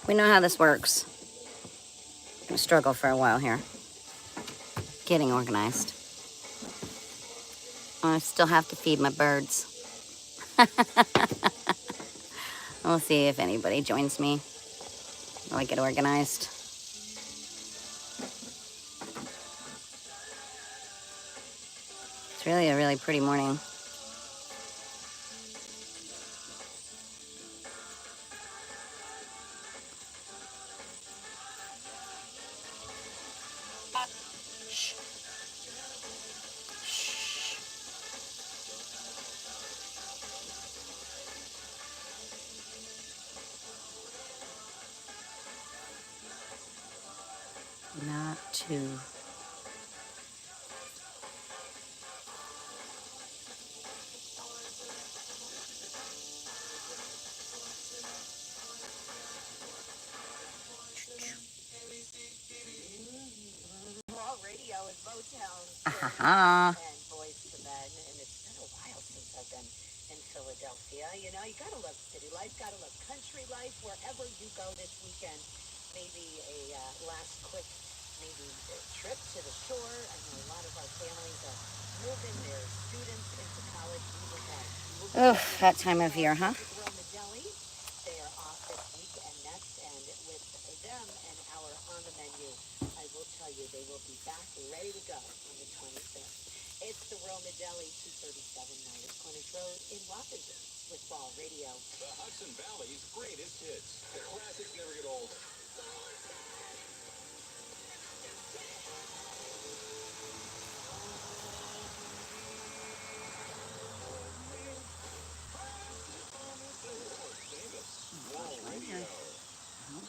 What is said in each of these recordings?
We know how this works. I'm gonna struggle for a while here, getting organized. I still have to feed my birds. We'll see if anybody joins me while I get organized. It's really a really pretty morning. Not too. Uh-huh. And Boys to Men, and it's been a while since I've been in Philadelphia. You know, you gotta love city life, gotta love country life, wherever you go this weekend. Maybe a last quick, trip to the shore. I know a lot of our families are moving their students into college. Oh, that time of year, huh? They are off this week and next, and with them an hour on the menu, I will tell you they will be back ready to go on the 25th. It's the Roma Deli, 237 Myers Cornish Road in Wappingers with Ball Radio. The Hudson Valley's greatest hits. The classics never get old.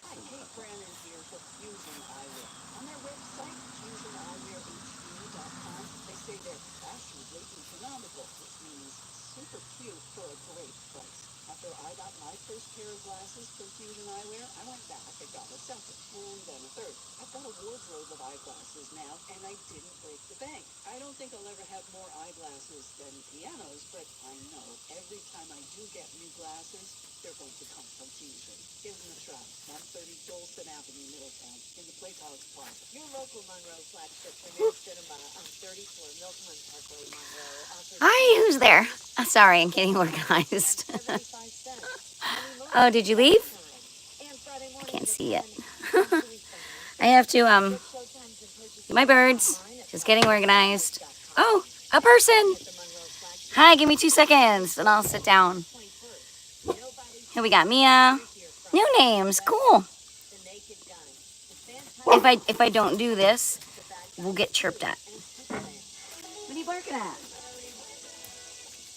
Hi, Kate Brannon here for Fusion Eyewear. On their website, fusioneyewearhq.com, they say they're fashionably economical, which means super cute for a great price. After I got my first pair of glasses from Fusion Eyewear, I went back and got a second, and then a third. I've got a wardrobe of eyeglasses now, and I didn't break the bank. I don't think I'll ever have more eyeglasses than pianos, but I know every time I do get new glasses, they're going to come from Fusion. Give them a try. 130 Dolson Avenue, Middletown, in the Playhouse Plaza. Your local Monroe flagship premier cinema on 34 Milkman Parkway, Monroe. Hi, who's there? Sorry, I'm getting organized. Oh, did you leave? I can't see it. I have to, my birds. Just getting organized. Oh, a person. Hi, give me 2 seconds and I'll sit down. Here we got Mia. New names, cool. If I don't do this, we'll get chirped at. What are you barking at?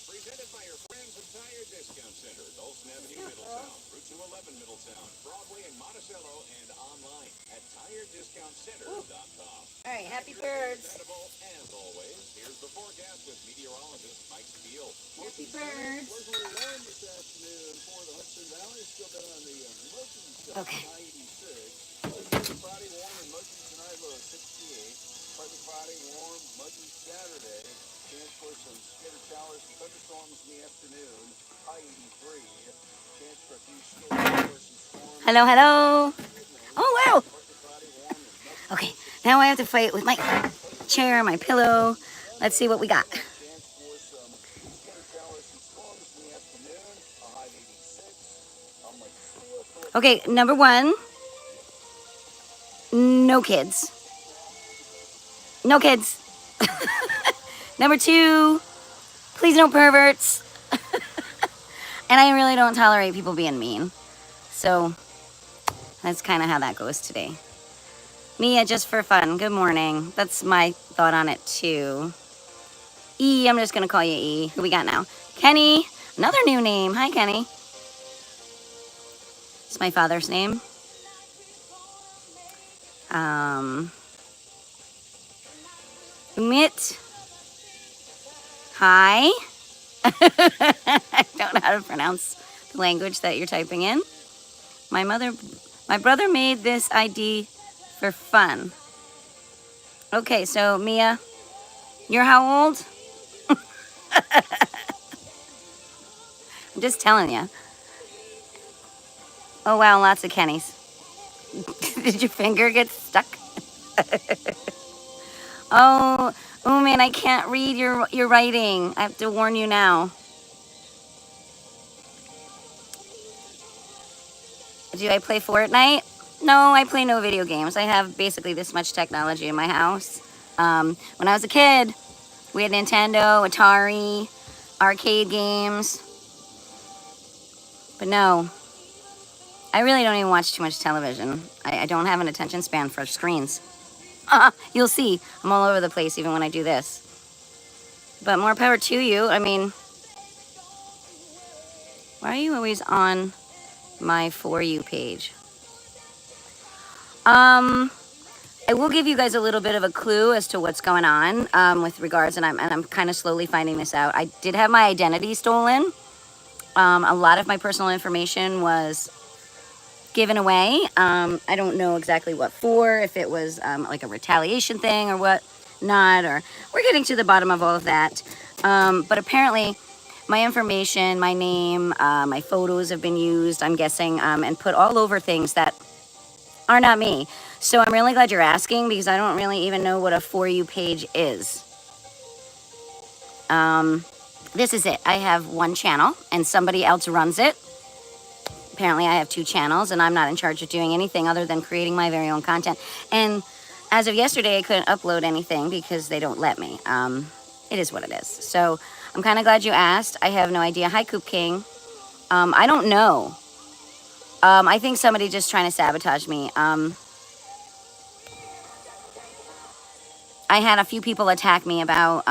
Presented by your friends at Tire Discount Center, Dolson Avenue, Middletown, Route 211, Middletown, Broadway and Monticello, and online at tirediscountcenter.com. All right, happy birds. As always, here's the forecast with meteorologist Mike Steele. Happy birds. Okay. Friday warm and muggy tonight, low 68. Partly Friday warm, muggy Saturday. Chance for some scattered showers and thunderstorms in the afternoon. High 83. Chance for a few showers and storms. Hello, hello. Oh, wow. Okay, now I have to fight with my chair, my pillow. Let's see what we got. Okay, number one, no kids. No kids. Number two, please no perverts. And I really don't tolerate people being mean. So that's kind of how that goes today. Mia, just for fun. Good morning. That's my thought on it too. E, I'm just going to call you E. Who we got now? Kenny. Another new name. Hi, Kenny. It's my father's name. Mitt. Hi. I don't know how to pronounce the language that you're typing in. My brother made this ID for fun. Okay, so Mia, you're how old? I'm just telling you. Oh wow, lots of Kennys. Did your finger get stuck? Oh, oh man, I can't read your writing. I have to warn you now. Do I play Fortnite? No, I play no video games. I have basically this much technology in my house. When I was a kid, we had Nintendo, Atari, arcade games. But no, I really don't even watch too much television. I don't have an attention span for screens. You'll see, I'm all over the place even when I do this. But more power to you. I mean, why are you always on my For You page? I will give you guys a little bit of a clue as to what's going on with regards, and I'm kind of slowly finding this out. I did have my identity stolen. A lot of my personal information was given away. I don't know exactly what for, if it was like a retaliation thing or what not, or we're getting to the bottom of all of that. But apparently my information, my name, my photos have been used, I'm guessing, and put all over things that are not me. So I'm really glad you're asking, because I don't really even know what a For You page is. This is it. I have one channel and somebody else runs it. Apparently I have two channels and I'm not in charge of doing anything other than creating my very own content. And as of yesterday, I couldn't upload anything because they don't let me. It is what it is. So I'm kind of glad you asked. I have no idea. Hi, Coop King. I don't know. I think somebody just trying to sabotage me. I had a few people attack me about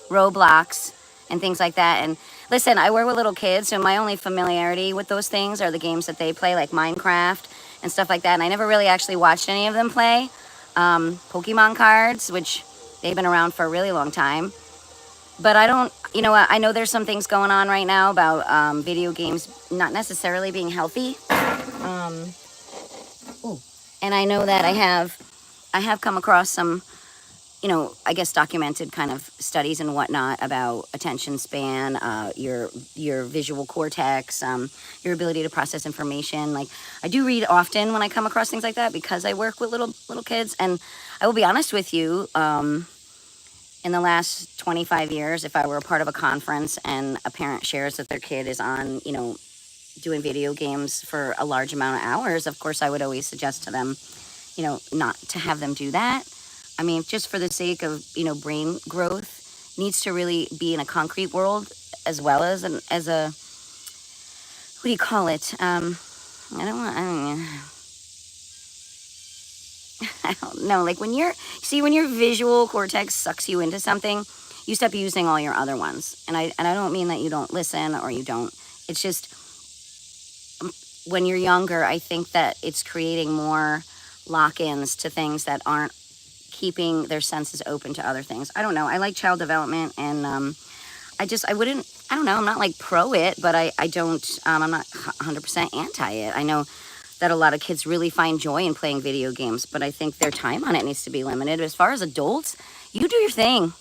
Roblox and things like that. And listen, I work with little kids, so my only familiarity with those things are the games that they play, like Minecraft and stuff like that. And I never really actually watched any of them play. Pokemon cards, which they've been around for a really long time. But I don't, you know what, I know there's some things going on right now about video games not necessarily being healthy. And I know that I have come across some, you know, I guess documented kind of studies and whatnot about attention span, your visual cortex, your ability to process information. Like, I do read often when I come across things like that because I work with little kids. And I will be honest with you, in the last 25 years, if I were a part of a conference and a parent shares that their kid is on, you know, doing video games for a large amount of hours, of course, I would always suggest to them, you know, not to have them do that. I mean, just for the sake of, you know, brain growth, needs to really be in a concrete world as well as as a, what do you call it? I don't know. Like when when your visual cortex sucks you into something, you stop using all your other ones. And I don't mean that you don't listen or you don't. It's just when you're younger, I think that it's creating more lock-ins to things that aren't keeping their senses open to other things. I don't know. I like child development, and I don't know. I'm not like pro it, but I don't, I'm not 100% anti it. I know that a lot of kids really find joy in playing video games, but I think their time on it needs to be limited. As far as adults, you do your thing.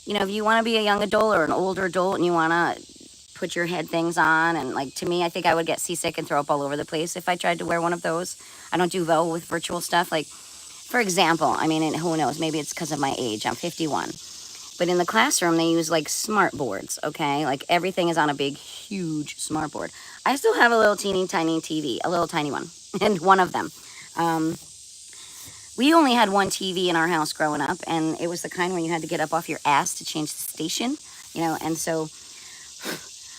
You know, if you want to be a young adult or an older adult and you want to put your head things on, and like, to me, I think I would get seasick and throw up all over the place if I tried to wear one of those. I don't do well with virtual stuff. Like, for example, I mean, and who knows, maybe it's because of my age. I'm 51. But in the classroom, they use like smart boards, okay? Like everything is on a big, huge smart board. I still have a little teeny tiny TV, a little tiny one, and one of them. We only had one TV in our house growing up, and it was the kind where you had to get up off your ass to change the station, you know, and so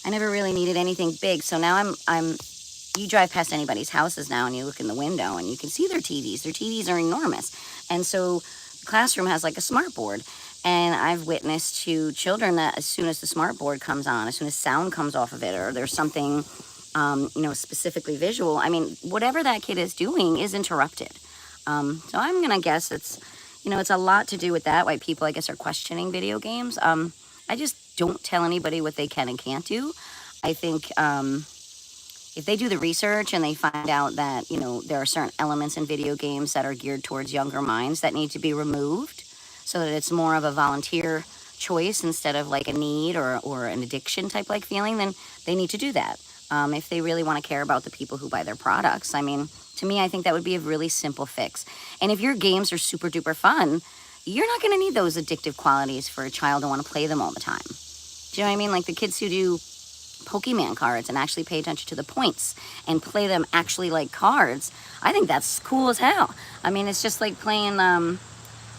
I never really needed anything big. So now you drive past anybody's houses now and you look in the window and you can see their TVs. Their TVs are enormous. And so the classroom has like a smart board. And I've witnessed to children that as soon as the smart board comes on, as soon as sound comes off of it, or there's something, you know, specifically visual, I mean, whatever that kid is doing is interrupted. So I'm going to guess it's, you know, it's a lot to do with that, why people, I guess, are questioning video games. I just don't tell anybody what they can and can't do. I think if they do the research and they find out that, you know, there are certain elements in video games that are geared towards younger minds that need to be removed so that it's more of a volunteer choice instead of like a need or an addiction type like feeling, then they need to do that. if they really want to care about the people who buy their products. I mean, to me, I think that would be a really simple fix. And if your games are super duper fun, you're not going to need those addictive qualities for a child to want to play them all the time. Do you know what I mean? Like the kids who do Pokemon cards and actually pay attention to the points and play them actually like cards, I think that's cool as hell. I mean, it's just like playing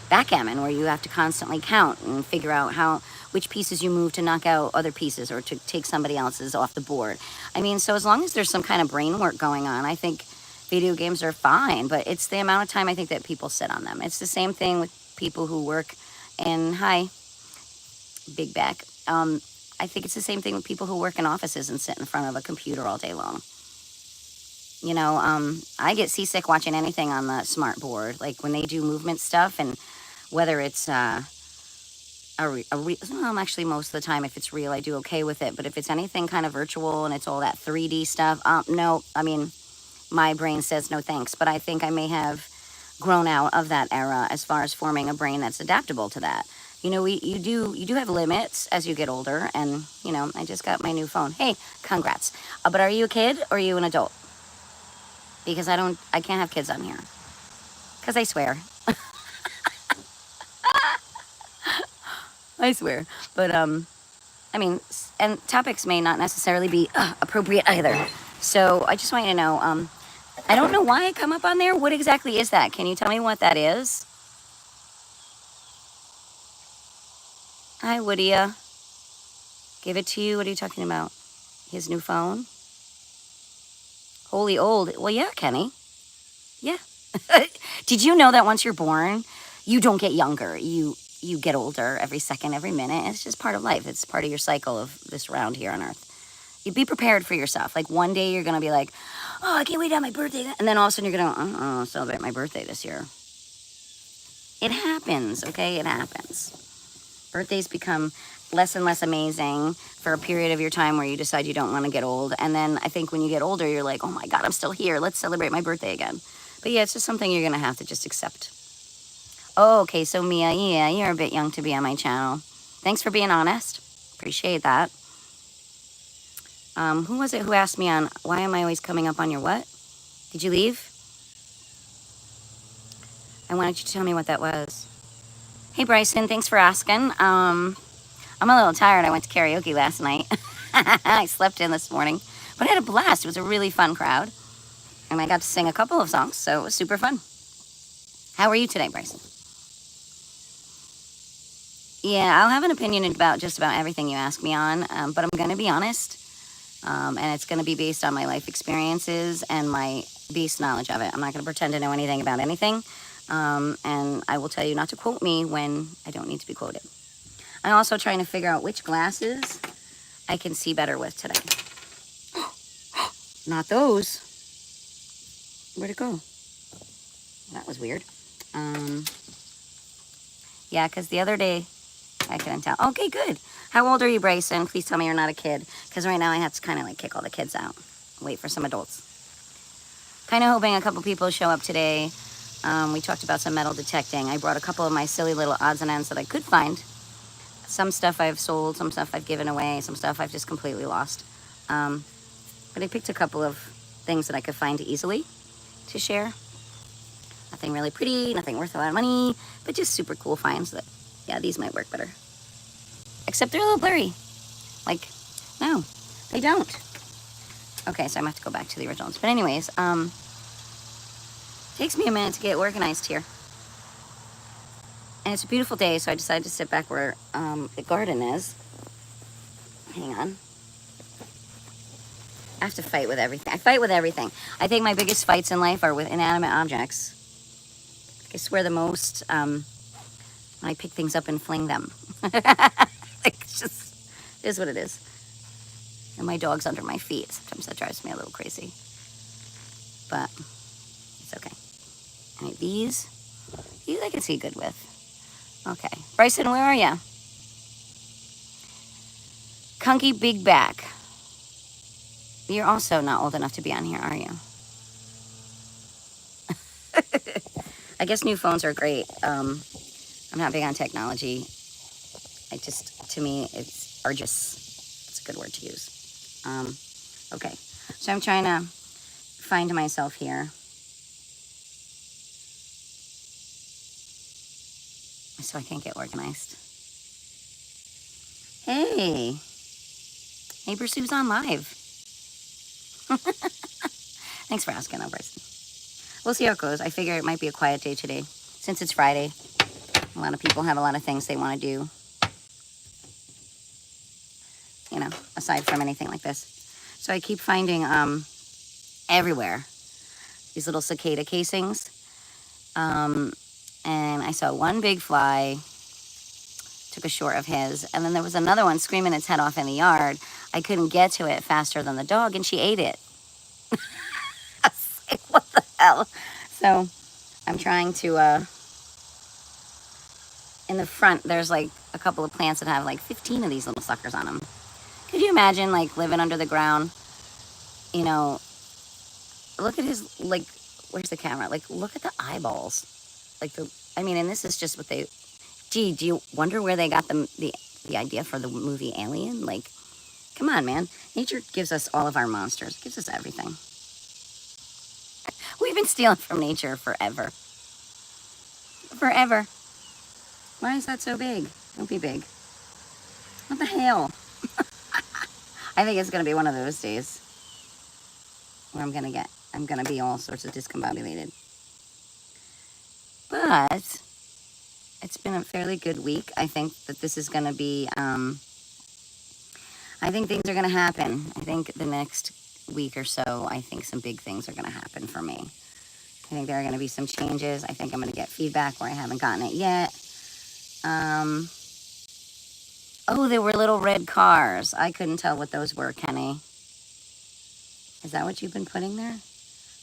backgammon, where you have to constantly count and figure out which pieces you move to knock out other pieces or to take somebody else's off the board. I mean, so as long as there's some kind of brain work going on, I think video games are fine, but it's the amount of time I think that people sit on them. It's the same thing with people who work in, hi, big back. I think it's the same thing with people who work in offices and sit in front of a computer all day long. You know, I get seasick watching anything on the smart board, like when they do movement stuff, and whether it's well, actually most of the time if it's real I do okay with it, but if it's anything kind of virtual and it's all that 3D stuff, no, I mean, my brain says no thanks. But I think I may have grown out of that era as far as forming a brain that's adaptable to that. You know, you do have limits as you get older, and you know, I just got my new phone. Hey, congrats. But are you a kid or are you an adult? Because I can't have kids on here. Because I swear. I swear. But I mean, and topics may not necessarily be appropriate either. So I just want you to know, I don't know why I come up on there. What exactly is that? Can you tell me what that is? Hi, Woodia. Give it to you. What are you talking about? His new phone? Holy old. Well, yeah, Kenny. Yeah. Did you know that once you're born, you don't get younger? You get older every second, every minute. It's just part of life. It's part of your cycle of this round here on Earth. You be prepared for yourself. Like one day you're going to be like, oh, I can't wait to have my birthday. And then all of a sudden you're going to celebrate my birthday this year. It happens, okay? It happens. Birthdays become less and less amazing for a period of your time where you decide you don't want to get old. And then I think when you get older, you're like, oh my God, I'm still here. Let's celebrate my birthday again. But yeah, it's just something you're going to have to just accept. Oh, okay, so Mia, yeah, you're a bit young to be on my channel. Thanks for being honest. Appreciate that. Who was it who asked me on, why am I always coming up on your what? Did you leave? I wanted you to tell me what that was. Hey, Bryson, thanks for asking. I'm a little tired. I went to karaoke last night. I slept in this morning, but I had a blast. It was a really fun crowd, and I got to sing a couple of songs, so it was super fun. How are you today, Bryson? Yeah, I'll have an opinion about just about everything you ask me on, but I'm going to be honest, and it's going to be based on my life experiences and my base knowledge of it. I'm not going to pretend to know anything about anything, and I will tell you not to quote me when I don't need to be quoted. I'm also trying to figure out which glasses I can see better with today. Not those. Where'd it go? That was weird. Yeah, because the other day, I couldn't tell. Okay, good. How old are you, Bryson? Please tell me you're not a kid. Because right now I have to kind of like kick all the kids out. Wait for some adults. Kind of hoping a couple people show up today. We talked about some metal detecting. I brought a couple of my silly little odds and ends that I could find. Some stuff I've sold, some stuff I've given away, some stuff I've just completely lost. But I picked a couple of things that I could find easily to share. Nothing really pretty, nothing worth a lot of money, but just super cool finds that, yeah, these might work better. Except they're a little blurry. Like, no, they don't. Okay, so I'm gonna have to go back to the originals. But anyways, takes me a minute to get organized here. And it's a beautiful day, so I decided to sit back where the garden is. Hang on. I have to fight with everything. I fight with everything. I think my biggest fights in life are with inanimate objects. I swear the most when I pick things up and fling them. Like, it's just, it is what it is. And my dog's under my feet. Sometimes that drives me a little crazy. But it's okay. All right, these I can see good with. Okay. Bryson, where are you? Kunky Big Back. You're also not old enough to be on here, are you? I guess new phones are great. I'm not big on technology. To me, it's arduous. It's a good word to use. Okay, so I'm trying to find myself here. So I can't get organized. Hey, Neighbor Sue's on live. Thanks for asking, though, Bryson. We'll see how it goes. I figure it might be a quiet day today. Since it's Friday, a lot of people have a lot of things they want to do, you know, aside from anything like this. So I keep finding everywhere these little cicada casings. And I saw one big fly, took a short of his, and then there was another one screaming its head off in the yard. I couldn't get to it faster than the dog, and she ate it. I was like, what the hell? So I'm trying to, in the front, there's like a couple of plants that have like 15 of these little suckers on them. Could you imagine like living under the ground? You know, look at his, like, where's the camera? Like, look at the eyeballs. Like I mean, and this is just what they, gee, do you wonder where they got the idea for the movie Alien? Like, come on, man. Nature gives us all of our monsters. It gives us everything. We've been stealing from nature forever. Forever. Why is that so big? Don't be big. What the hell? I think it's going to be one of those days where I'm going to be all sorts of discombobulated. But it's been a fairly good week. I think that this is going to be, I think things are going to happen. I think the next week or so, I think some big things are going to happen for me. I think there are going to be some changes. I think I'm going to get feedback where I haven't gotten it yet. Oh, there were little red cars. I couldn't tell what those were, Kenny. Is that what you've been putting there?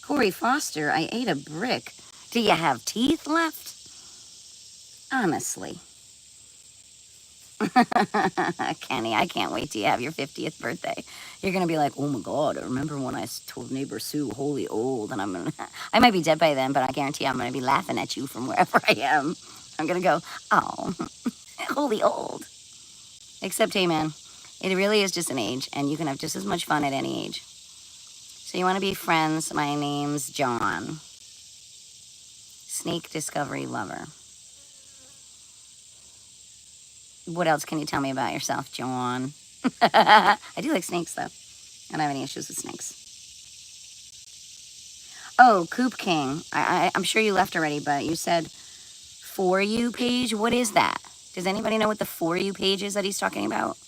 Corey Foster, I ate a brick. Do you have teeth left? Honestly. Kenny, I can't wait till you have your 50th birthday. You're going to be like, oh my God, I remember when I told neighbor Sue, holy old, and I might be dead by then, but I guarantee I'm going to be laughing at you from wherever I am. I'm going to go, oh, holy old. Except, hey man, it really is just an age, and you can have just as much fun at any age. So you want to be friends? My name's John. Snake discovery lover. What else can you tell me about yourself, John? I do like snakes, though. I don't have any issues with snakes. Oh, Coop King. I'm sure you left already, but you said For You page. What is that? Does anybody know what the For You page is that he's talking about?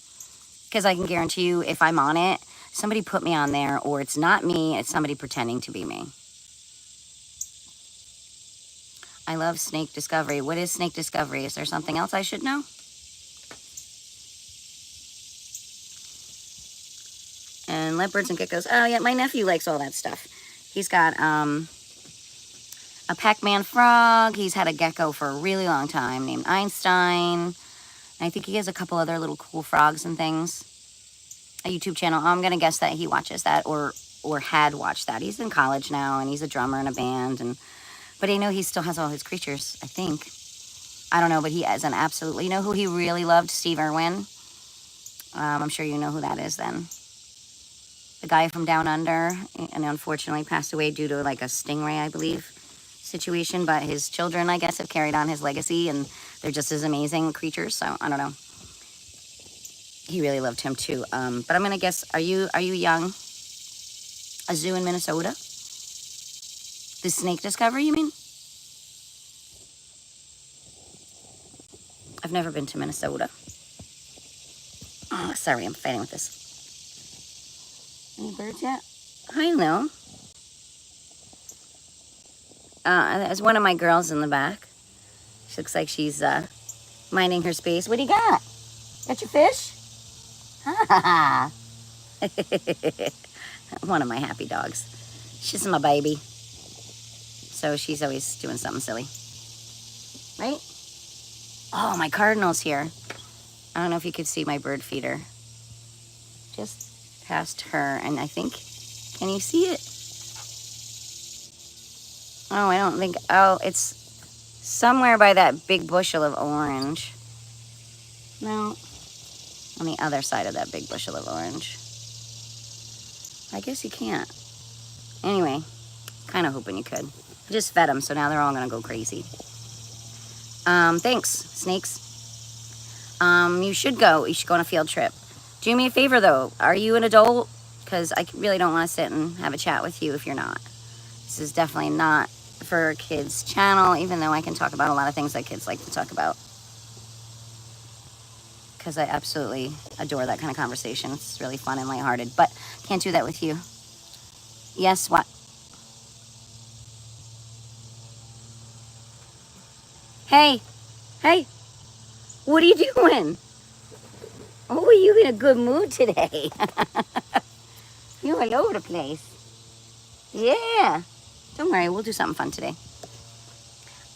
Because I can guarantee you, if I'm on it, somebody put me on there, or it's not me, it's somebody pretending to be me. I love snake discovery. What is snake discovery? Is there something else I should know? And leopards and geckos. Oh, yeah, my nephew likes all that stuff. He's got a Pac-Man frog. He's had a gecko for a really long time named Einstein. And I think he has a couple other little cool frogs and things. A YouTube channel. I'm going to guess that he watches that or had watched that. He's in college now, and he's a drummer in a band. But I know he still has all his creatures, I think. I don't know, but he has an absolutely... You know who he really loved? Steve Irwin. I'm sure you know who that is then. The guy from Down Under, and unfortunately passed away due to like a stingray, I believe, situation. But his children, I guess, have carried on his legacy, and they're just as amazing creatures. So I don't know. He really loved him too. But I'm gonna guess, are you young? A zoo in Minnesota? The snake discovery, you mean? I've never been to Minnesota. Oh, sorry, I'm fighting with this. Any birds yet? I know. There's one of my girls in the back. She looks like she's minding her space. What do you got? Got your fish? Ha One of my happy dogs. She's my baby. So she's always doing something silly. Right? Oh, my cardinal's here. I don't know if you could see my bird feeder. Just past her, and I think, can you see it? Oh, I don't think, oh, it's somewhere by that big bushel of orange. No, on the other side of that big bushel of orange. I guess you can't. Anyway, kind of hoping you could. I just fed them, so now they're all gonna go crazy. Thanks, snakes. You should go. You should go on a field trip. Do me a favor, though. Are you an adult? Because I really don't want to sit and have a chat with you if you're not. This is definitely not for a kids' channel, even though I can talk about a lot of things that kids like to talk about. Because I absolutely adore that kind of conversation. It's really fun and lighthearted. But can't do that with you. Yes, what? Hey, hey, what are you doing? Oh, you in a good mood today. You're all over the place. Yeah. Don't worry, we'll do something fun today.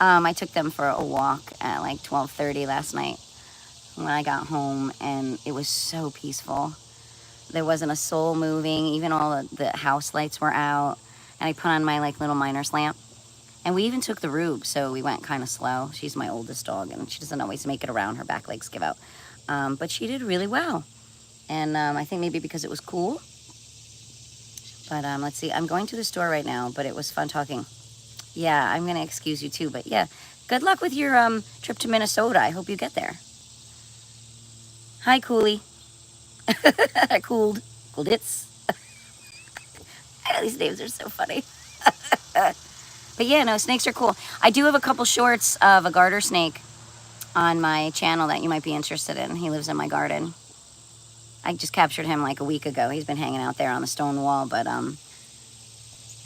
I took them for a walk at like 12:30 last night when I got home, and it was so peaceful. There wasn't a soul moving. Even all the house lights were out. And I put on my like little miner's lamp. And we even took the Rube, so we went kind of slow. She's my oldest dog, and she doesn't always make it around. Her back legs give out. But she did really well. And I think maybe because it was cool. But let's see. I'm going to the store right now, but it was fun talking. Yeah, I'm going to excuse you too. But yeah, good luck with your trip to Minnesota. I hope you get there. Hi, Coolie. Cooled. Coolditz. I know these names are so funny. But yeah, no, snakes are cool. I do have a couple shorts of a garter snake on my channel that you might be interested in. He lives in my garden. I just captured him like a week ago. He's been hanging out there on the stone wall, but I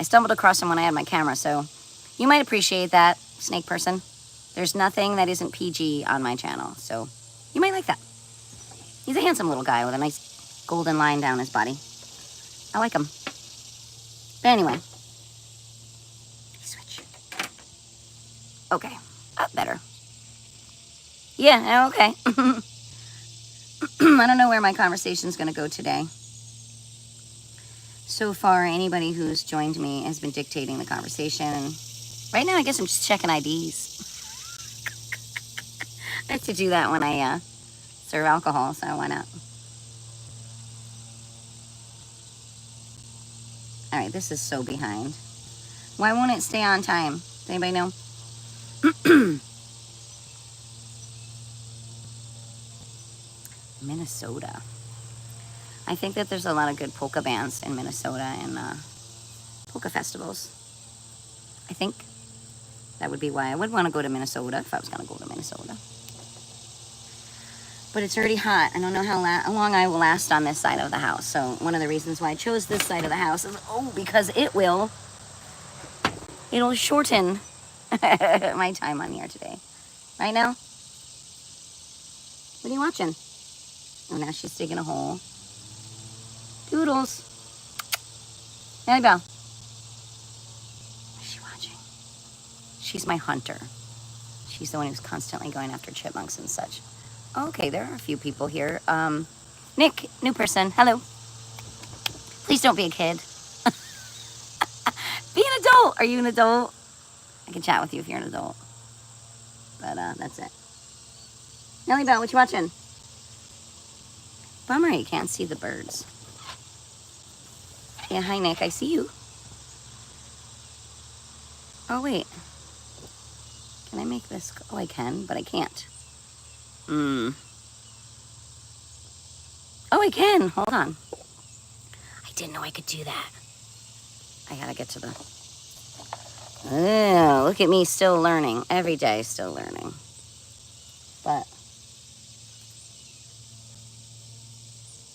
stumbled across him when I had my camera, so you might appreciate that, snake person. There's nothing that isn't PG on my channel, so you might like that. He's a handsome little guy with a nice golden line down his body. I like him. But anyway. Switch. Okay. Better. Yeah, okay. I don't know where my conversation's going to go today. So far, anybody who's joined me has been dictating the conversation. And right now, I guess I'm just checking IDs. I have to do that when I serve alcohol, so why not? All right, this is so behind. Why won't it stay on time? Does anybody know? Minnesota. I think that there's a lot of good polka bands in Minnesota and polka festivals. I think that would be why I would want to go to Minnesota if I was going to go to Minnesota. But it's already hot. I don't know how long I will last on this side of the house. So one of the reasons why I chose this side of the house is, because it'll shorten my time on here today. Right now? What are you watching? Oh, now she's digging a hole. Doodles. Annabelle. What is she watching? She's my hunter. She's the one who's constantly going after chipmunks and such. Okay, there are a few people here. Nick, new person. Hello. Please don't be a kid. Be an adult. Are you an adult? I can chat with you if you're an adult. But that's it. Nellie Bell, what you watching? Bummer you can't see the birds. Yeah, hi Nick, I see you. Oh wait. Can I make this? Oh, I can, but I can't. Oh, I can. Hold on. I didn't know I could do that. I gotta get to the... Oh, look at me still learning. Every day still learning. But...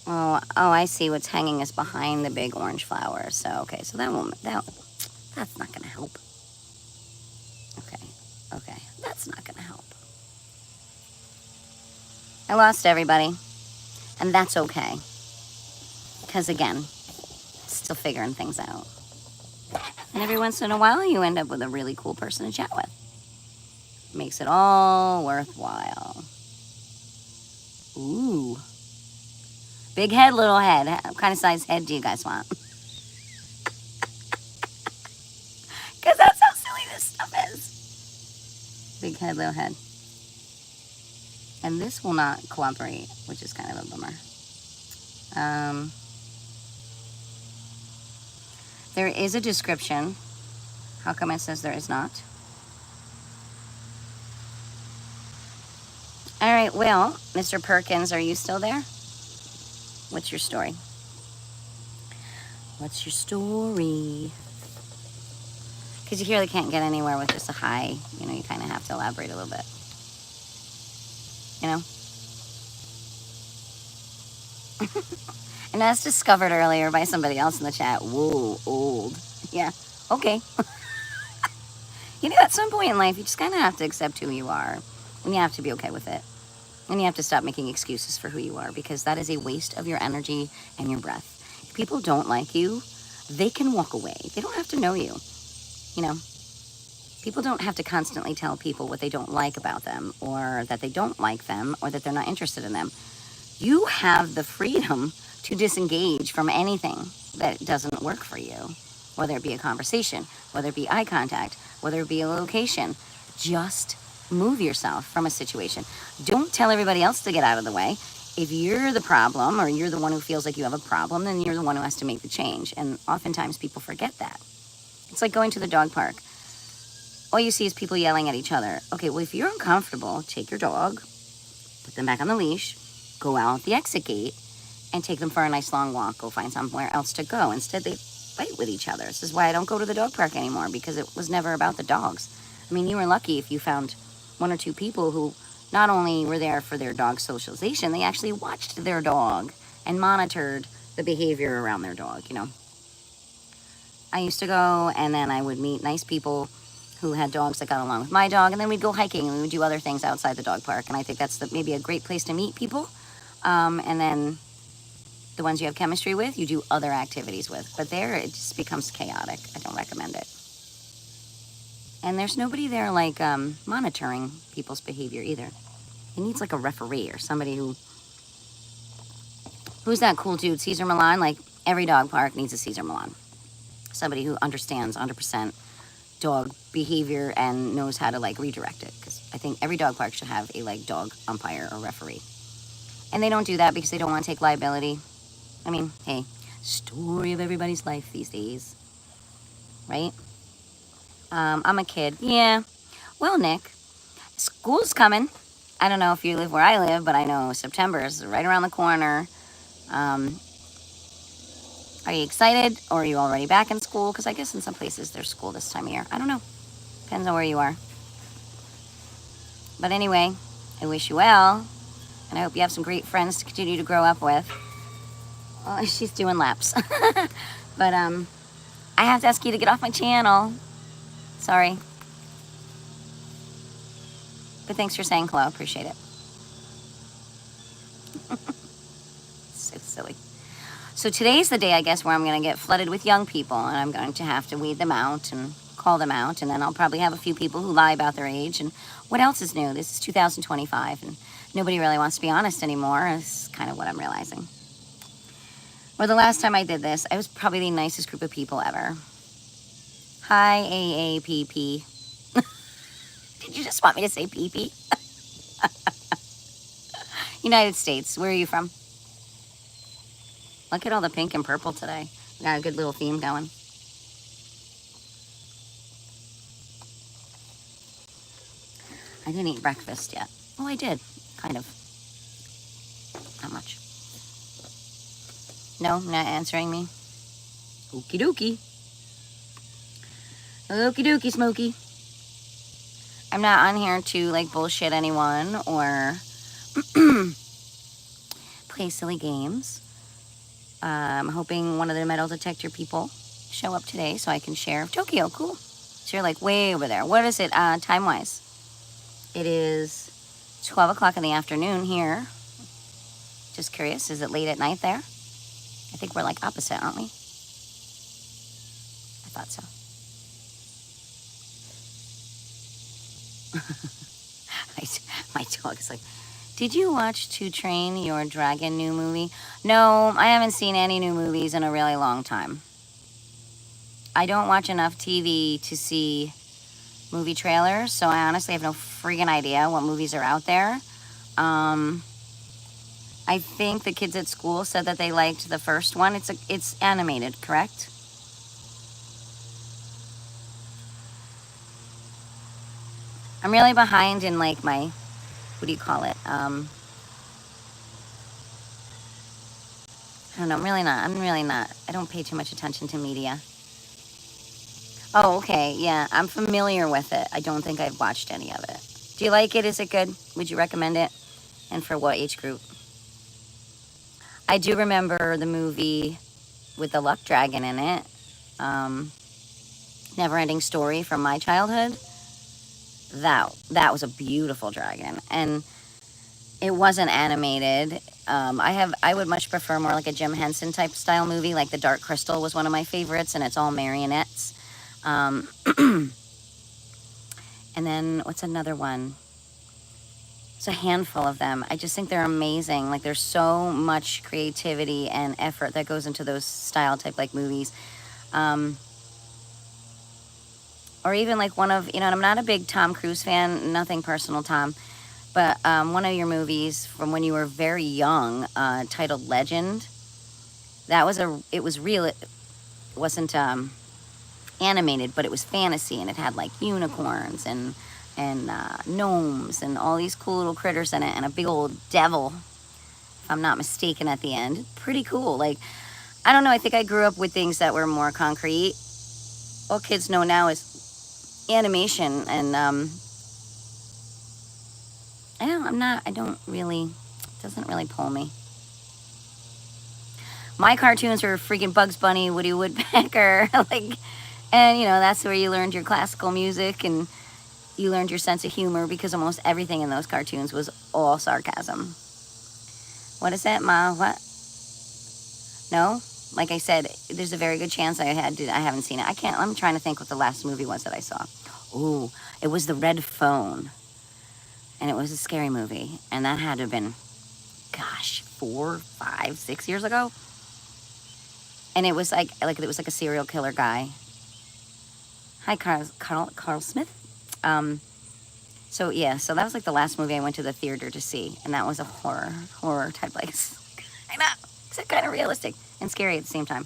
Oh, I see what's hanging is behind the big orange flower. So, okay, so that's not gonna help. Okay, that's not gonna help. I lost everybody, and that's okay. Because again, still figuring things out. And every once in a while, you end up with a really cool person to chat with. Makes it all worthwhile. Ooh. Big head, little head. What kind of size head do you guys want? Because that's how silly this stuff is. Big head, little head. And this will not cooperate, which is kind of a bummer. There is a description. How come it says there is not? All right, well, Mr. Perkins, are you still there? What's your story? What's your story? Because you hear they can't get anywhere with just a hi. You know, you kind of have to elaborate a little bit. You know? And that's discovered earlier by somebody else in the chat. Whoa, old. Yeah, okay. You know, at some point in life, you just kind of have to accept who you are. And you have to be okay with it. And you have to stop making excuses for who you are, because that is a waste of your energy and your breath. If people don't like you, they can walk away. They don't have to know you. You know, people don't have to constantly tell people what they don't like about them, or that they don't like them, or that they're not interested in them. You have the freedom to disengage from anything that doesn't work for you, whether it be a conversation, whether it be eye contact, whether it be a location. Just move yourself from a situation. Don't tell everybody else to get out of the way. If you're the problem, or you're the one who feels like you have a problem, then you're the one who has to make the change. And oftentimes people forget that. It's like going to the dog park. All you see is people yelling at each other. Okay, well, if you're uncomfortable, take your dog, put them back on the leash, go out the exit gate, and take them for a nice long walk. Go find somewhere else to go. Instead, they fight with each other. This is why I don't go to the dog park anymore, because it was never about the dogs. I mean, you were lucky if you found one or two people who not only were there for their dog socialization, they actually watched their dog and monitored the behavior around their dog, you know. I used to go, and then I would meet nice people who had dogs that got along with my dog, and then we'd go hiking, and we would do other things outside the dog park. And I think that's maybe a great place to meet people. And then the ones you have chemistry with, you do other activities with. But there, it just becomes chaotic. I don't recommend it. And there's nobody there, like, monitoring people's behavior either. It needs, like, a referee or somebody who's that cool dude, Caesar Milan? Like, every dog park needs a Caesar Milan. Somebody who understands 100% dog behavior and knows how to, like, redirect it. Because I think every dog park should have a, like, dog umpire or referee. And they don't do that because they don't want to take liability. I mean, hey, story of everybody's life these days, right? I'm a kid. Yeah. Well, Nick, school's coming. I don't know if you live where I live, but I know September is right around the corner. Are you excited, or are you already back in school? Because I guess in some places there's school this time of year. I don't know. Depends on where you are. But anyway, I wish you well, and I hope you have some great friends to continue to grow up with. Oh, she's doing laps. But I have to ask you to get off my channel. Sorry. But thanks for saying hello. Appreciate it. So silly. So today's the day, I guess, where I'm going to get flooded with young people, and I'm going to have to weed them out and call them out, and then I'll probably have a few people who lie about their age. And what else is new? This is 2025, and nobody really wants to be honest anymore, is kind of what I'm realizing. Well, the last time I did this, I was probably the nicest group of people ever. Hi, AAPP. Did you just want me to say PP? United States. Where are you from? Look at all the pink and purple today. We got a good little theme going. I didn't eat breakfast yet. Oh, I did. Kind of. Not much. No, not answering me. Okie dokie. Okie dokie, Smokey. I'm not on here to, like, bullshit anyone or play silly games. I'm hoping one of the metal detector people show up today so I can share. Tokyo, cool. So you're, like, way over there. What is it time-wise? It is 12 o'clock in the afternoon here. Just curious, is it late at night there? I think we're, like, opposite, aren't we? I thought so. My dog is like, did you watch To Train Your Dragon new movie? No, I haven't seen any new movies in a really long time. I don't watch enough TV to see movie trailers, so I honestly have no freaking idea what movies are out there. I think the kids at school said that they liked the first one. It's animated, correct? I'm really behind in like my, what do you call it? I don't know. I'm really not. I don't pay too much attention to media. Oh, okay. Yeah, I'm familiar with it. I don't think I've watched any of it. Do you like it? Is it good? Would you recommend it? And for what age group? I do remember the movie with the luck dragon in it. Um, Never Ending Story from my childhood. That was a beautiful dragon, and it wasn't animated. I would much prefer more like a Jim Henson type style movie. Like The Dark Crystal was one of my favorites, and it's all marionettes. Um, and then what's another one? It's a handful of them. I just think they're amazing. Like there's so much creativity and effort that goes into those style type like movies. Or even like one of, I'm not a big Tom Cruise fan, nothing personal, Tom, but one of your movies from when you were very young, titled Legend, it was real, it wasn't animated, but it was fantasy, and it had like unicorns and gnomes and all these cool little critters in it, and a big old devil, if I'm not mistaken, at the end. Pretty cool. Like, I don't know, I think I grew up with things that were more concrete. All kids know now is animation, and I don't really, it doesn't really pull me. My cartoons were freaking Bugs Bunny, Woody Woodpecker, like, and that's where you learned your classical music, and you learned your sense of humor, because almost everything in those cartoons was all sarcasm. What is that, Ma? What? No? Like I said, there's a very good chance I haven't seen it. I'm trying to think what the last movie was that I saw. Ooh, it was The Red Phone. And it was a scary movie. And that had to have been, gosh, 4, 5, 6 years ago. And it was like it was like a serial killer guy. Hi, Carl Smith. So that was like the last movie I went to the theater to see. And that was a horror type place. I know. It's kind of realistic and scary at the same time.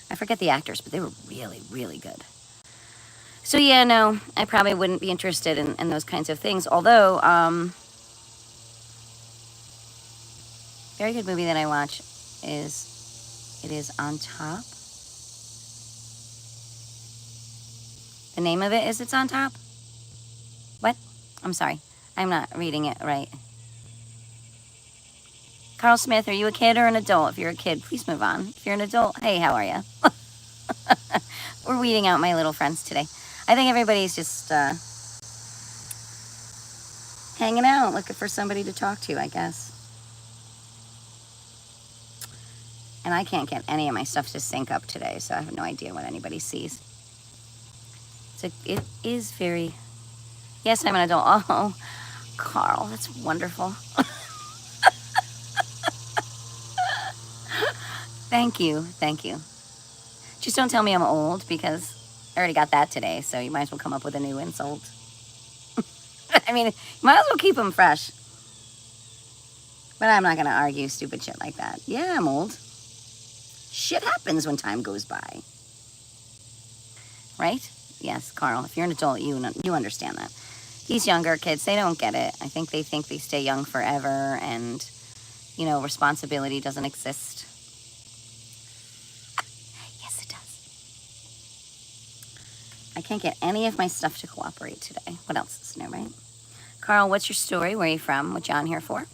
I forget the actors, but they were really, really good. So yeah, no, I probably wouldn't be interested in those kinds of things. Although, very good movie that I watch is On Top. The name of it is It's On Top? What? I'm sorry. I'm not reading it right. Carl Smith, are you a kid or an adult? If you're a kid, please move on. If you're an adult, hey, how are you? We're weeding out my little friends today. I think everybody's just hanging out, looking for somebody to talk to, I guess. And I can't get any of my stuff to sync up today, so I have no idea what anybody sees. So it is very... Yes, I'm an adult. Oh, Carl, that's wonderful. Thank you. Just don't tell me I'm old, because I already got that today, so you might as well come up with a new insult. I mean, you might as well keep them fresh. But I'm not going to argue stupid shit like that. Yeah, I'm old. Shit happens when time goes by. Right? Yes, Carl, if you're an adult, you understand that. These younger kids, they don't get it. I think they stay young forever, and, responsibility doesn't exist. Yes, it does. I can't get any of my stuff to cooperate today. What else is new, right? Carl, what's your story? Where are you from? What you on here for?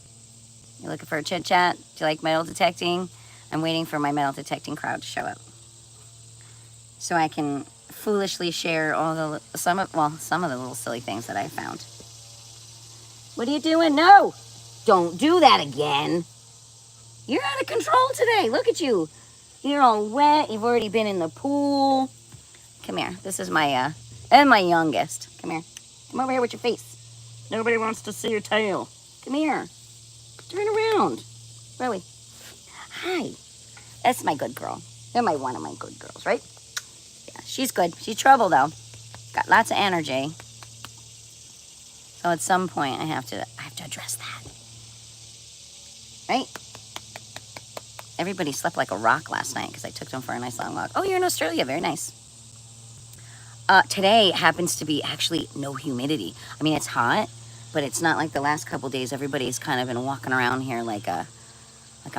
You looking for a chit chat? Do you like metal detecting? I'm waiting for my metal detecting crowd to show up, so I can foolishly share some of the little silly things that I found. What are you doing? No! Don't do that again. You're out of control today. Look at you. You're all wet. You've already been in the pool. Come here. This is my youngest. Come here. Come over here with your face. Nobody wants to see your tail. Come here. Turn around. Really. Hi. That's my good girl. You're one of my good girls, right? Yeah, she's good. She's trouble, though. Got lots of energy. So at some point, I have to address that. Right? Everybody slept like a rock last night because I took them for a nice long walk. Oh, you're in Australia. Very nice. Today happens to be actually no humidity. I mean, it's hot, but it's not like the last couple days. Everybody's kind of been walking around here like a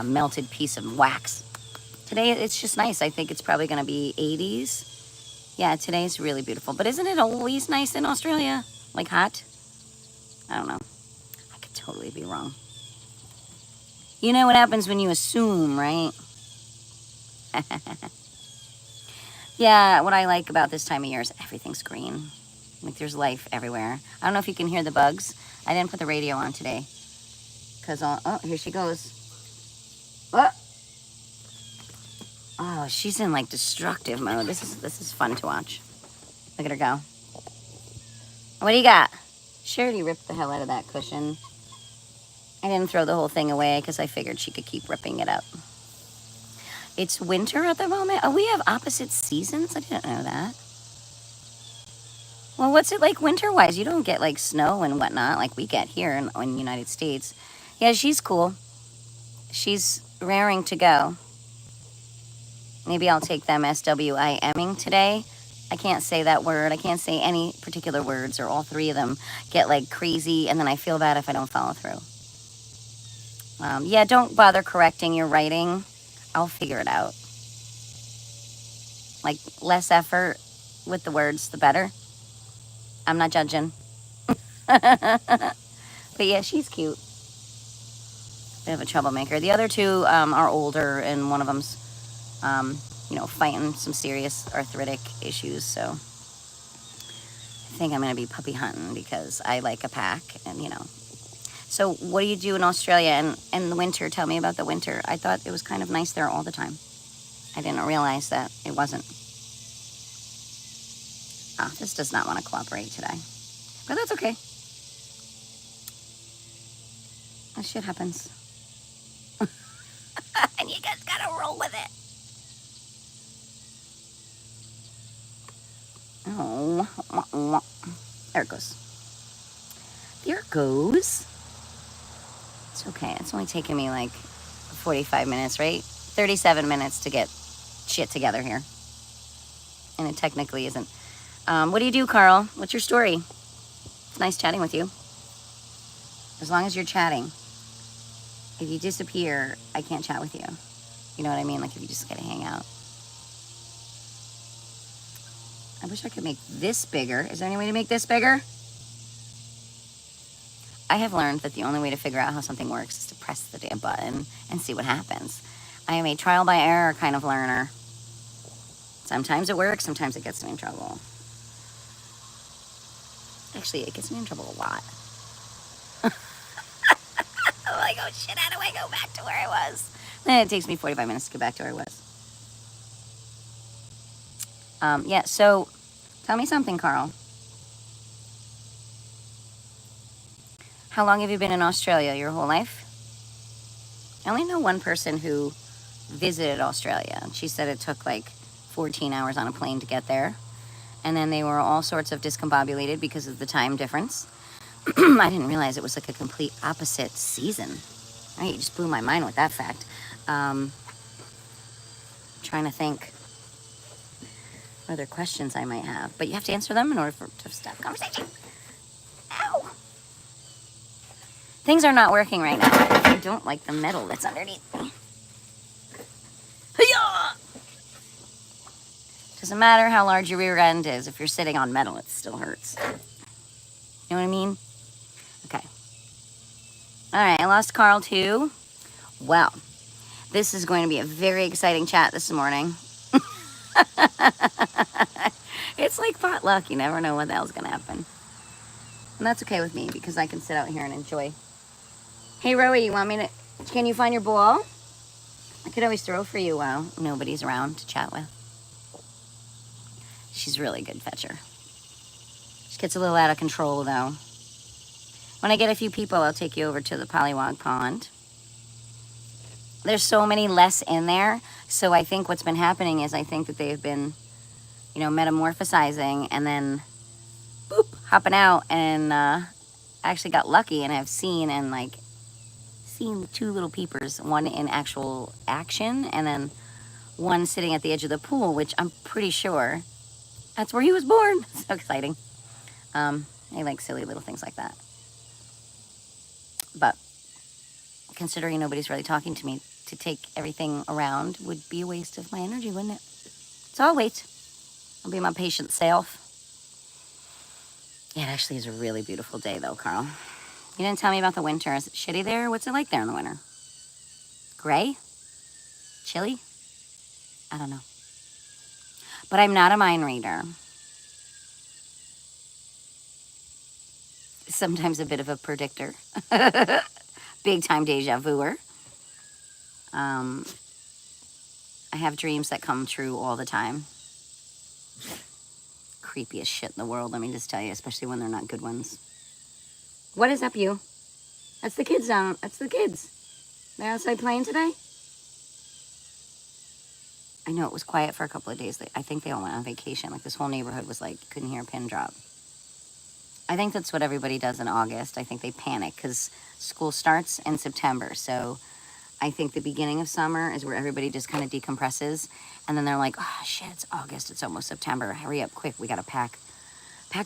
melted piece of wax. Today it's just nice. I think it's probably going to be 80s. Yeah, today's really beautiful. But isn't it always nice in Australia? Like hot? I don't know. I could totally be wrong. You know what happens when you assume, right? Yeah, what I like about this time of year is everything's green. Like there's life everywhere. I don't know if you can hear the bugs. I didn't put the radio on today. Because, oh, here she goes. Oh. Oh, she's in like destructive mode. This is fun to watch. Look at her go. What do you got? Charity ripped the hell out of that cushion. I didn't throw the whole thing away because I figured she could keep ripping it up. It's winter at the moment. Oh, we have opposite seasons? I didn't know that. Well, what's it like winter-wise? You don't get like snow and whatnot like we get here in the United States. Yeah, she's cool. She's raring to go. Maybe I'll take them SWIMing today. I can't say that word. I can't say any particular words, or all three of them get like crazy, and then I feel bad if I don't follow through. Yeah, don't bother correcting your writing. I'll figure it out. Like, less effort with the words, the better. I'm not judging. But yeah, she's cute. Bit of a troublemaker. The other two are older, and one of them's, fighting some serious arthritic issues. So I think I'm going to be puppy hunting because I like a pack, and So what do you do in Australia in the winter? Tell me about the winter. I thought it was kind of nice there all the time. I didn't realize that it wasn't. This does not want to cooperate today. But that's okay. That shit happens. And you guys gotta roll with it. Oh. There it goes. There it goes. It's okay. It's only taken me like 45 minutes, right? 37 minutes to get shit together here. And it technically isn't. What do you do, Carl? What's your story? It's nice chatting with you. As long as you're chatting. If you disappear, I can't chat with you. You know what I mean? Like if you just get to hang out. I wish I could make this bigger. Is there any way to make this bigger? I have learned that the only way to figure out how something works is to press the damn button and see what happens. I am a trial by error kind of learner. Sometimes it works, sometimes it gets me in trouble. Actually, it gets me in trouble a lot. I'm like, oh shit, how do I go back to where I was? Then it takes me 45 minutes to get back to where I was. Yeah, so tell me something, Carl. How long have you been in Australia? Your whole life? I only know one person who visited Australia. She said it took like 14 hours on a plane to get there. And then they were all sorts of discombobulated because of the time difference. I didn't realize it was like a complete opposite season. Right, you just blew my mind with that fact. Trying to think what other questions I might have. But you have to answer them in order to stop the conversation. Ow! Things are not working right now. I don't like the metal that's underneath me. Hi-ya! Doesn't matter how large your rear end is. If you're sitting on metal, it still hurts. You know what I mean? Okay. All right, I lost Carl too. Well, this is going to be a very exciting chat this morning. It's like potluck. You never know what the hell's going to happen. And that's okay with me because I can sit out here and enjoy. Hey, Rowie, you want me to... Can you find your ball? I could always throw for you while nobody's around to chat with. She's a really good fetcher. She gets a little out of control, though. When I get a few people, I'll take you over to the Pollywog Pond. There's so many less in there, so I think what's been happening is I think that they've been, metamorphosizing and then, boop, hopping out, and actually got lucky and have seen two little peepers, one in actual action and then one sitting at the edge of the pool, which I'm pretty sure That's where he was born. So exciting. I like silly little things like that. But considering nobody's really talking to me, to take everything around would be a waste of my energy, wouldn't it? So I'll wait. I'll be my patient self. Yeah, it actually is a really beautiful day, though, Carl. You didn't tell me about the winter. Is it shitty there? What's it like there in the winter? Gray? Chilly? I don't know. But I'm not a mind reader. Sometimes a bit of a predictor. Big time deja vuer. I have dreams that come true all the time. Creepiest shit in the world, let me just tell you, especially when they're not good ones. What is up, you? That's the kids out. That's the kids. They're outside playing today? I know it was quiet for a couple of days. I think they all went on vacation. Like, this whole neighborhood was like, couldn't hear a pin drop. I think that's what everybody does in August. I think they panic because school starts in September. So I think the beginning of summer is where everybody just kind of decompresses. And then they're like, oh, shit, it's August. It's almost September. Hurry up, quick. We got to pack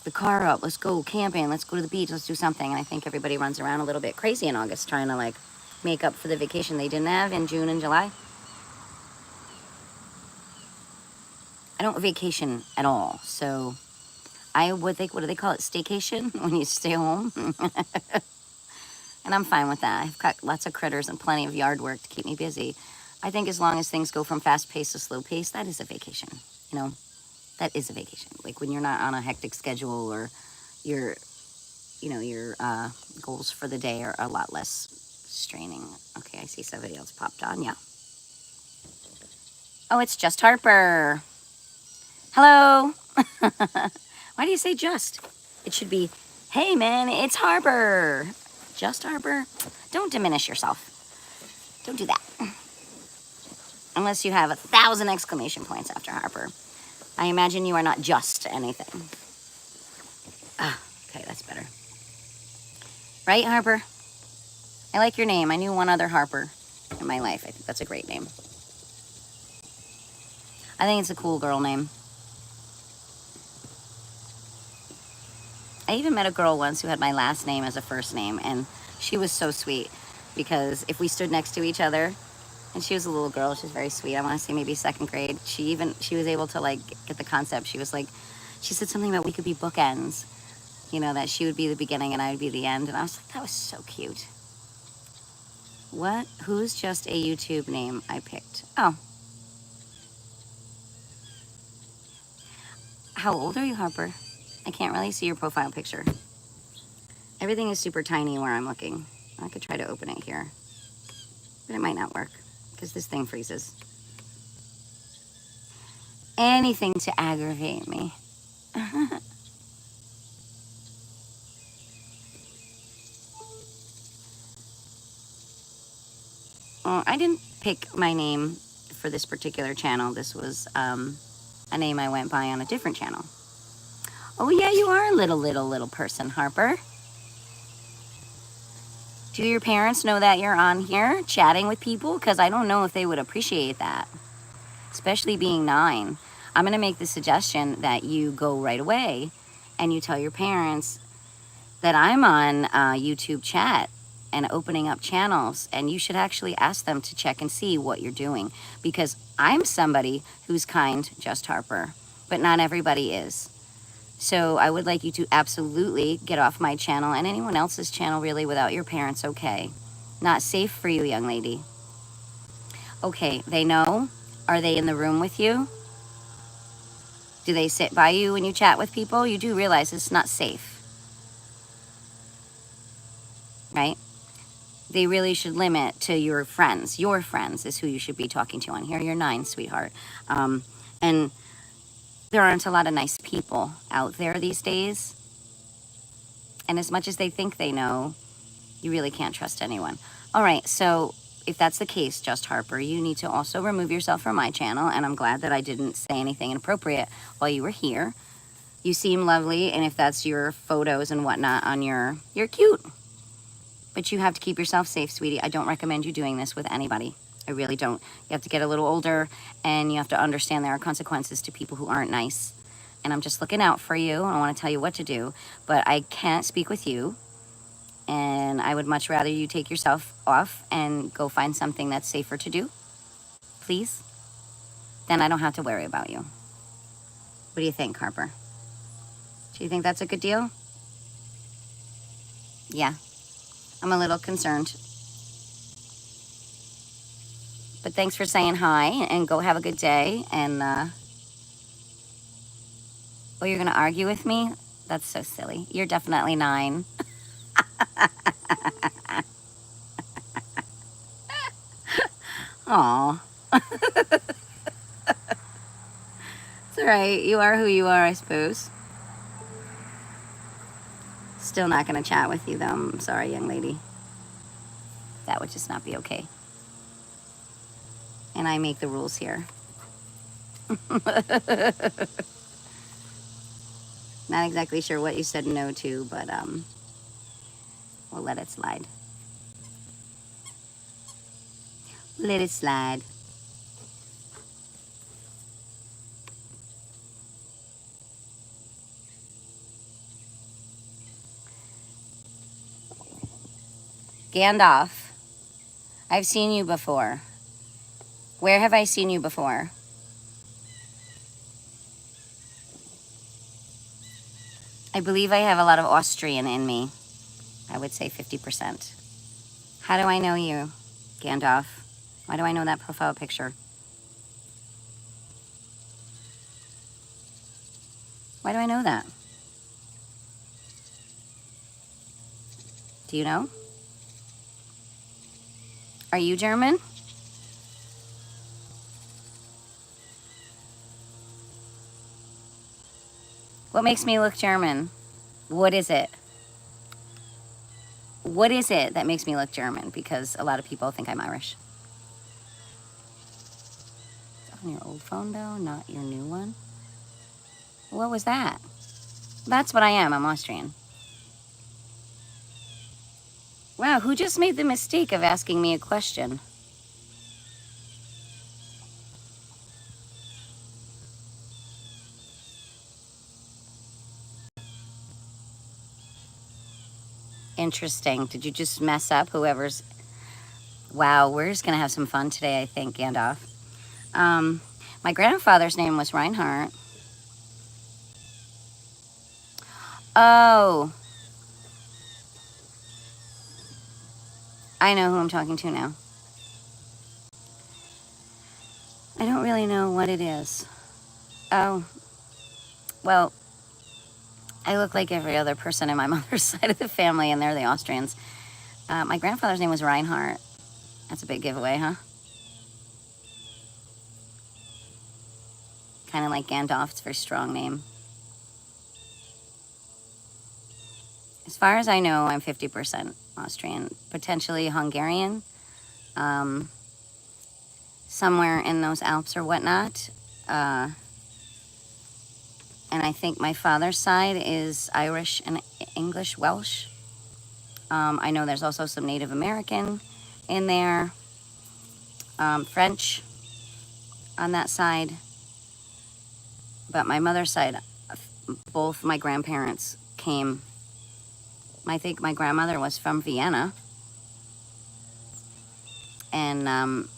the car up. Let's go camping. Let's go to the beach. Let's do something. And I think everybody runs around a little bit crazy in August trying to, like, make up for the vacation they didn't have in June and July. I don't vacation at all. So I would think, what do they call it? Staycation when you stay home. And I'm fine with that. I've got lots of critters and plenty of yard work to keep me busy. I think as long as things go from fast pace to slow pace, that is a vacation. You know, that is a vacation. Like when you're not on a hectic schedule or your goals for the day are a lot less straining. Okay, I see somebody else popped on. Yeah. Oh, it's just Harper. Hello. Why do you say just? It should be, hey man, it's Harper. Just Harper? Don't diminish yourself. Don't do that. Unless you have 1,000 exclamation points after Harper. I imagine you are not just anything. Ah, okay, that's better. Right, Harper? I like your name. I knew one other Harper in my life. I think that's a great name. I think it's a cool girl name. I even met a girl once who had my last name as a first name, and she was so sweet because if we stood next to each other, and she was a little girl, she was very sweet. I want to say maybe second grade. She was able to like get the concept. She was like, she said something about we could be bookends, you know, that she would be the beginning and I would be the end. And I was like, that was so cute. What? Who's just a YouTube name I picked? Oh. How old are you, Harper? I can't really see your profile picture. Everything is super tiny where I'm looking. I could try to open it here, but it might not work because this thing freezes. Anything to aggravate me. Well, I didn't pick my name for this particular channel. This was a name I went by on a different channel. Oh yeah, you are a little person, Harper. Do your parents know that you're on here chatting with people? Because I don't know if they would appreciate that, especially being 9. I'm gonna make the suggestion that you go right away and you tell your parents that I'm on YouTube chat and opening up channels, and you should actually ask them to check and see what you're doing, because I'm somebody who's kind, just Harper, but not everybody is. So I would like you to absolutely get off my channel and anyone else's channel really without your parents, okay? Not safe for you, young lady. Okay, they know? Are they in the room with you? Do they sit by you when you chat with people? You do realize it's not safe, right? They really should limit to your friends. Your friends is who you should be talking to on here. You're 9, sweetheart. And there aren't a lot of nice people out there these days. And as much as they think they know, you really can't trust anyone. All right, so if that's the case, Just Harper, you need to also remove yourself from my channel, and I'm glad that I didn't say anything inappropriate while you were here. You seem lovely, and if that's your photos and whatnot on you're cute. But you have to keep yourself safe, sweetie. I don't recommend you doing this with anybody. I really don't. You have to get a little older, and you have to understand there are consequences to people who aren't nice. and I'm just looking out for you, and I want to tell you what to do, but I can't speak with you, and I would much rather you take yourself off and go find something that's safer to do, please. Then I don't have to worry about you. What do you think, Harper? Do you think that's a good deal? Yeah, I'm a little concerned. But thanks for saying hi, and go have a good day. And, oh, you're going to argue with me? That's so silly. You're definitely 9. Aw. It's all right. You are who you are, I suppose. Still not going to chat with you, though. I'm sorry, young lady. That would just not be okay. And I make the rules here. Not exactly sure what you said no to, but we'll let it slide. Let it slide. Gandalf, I've seen you before. Where have I seen you before? I believe I have a lot of Austrian in me. I would say 50%. How do I know you, Gandalf? Why do I know that profile picture? Why do I know that? Do you know? Are you German? What makes me look German? What is it? What is it that makes me look German? Because a lot of people think I'm Irish. It's on your old phone, though, not your new one. What was that? That's what I am. I'm Austrian. Wow, who just made the mistake of asking me a question? Interesting. Did you just mess up whoever's... Wow, we're just going to have some fun today, I think, Gandalf. My grandfather's name was Reinhardt. Oh. I know who I'm talking to now. I don't really know what it is. Oh. Well, I look like every other person in my mother's side of the family, and they're the Austrians. My grandfather's name was Reinhardt. That's a big giveaway, huh? Kind of like Gandalf. It's a very strong name. As far as I know, I'm 50% Austrian, potentially Hungarian, somewhere in those Alps or whatnot. And I think my father's side is Irish and English, Welsh. I know there's also some Native American in there, French on that side. But my mother's side, both my grandparents came. I think my grandmother was from Vienna. And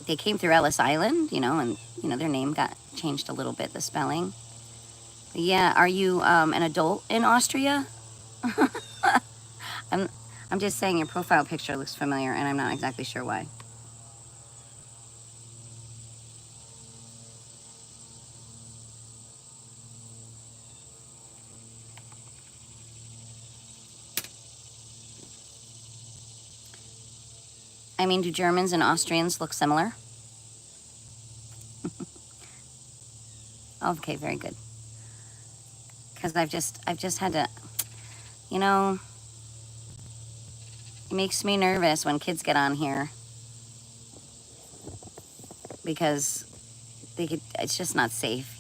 they came through Ellis Island, and, their name got changed a little bit, the spelling. But yeah, are you an adult in Austria? I'm just saying your profile picture looks familiar, and I'm not exactly sure why. I mean, do Germans and Austrians look similar? Okay, very good. Because I've just had to, it makes me nervous when kids get on here. Because it's just not safe,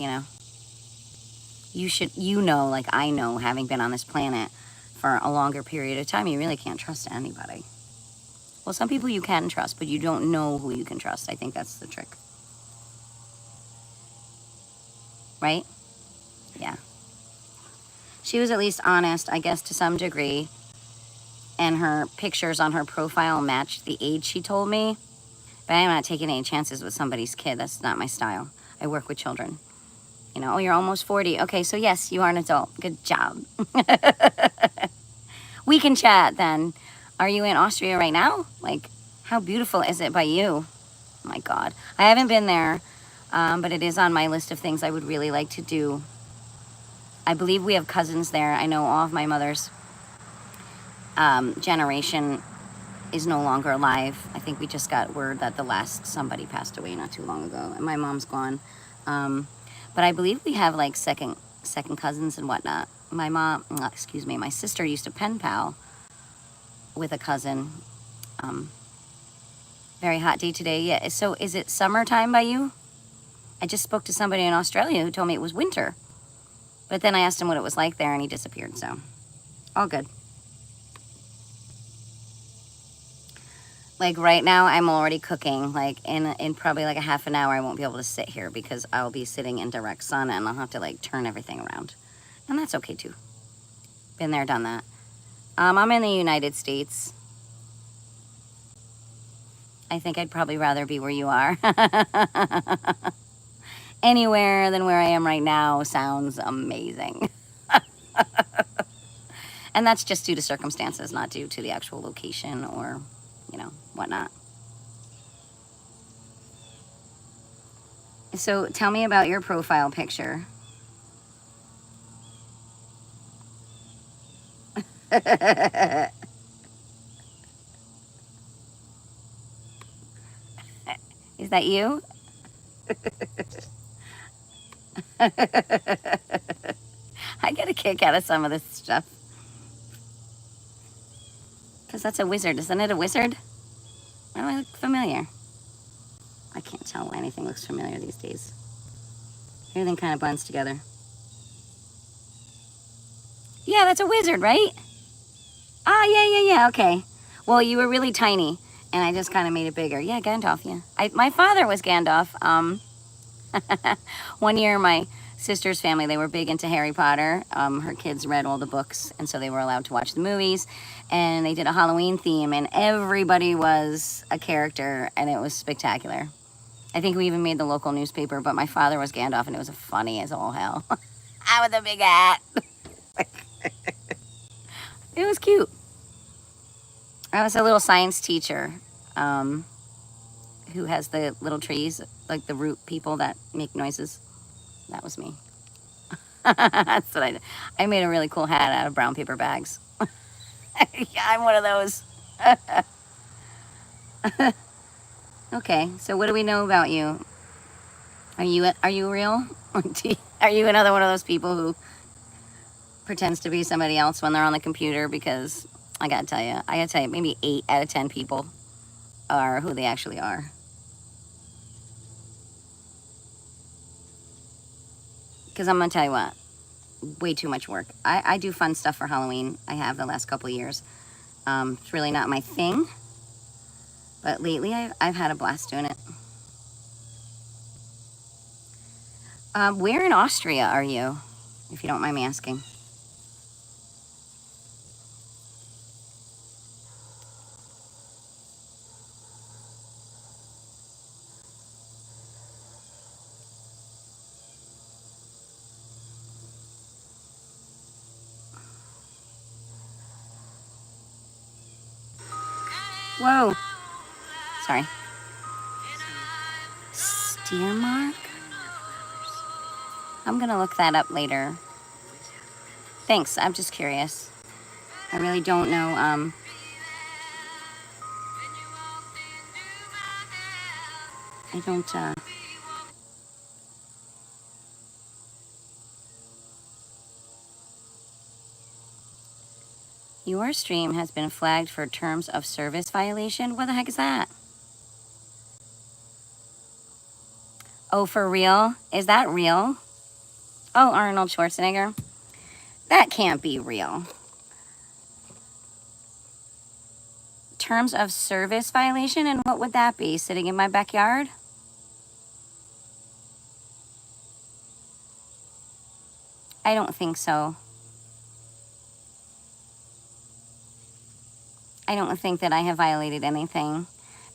You should, like I know, having been on this planet for a longer period of time, you really can't trust anybody. Well, some people you can trust, but you don't know who you can trust. I think that's the trick. right? Yeah. She was at least honest, I guess, to some degree. And her pictures on her profile matched the age she told me. But I'm not taking any chances with somebody's kid. That's not my style. I work with children. You know, oh, you're almost 40. Okay, so yes, you are an adult. Good job. We can chat then. Are you in Austria right now? Like, how beautiful is it by you? Oh my God. I haven't been there, but it is on my list of things I would really like to do. I believe we have cousins there. I know all of my mother's generation is no longer alive. I think we just got word that the last somebody passed away not too long ago, and my mom's gone. But I believe we have like second cousins and whatnot. My mom, excuse me, my sister used to pen pal with a cousin. Very hot day today. Yeah. So is it summertime by you? I just spoke to somebody in Australia who told me it was winter. But then I asked him what it was like there and he disappeared. So all good. Like right now, I'm already cooking. Like in probably like a half an hour, I won't be able to sit here because I'll be sitting in direct sun and I'll have to like turn everything around. And that's okay too. Been there, done that. I'm in the United States. I think I'd probably rather be where you are. Anywhere than where I am right now sounds amazing. And that's just due to circumstances, not due to the actual location or, you know, whatnot. So tell me about your profile picture. Is that you? I get a kick out of some of this stuff. Because that's a wizard. Isn't it a wizard? Oh, I look familiar. I can't tell why anything looks familiar these days. Everything kind of blends together. Yeah, that's a wizard, right? Ah, yeah, okay. Well, you were really tiny, and I just kind of made it bigger. Yeah, Gandalf, yeah. My father was Gandalf. One year, my sister's family, they were big into Harry Potter. Her kids read all the books, and so they were allowed to watch the movies. And they did a Halloween theme, and everybody was a character, and it was spectacular. I think we even made the local newspaper, but my father was Gandalf, and it was funny as all hell. I was a big hat. It was cute. I was a little science teacher who has the little trees, like the root people that make noises. That was me. That's what I did. I made a really cool hat out of brown paper bags. Yeah, I'm one of those. Okay, so what do we know about you? Are you real? Are you another one of those people who pretends to be somebody else when they're on the computer? Because I gotta tell you, maybe 8 out of 10 people are who they actually are. Because I'm gonna tell you what, way too much work. I do fun stuff for Halloween. I have the last couple of years. It's really not my thing, but lately I've had a blast doing it. Where in Austria are you, if you don't mind me asking? Whoa. Sorry. Steermark? I'm gonna look that up later. Thanks, I'm just curious. I really don't know, I don't, Your stream has been flagged for terms of service violation. What the heck is that? Oh, for real? Is that real? Oh, Arnold Schwarzenegger. That can't be real. Terms of service violation? And what would that be? Sitting in my backyard? I don't think so. I don't think that I have violated anything.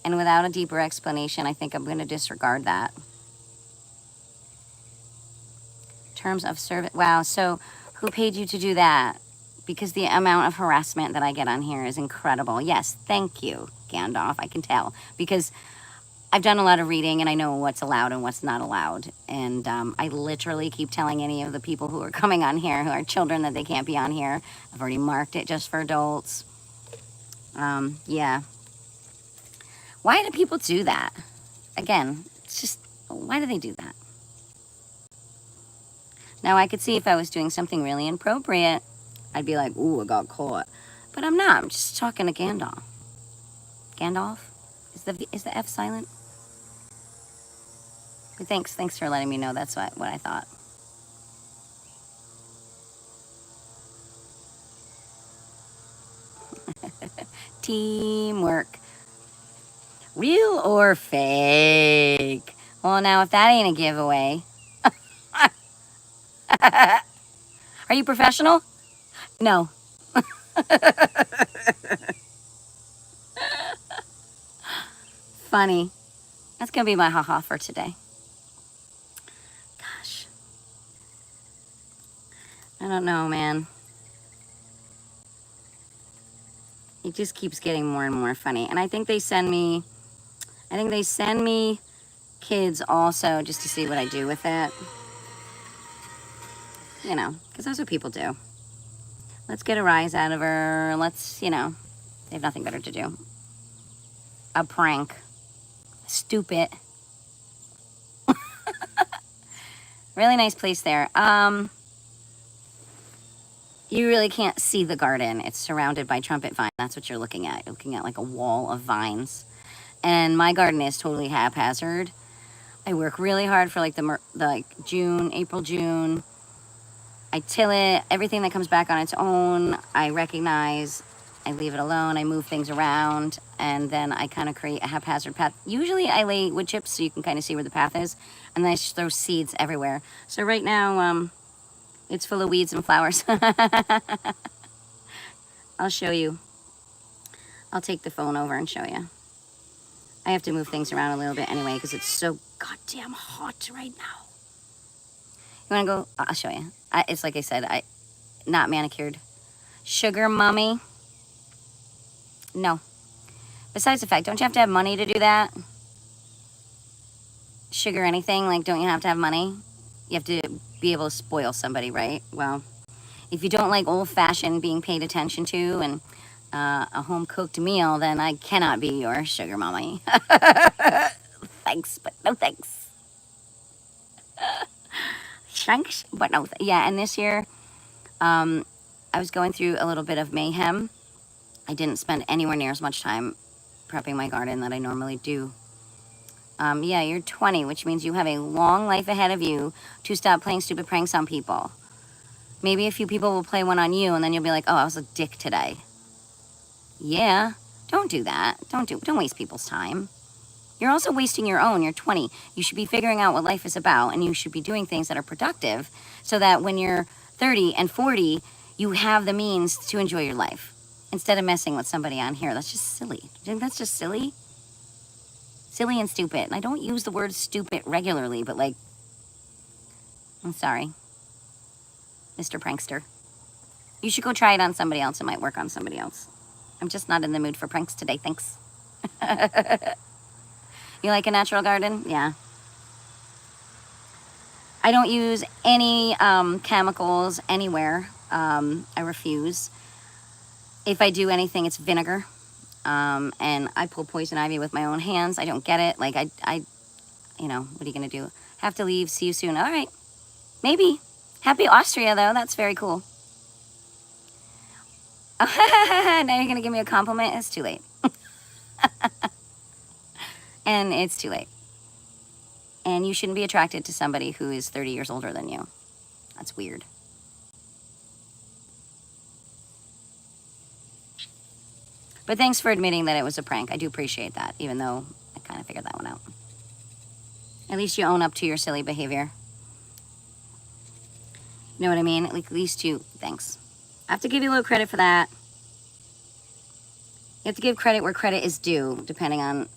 And without a deeper explanation, I think I'm going to disregard that. Terms of service. Wow. So who paid you to do that? Because the amount of harassment that I get on here is incredible. Yes. Thank you, Gandalf. I can tell. Because I've done a lot of reading and I know what's allowed and what's not allowed. And I literally keep telling any of the people who are coming on here who are children that they can't be on here. I've already marked it just for adults. Yeah. Why do people do that? Again, it's just, why do they do that? Now, I could see if I was doing something really inappropriate, I'd be like, ooh, I got caught. But I'm not. I'm just talking to Gandalf. Gandalf? Is the F silent? But thanks for letting me know. That's what I thought. Teamwork. Real or fake? Well, now, if that ain't a giveaway. Are you professional? No. Funny. That's going to be my haha for today. Gosh. I don't know, man. It just keeps getting more and more funny. And I think they send me kids also just to see what I do with it. You know, because that's what people do. Let's get a rise out of her. Let's, you know, they have nothing better to do. A prank. Stupid. Really nice place there. You really can't see the garden. It's surrounded by trumpet vine. That's what you're looking at. You're looking at like a wall of vines. And my garden is totally haphazard. I work really hard for like April, June. I till it. Everything that comes back on its own, I recognize. I leave it alone. I move things around. And then I kind of create a haphazard path. Usually I lay wood chips so you can kind of see where the path is. And then I just throw seeds everywhere. So right now, it's full of weeds and flowers. I'll show you. I'll take the phone over and show you. I have to move things around a little bit anyway because it's so goddamn hot right now. You want to go? I'll show you. It's like I said, not manicured. Sugar mummy? No. Besides the fact, don't you have to have money to do that? Sugar anything? Like, don't you have to have money? You have to be able to spoil somebody, right? Well, if you don't like old-fashioned being paid attention to and a home-cooked meal, then I cannot be your sugar mommy. Thanks, but no thanks. Thanks, but no. Yeah, and this year, I was going through a little bit of mayhem. I didn't spend anywhere near as much time prepping my garden that I normally do. Yeah, you're 20, which means you have a long life ahead of you to stop playing stupid pranks on people. Maybe a few people will play one on you, and then you'll be like, oh, I was a dick today. Yeah, don't do that. Don't waste people's time. You're also wasting your own. You're 20. You should be figuring out what life is about, and you should be doing things that are productive so that when you're 30 and 40, you have the means to enjoy your life instead of messing with somebody on here. That's just silly. Do you think that's just silly? Silly and stupid. And I don't use the word stupid regularly, but like, I'm sorry, Mr. Prankster. You should go try it on somebody else. It might work on somebody else. I'm just not in the mood for pranks today, thanks. You like a natural garden? Yeah. I don't use any chemicals anywhere. I refuse. If I do anything, it's vinegar. And I pull poison ivy with my own hands. I don't get it. Like, you know, what are you going to do? Have to leave. See you soon. All right. Maybe. Happy Austria, though. That's very cool. Now you're going to give me a compliment? It's too late. And it's too late. And you shouldn't be attracted to somebody who is 30 years older than you. That's weird. But thanks for admitting that it was a prank. I do appreciate that, even though I kind of figured that one out. At least you own up to your silly behavior. You know what I mean? Like, at least you, thanks. I have to give you a little credit for that. You have to give credit where credit is due, depending on,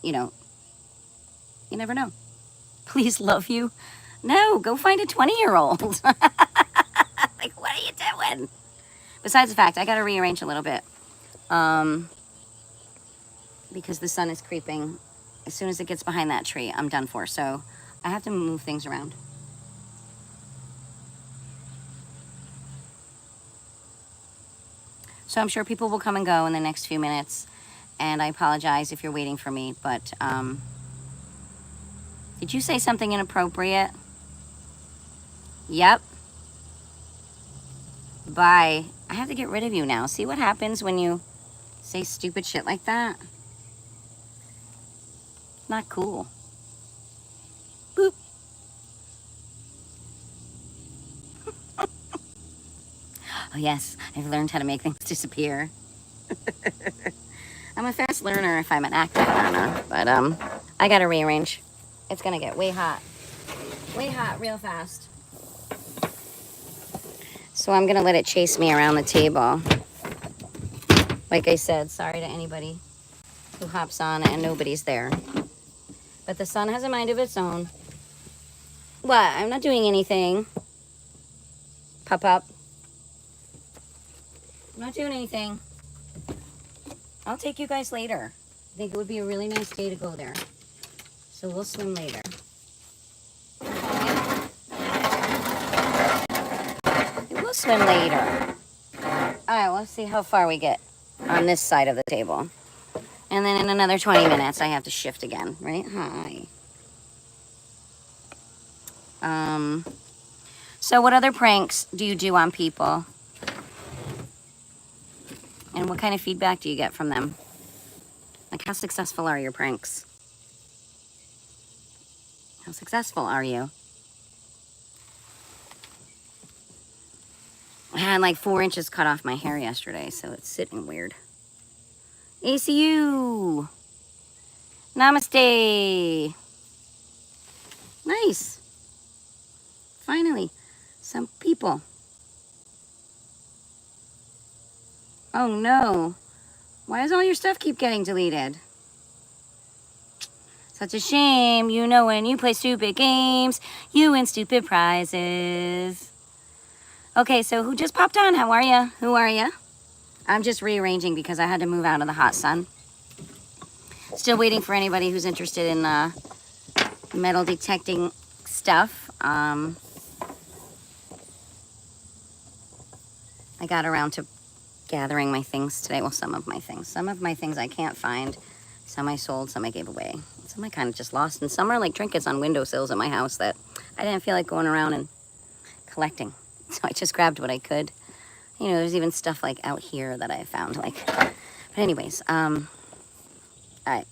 you know, you never know. Please love you. No, go find a 20-year-old. Like, what are you doing? Besides the fact, I got to rearrange a little bit. Because the sun is creeping. As soon as it gets behind that tree, I'm done for. So I have to move things around. So I'm sure people will come and go in the next few minutes. And I apologize if you're waiting for me. But did you say something inappropriate? Yep. Bye. I have to get rid of you now. See what happens when you say stupid shit like that? Not cool. Boop. Oh yes, I've learned how to make things disappear. I'm a fast learner if I'm an active learner, but I gotta rearrange. It's gonna get way hot real fast. So I'm gonna let it chase me around the table. Like I said, sorry to anybody who hops on and nobody's there. But the sun has a mind of its own. What? I'm not doing anything. Pop up. I'm not doing anything. I'll take you guys later. I think it would be a really nice day to go there. So we'll swim later. We'll swim later. Alright, let's see how far we get on this side of the table. And then in another 20 minutes, I have to shift again, right? Hi. So what other pranks do you do on people? And what kind of feedback do you get from them? Like, how successful are your pranks? How successful are you? I had like 4 inches cut off my hair yesterday, so it's sitting weird. ACU! Namaste! Nice! Finally, some people. Oh no. Why does all your stuff keep getting deleted? Such a shame. You know, when you play stupid games, you win stupid prizes. Okay, so who just popped on? How are you? Who are you? I'm just rearranging because I had to move out of the hot sun. Still waiting for anybody who's interested in metal detecting stuff. I got around to gathering my things today. Well, some of my things. Some of my things I can't find. Some I sold, some I gave away. Some I kind of just lost. And some are like trinkets on windowsills at my house that I didn't feel like going around and collecting. So I just grabbed what I could. You know, there's even stuff like out here that I found. Like, but anyways, I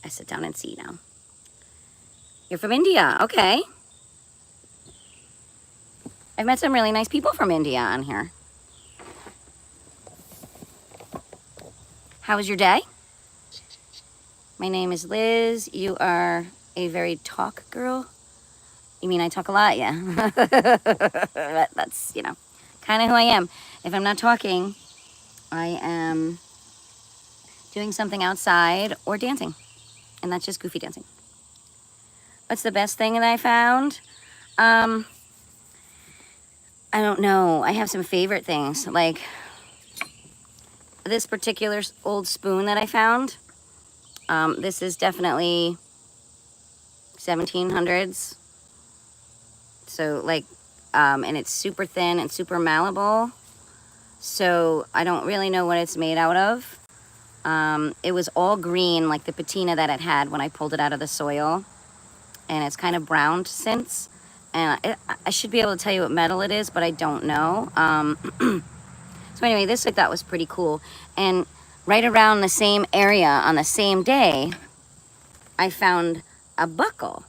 sit down and see now. You're from India, okay. I've met some really nice people from India on here. How was your day? My name is Liz. You are a very talk girl. You mean I talk a lot? Yeah. That's, you know, kind of who I am. If I'm not talking, I am doing something outside or dancing. And that's just goofy dancing. What's the best thing that I found? I don't know. I have some favorite things. Like this particular old spoon that I found. This is definitely 1700s. So like, and it's super thin and super malleable. So I don't really know what it's made out of. It was all green, like the patina that it had when I pulled it out of the soil. And it's kind of browned since. And I should be able to tell you what metal it is, but I don't know. So anyway, this I thought was pretty cool. And right around the same area on the same day, I found a buckle.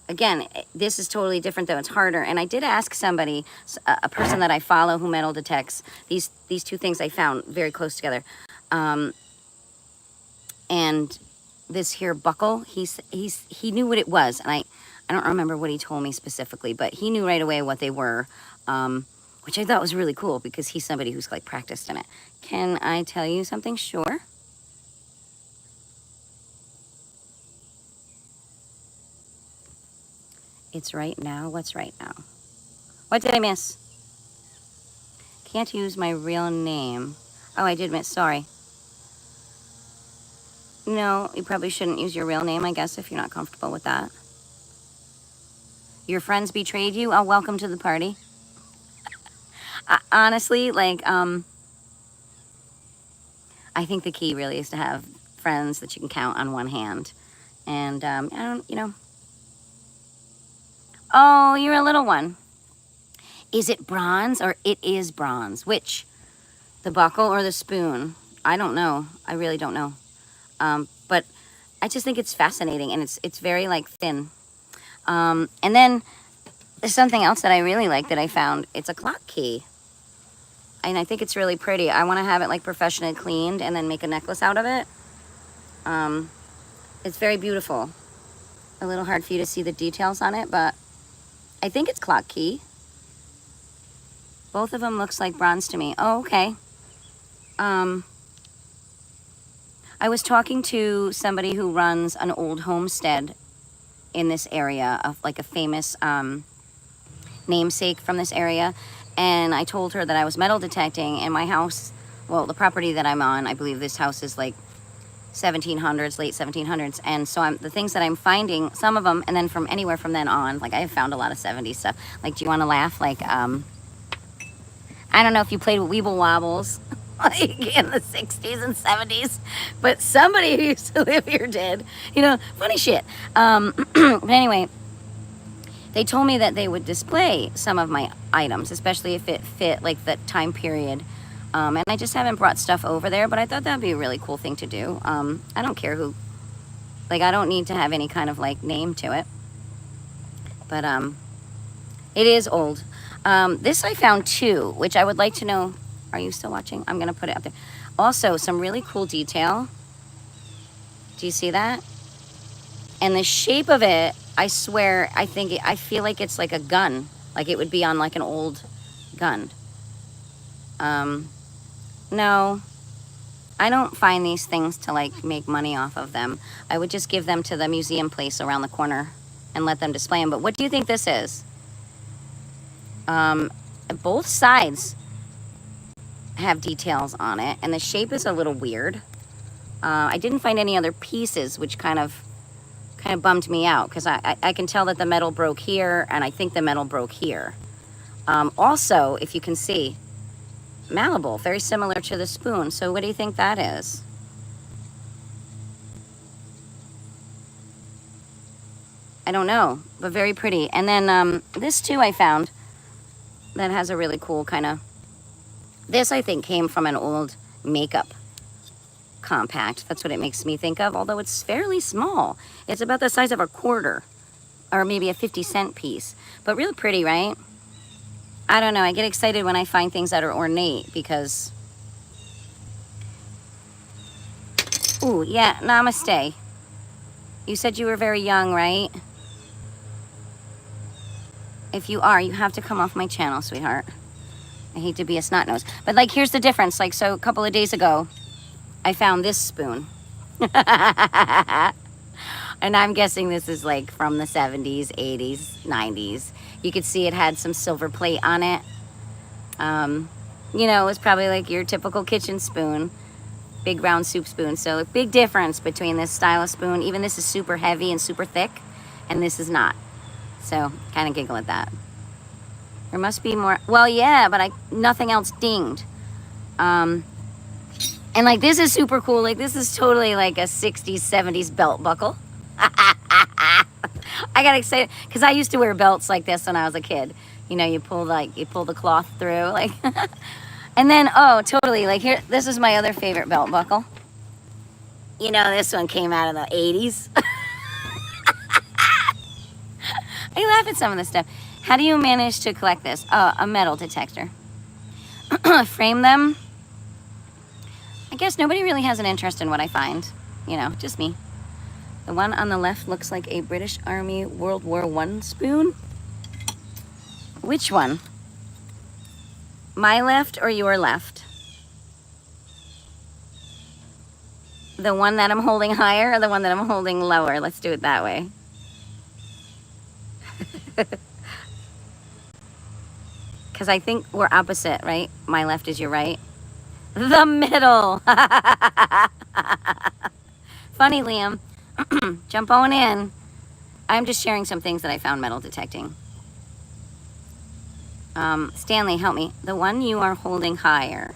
Again, this is totally different though. It's harder. And I did ask somebody, a person that I follow who metal detects, these two things I found very close together. And this here buckle, he knew what it was. And I don't remember what he told me specifically, but he knew right away what they were, which I thought was really cool because he's somebody who's like practiced in it. Can I tell you something? Sure. It's right now. What's right now? What did I miss? Can't use my real name. Oh, I did miss. Sorry. No, you probably shouldn't use your real name, I guess, if you're not comfortable with that. Your friends betrayed you? Oh, welcome to the party. Honestly, like, I think the key really is to have friends that you can count on one hand. And, I don't, you know. Oh, you're a little one. Is it bronze or it is bronze? Which? The buckle or the spoon? I don't know. I really don't know. But I just think it's fascinating, and it's very, like, thin. And then there's something else that I really like that I found. It's a clock key. And I think it's really pretty. I want to have it, like, professionally cleaned and then make a necklace out of it. It's very beautiful. A little hard for you to see the details on it, but I think it's clock key. Both of them looks like bronze to me. Oh, okay. I was talking to somebody who runs an old homestead in this area, of like a famous namesake from this area, and I told her that I was metal detecting, and my house, well, the property that I'm on, I believe this house is like 1700s, late 1700s, and so the things that I'm finding, some of them, and then from anywhere from then on, like I have found a lot of 70s stuff. Like, do you want to laugh? Like, I don't know if you played with Weeble Wobbles like in the 60s and 70s, but somebody who used to live here did. You know, funny shit. But anyway, they told me that they would display some of my items, especially if it fit like the time period. And I just haven't brought stuff over there, but I thought that'd be a really cool thing to do. I don't care who, like, I don't need to have any kind of like name to it, but it is old. This I found too, which I would like to know. Are you still watching? I'm gonna put it up there. Also, some really cool detail. Do you see that? And the shape of it, I swear, I feel like it's like a gun. Like it would be on like an old gun. No, I don't find these things to like make money off of them. I would just give them to the museum place around the corner and let them display them. But what do you think this is? Both sides have details on it, and the shape is a little weird. I didn't find any other pieces, which kind of bummed me out, because I can tell that the metal broke here, and I think the metal broke here. Also, if you can see, malleable, very similar to the spoon. So what do you think that is? I don't know, but very pretty. And then this too I found that has a really cool kind of, this I think came from an old makeup compact. That's what it makes me think of, although it's fairly small. It's about the size of a quarter, or maybe a 50-cent piece, but really pretty, right? I don't know, I get excited when I find things that are ornate, because, ooh, yeah, namaste. You said you were very young, right? If you are, you have to come off my channel, sweetheart. I hate to be a snot nose, but like, here's the difference. Like, so a couple of days ago, I found this spoon. And I'm guessing this is like from the 70s, 80s, 90s. You could see it had some silver plate on it. You know, it was probably like your typical kitchen spoon, big round soup spoon. So a big difference between this style of spoon. Even this is super heavy and super thick, and this is not. So kind of giggle at that. There must be more. Well, yeah, but nothing else dinged. And like, this is super cool. Like, this is totally like a 60s, 70s belt buckle. I got excited because I used to wear belts like this when I was a kid. You know, you pull the cloth through, like. And then, oh, totally, like, here, this is my other favorite belt buckle. You know, this one came out in the 80s. I laugh at some of this stuff. How do you manage to collect this? Oh, a metal detector. Frame them. I guess nobody really has an interest in what I find. You know, just me. The one on the left looks like a British Army World War I spoon. Which one? My left or your left? The one that I'm holding higher or the one that I'm holding lower? Let's do it that way. Because I think we're opposite, right? My left is your right. The middle. Funny, Liam. Jump on in. I'm just sharing some things that I found metal detecting. Stanley, help me. The one you are holding higher.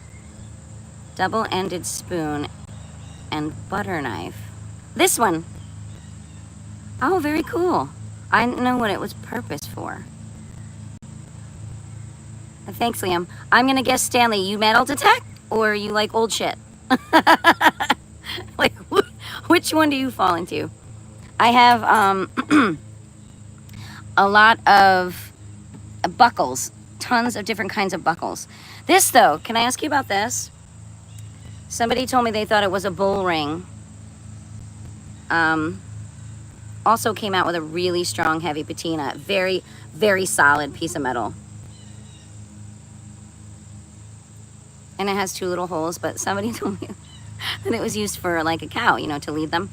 Double-ended spoon and butter knife. This one. Oh, very cool. I didn't know what it was purpose for. Thanks, Liam. I'm gonna guess, Stanley, you metal detect or you like old shit? Like, which one do you fall into? I have a lot of buckles, tons of different kinds of buckles. This, though, can I ask you about this? Somebody told me they thought it was a bull ring. Also came out with a really strong, heavy patina. Very, very solid piece of metal. And it has 2 little holes, but somebody told me that it was used for like a cow, you know, to lead them.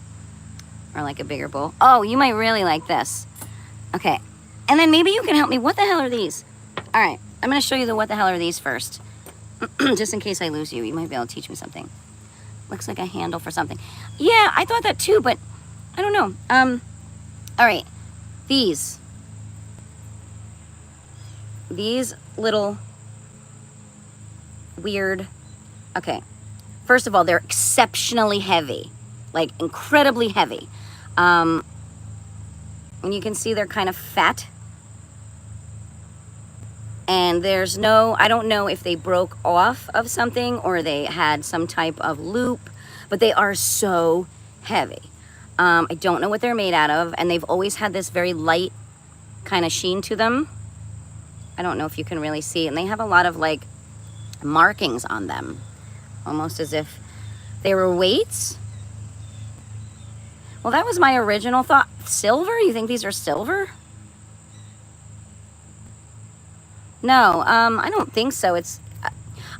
Or like a bigger bull. Oh, you might really like this. Okay. And then maybe you can help me. What the hell are these? All right. I'm going to show you the what the hell are these first. Just in case I lose you. You might be able to teach me something. Looks like a handle for something. Yeah, I thought that too, but I don't know. All right. These little weird. Okay. First of all, they're exceptionally heavy. Like incredibly heavy. And you can see they're kind of fat. And there's no, I don't know if they broke off of something or they had some type of loop, but they are so heavy. I don't know what they're made out of, and they've always had this very light kind of sheen to them. I don't know if you can really see, and they have a lot of like markings on them, almost as if they were weights. Well, that was my original thought. Silver? You think these are silver? No, I don't think so.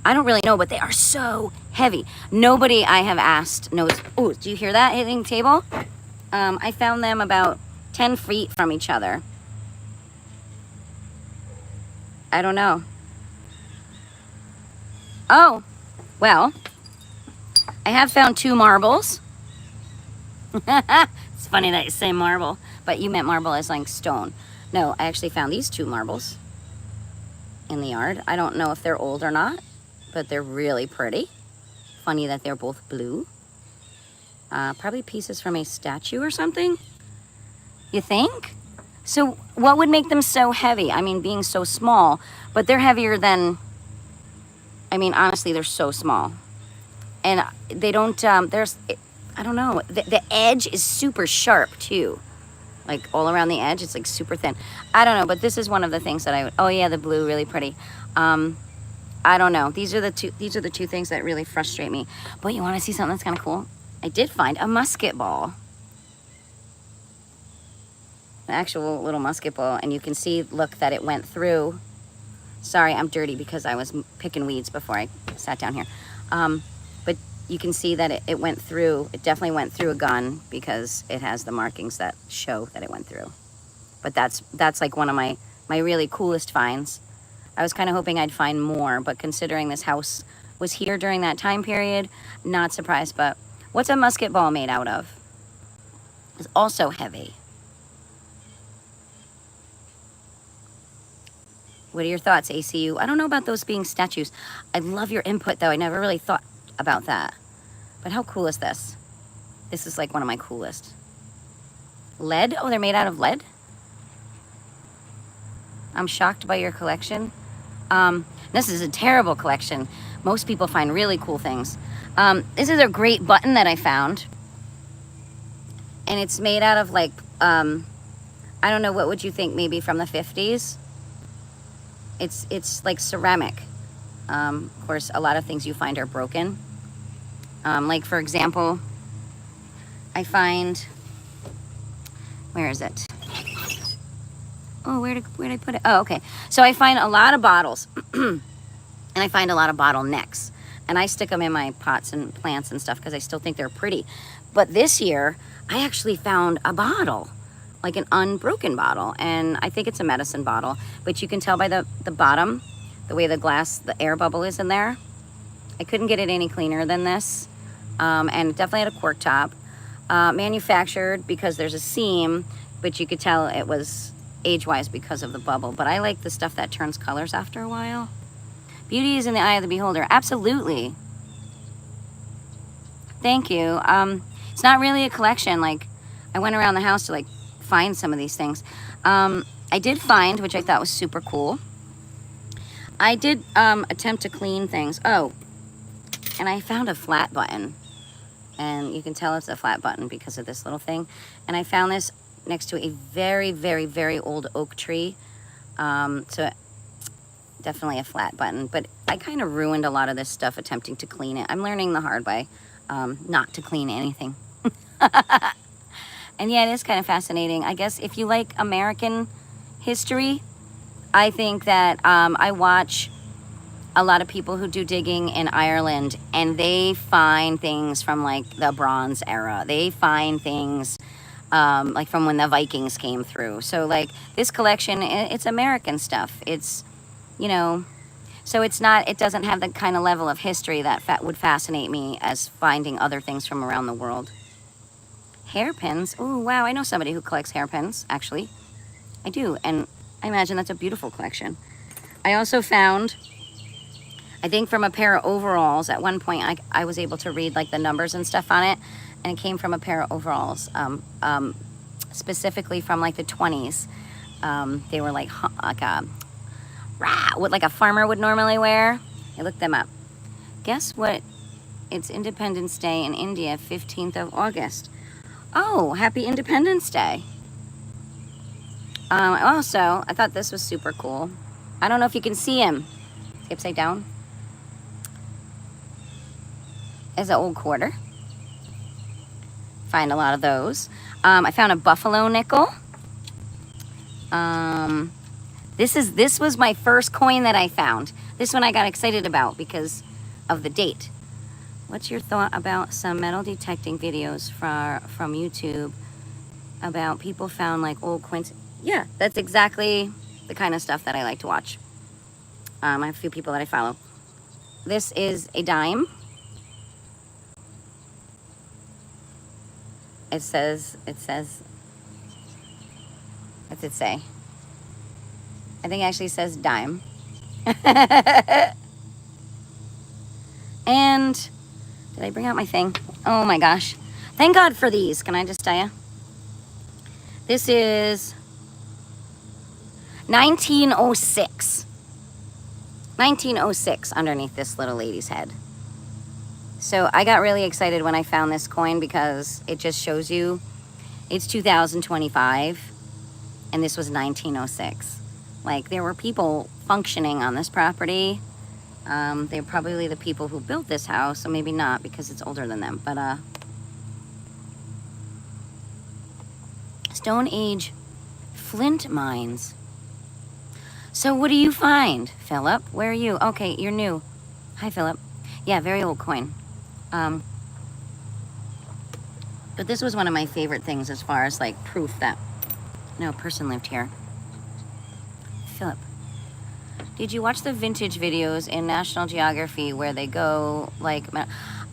I don't really know, but they are so heavy. Nobody I have asked knows. Oh, do you hear that hitting the table? I found them about 10 feet from each other. I don't know. Oh, well, I have found 2 marbles. It's funny that you say marble, but you meant marble as like stone. No, I actually found these 2 marbles in the yard. I don't know if they're old or not, but they're really pretty. Funny that they're both blue. Probably pieces from a statue or something. You think? So what would make them so heavy? I mean, being so small, but they're heavier than, I mean, honestly, they're so small. And they don't, there's, I don't know, the edge is super sharp too. Like all around the edge, it's like super thin. I don't know, but this is one of the things that I would, oh yeah, the blue, really pretty. I don't know. These are the two things that really frustrate me. But you want to see something that's kind of cool? I did find a musket ball. An actual little musket ball, and you can see, look, that it went through. Sorry, I'm dirty because I was picking weeds before I sat down here. But you can see that it went through. It definitely went through a gun because it has the markings that show that it went through. But that's like one of my really coolest finds. I was kind of hoping I'd find more, but considering this house was here during that time period, not surprised. But what's a musket ball made out of? It's also heavy. What are your thoughts, ACU? I don't know about those being statues. I love your input, though. I never really thought about that. But how cool is this? This is like one of my coolest. Lead? Oh, they're made out of lead? I'm shocked by your collection. This is a terrible collection. Most people find really cool things. This is a great button that I found. And it's made out of like, I don't know, what would you think, maybe from the 50s? It's like ceramic. Of course, a lot of things you find are broken. Like, for example, I find Where is it? Oh, where did I put it? Oh, okay. So I find a lot of bottles and I find a lot of bottlenecks, and I stick them in my pots and plants and stuff because I still think they're pretty. But this year I actually found a bottle, like an unbroken bottle, and I think it's a medicine bottle, but you can tell by the bottom, the way the air bubble is in there. I couldn't get it any cleaner than this, and it definitely had a cork top. Manufactured because there's a seam, but you could tell it was age-wise because of the bubble. But I like the stuff that turns colors after a while. Beauty is in the eye of the beholder. Absolutely. Thank you. It's not really a collection. Like, I went around the house to like find some of these things. I did find, which I thought was super cool. I did attempt to clean things. Oh, and I found a flat button. And you can tell it's a flat button because of this little thing. And I found this next to a very, very, very old oak tree. So definitely a flat button. But I kind of ruined a lot of this stuff attempting to clean it. I'm learning the hard way not to clean anything. And yeah, it is kind of fascinating. I guess if you like American history, I think that I watch a lot of people who do digging in Ireland, and they find things from like the Bronze Era. They find things like from when the Vikings came through. So like this collection, it's American stuff. It's, you know, so it's not, it doesn't have the kind of level of history that would fascinate me as finding other things from around the world. Hairpins. Oh, wow. I know somebody who collects hairpins, actually. I do. And I imagine that's a beautiful collection. I also found, I think from a pair of overalls, at one point I was able to read like the numbers and stuff on it, and it came from a pair of overalls, specifically from like the 20s. They were like what like a farmer would normally wear. I looked them up. Guess what? It's Independence Day in India, 15th of August. Oh, happy Independence Day. Also, I thought this was super cool. I don't know if you can see him. Is he upside down? Is an old quarter. Find a lot of those. I found a buffalo nickel. This was my first coin that I found. This one I got excited about because of the date. What's your thought about some metal detecting videos from YouTube about people found like old coins? Yeah, that's exactly the kind of stuff that I like to watch. I have a few people that I follow. This is a dime. It says, what's it say? I think it actually says dime. And did I bring out my thing? Oh my gosh. Thank God for these. Can I just tell you? This is 1906. 1906 underneath this little lady's head. So I got really excited when I found this coin because it just shows you it's 2025 and this was 1906. Like there were people functioning on this property. They're probably the people who built this house, so maybe not because it's older than them. But Stone Age flint mines. So what do you find, Philip? Where are you? Okay, you're new. Hi, Philip. Yeah, very old coin. But this was one of my favorite things as far as like proof that no person lived here. Philip, did you watch the vintage videos in National Geography where they go like,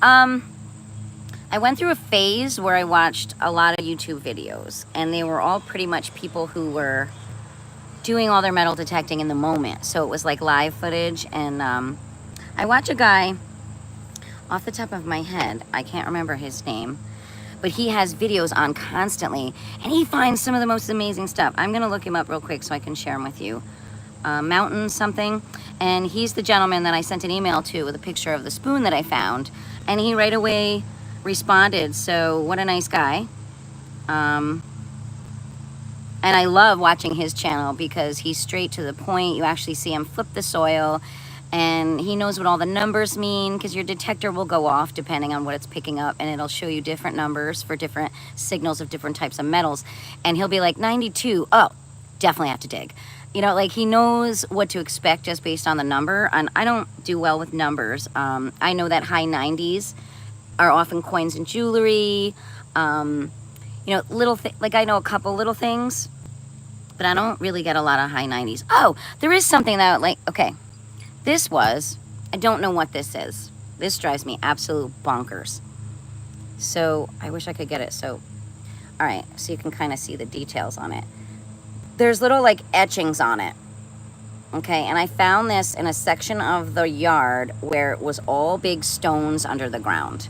I went through a phase where I watched a lot of YouTube videos and they were all pretty much people who were doing all their metal detecting in the moment. So it was like live footage. And I watch a guy off the top of my head, I can't remember his name, but he has videos on constantly and he finds some of the most amazing stuff. I'm gonna look him up real quick so I can share him with you. Mountain something, and he's the gentleman that I sent an email to with a picture of the spoon that I found, and he right away responded. So what a nice guy. And I love watching his channel because he's straight to the point. You actually see him flip the soil And he knows what all the numbers mean, because your detector will go off depending on what it's picking up, and it'll show you different numbers for different signals of different types of metals. And he'll be like, 92, oh, definitely have to dig. You know, like, he knows what to expect just based on the number. And I don't do well with numbers. I know that high 90s are often coins and jewelry. You know, like, I know a couple little things, but I don't really get a lot of high 90s. Oh, there is something that, like, okay, I don't know what this is. This drives me absolute bonkers. So I wish I could get it. So, all right, so you can kind of see the details on it. There's little, like, etchings on it. Okay, and I found this in a section of the yard where it was all big stones under the ground.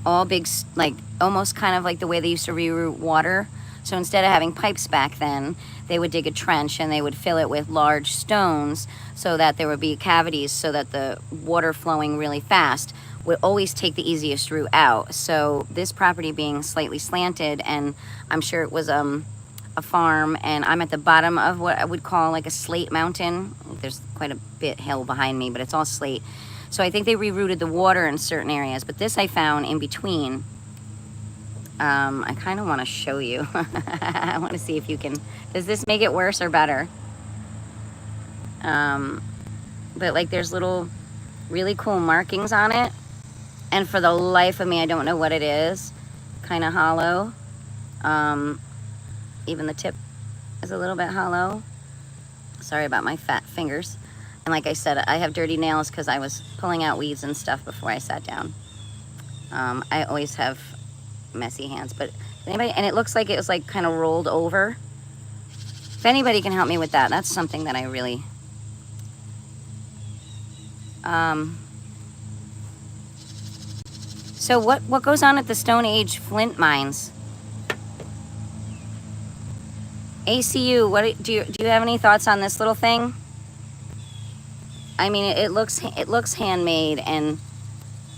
All big, like, almost kind of like the way they used to reroute water. So instead of having pipes back then, they would dig a trench and they would fill it with large stones so that there would be cavities, so that the water flowing really fast would always take the easiest route out. So this property being slightly slanted, and I'm sure it was a farm, and I'm at the bottom of what I would call like a slate mountain. There's quite a bit hill behind me, but it's all slate. So I think they rerouted the water in certain areas, but this I found in between. I kind of want to show you. I want to see if you can, does this make it worse or better? But like, there's little really cool markings on it, and for the life of me, I don't know what it is. Kind of hollow. Even the tip is a little bit hollow. Sorry about my fat fingers. And like I said, I have dirty nails because I was pulling out weeds and stuff before I sat down. I always have messy hands, but anybody, and it looks like it was like kind of rolled over. If anybody can help me with that, that's something that I really so what goes on at the Stone Age flint mines? ACU, what do you have any thoughts on this little thing? I mean, it looks handmade, and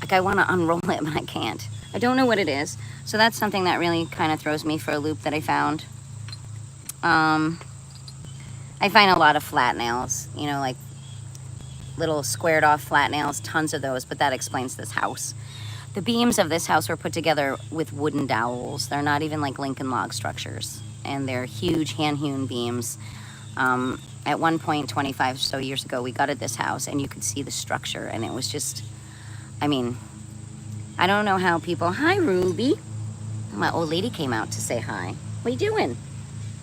like, I want to unroll it, but I can't. I don't know what it is. So that's something that really kind of throws me for a loop that I found. I find a lot of flat nails, you know, like little squared off flat nails, tons of those, but that explains this house. The beams of this house were put together with wooden dowels. They're not even like Lincoln log structures, and they're huge hand-hewn beams. At one point, 25 or so years ago, we gutted this house, and you could see the structure, and it was just, I mean, I don't know how people, hi Ruby. My old lady came out to say hi. What are you doing?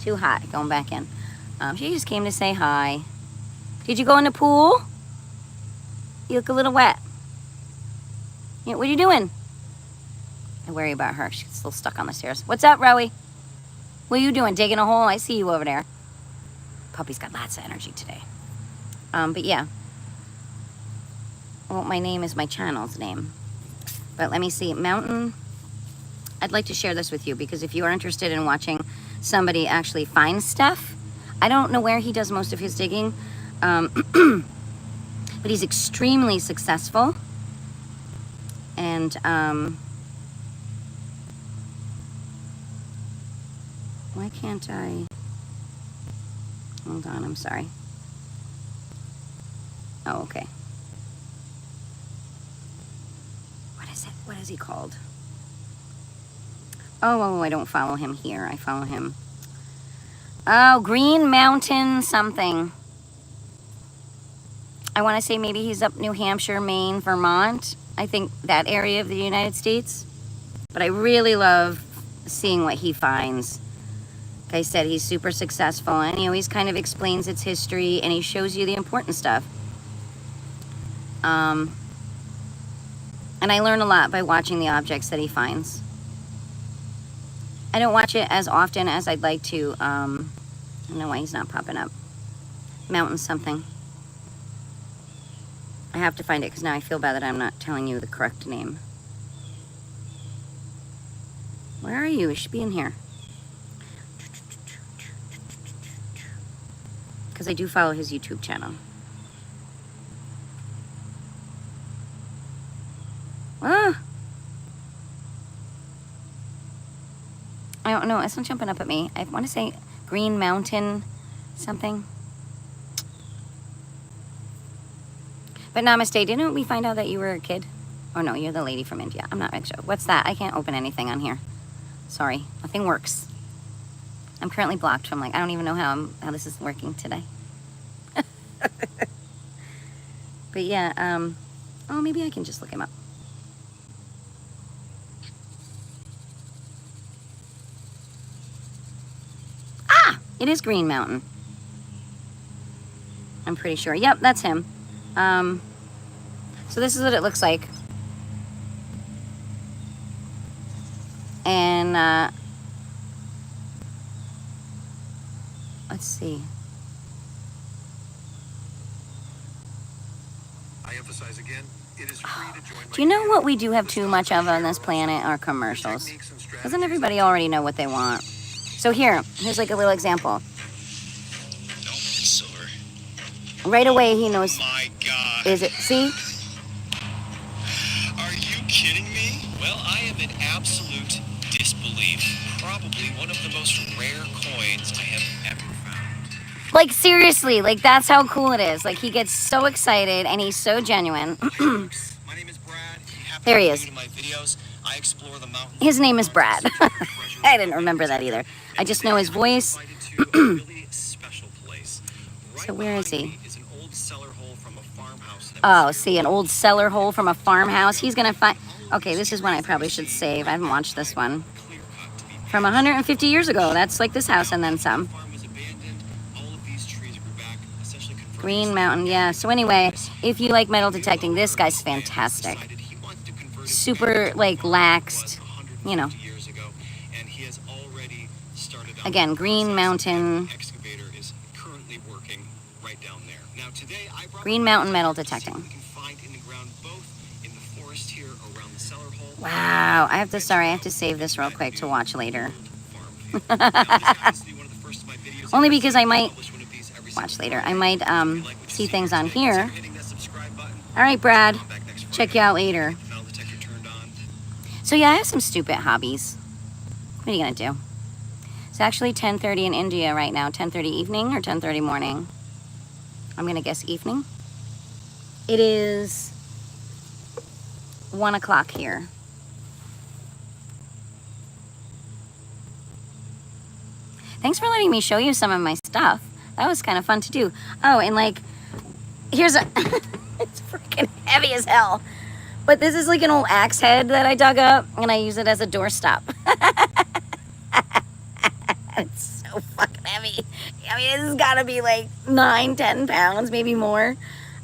Too hot, going back in. She just came to say hi. Did you go in the pool? You look a little wet. Yeah, what are you doing? I worry about her. She's still stuck on the stairs. What's up, Rowie? What are you doing? Digging a hole? I see you over there. Puppy's got lots of energy today. But yeah. Well, my name is my channel's name. But let me see. Mountain. I'd like to share this with you, because if you are interested in watching somebody actually find stuff, I don't know where he does most of his digging, but he's extremely successful. And why can't I? Hold on, I'm sorry. Oh, okay. What is it? What is he called? Oh, I don't follow him here. I follow him. Oh, Green Mountain something. I want to say maybe he's up New Hampshire, Maine, Vermont. I think that area of the United States. But I really love seeing what he finds. Like I said, he's super successful, and he always kind of explains its history, and he shows you the important stuff. And I learn a lot by watching the objects that he finds. I don't watch it as often as I'd like to. I don't know why he's not popping up. Mountain something. I have to find it, because now I feel bad that I'm not telling you the correct name. Where are you? You should be in here. Because I do follow his YouTube channel. Ah! I don't know. It's not jumping up at me. I want to say Green Mountain something. But namaste, didn't we find out that you were a kid? Oh no, you're the lady from India. I'm not sure. What's that? I can't open anything on here. Sorry, nothing works. I'm currently blocked from like, I don't even know how this is working today. But yeah, oh, maybe I can just look him up. Ah, it is Green Mountain. I'm pretty sure. Yep, that's him. So this is what it looks like. And, let's see. I emphasize again, it is free to join. Do you know what we do have too much of on this planet? Are commercials. Doesn't everybody already know what they want? So here's like a little example. No, it's silver. Right away he knows. My God. Is it? See? Are you kidding me? Well, I am in absolute disbelief. Probably one of the most rare coins I have ever found. Like seriously, like that's how cool it is. Like he gets so excited and he's so genuine. My name is Brad. If you happen There he to be is. new to my videos, I explore the mountains. His name is Brad. I didn't remember that either. I just know his voice. So where is he? Oh, see, an old cellar hole from a farmhouse. He's gonna find. Okay, this is one I probably should save. I haven't watched this one. From 150 years ago. That's like this house and then some. Green Mountain, yeah. So anyway, if you like metal detecting, this guy's fantastic. Super, like, laxed, you know. Again, Green Mountain. Green Mountain metal detecting. Wow, I have to save this real quick to watch later. Only because I might watch later. I might see things on here. All right, Brad, check you out later. So yeah, I have some stupid hobbies. What are you gonna do? It's actually 10:30 in India right now. 10:30 evening or 10:30 morning? I'm gonna guess evening. It is 1 o'clock here. Thanks for letting me show you some of my stuff. That was kind of fun to do. Oh, and like, here's a, it's freaking heavy as hell. But this is like an old axe head that I dug up and I use it as a doorstop. It's so fucking heavy. I mean, this has gotta be like 9-10 pounds, maybe more.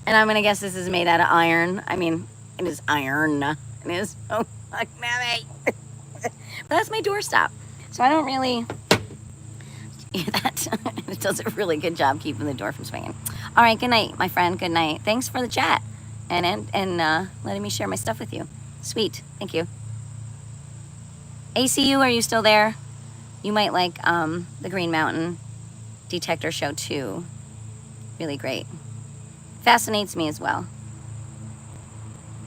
And I'm gonna guess this is made out of iron. I mean, it is iron. It is so fucking heavy. But that's my doorstop. So I don't really, it does a really good job keeping the door from swinging. All right, good night, my friend. Good night. Thanks for the chat and letting me share my stuff with you. Sweet. Thank you. ACU, are you still there? You might like the Green Mountain detector show too. Really great. Fascinates me as well.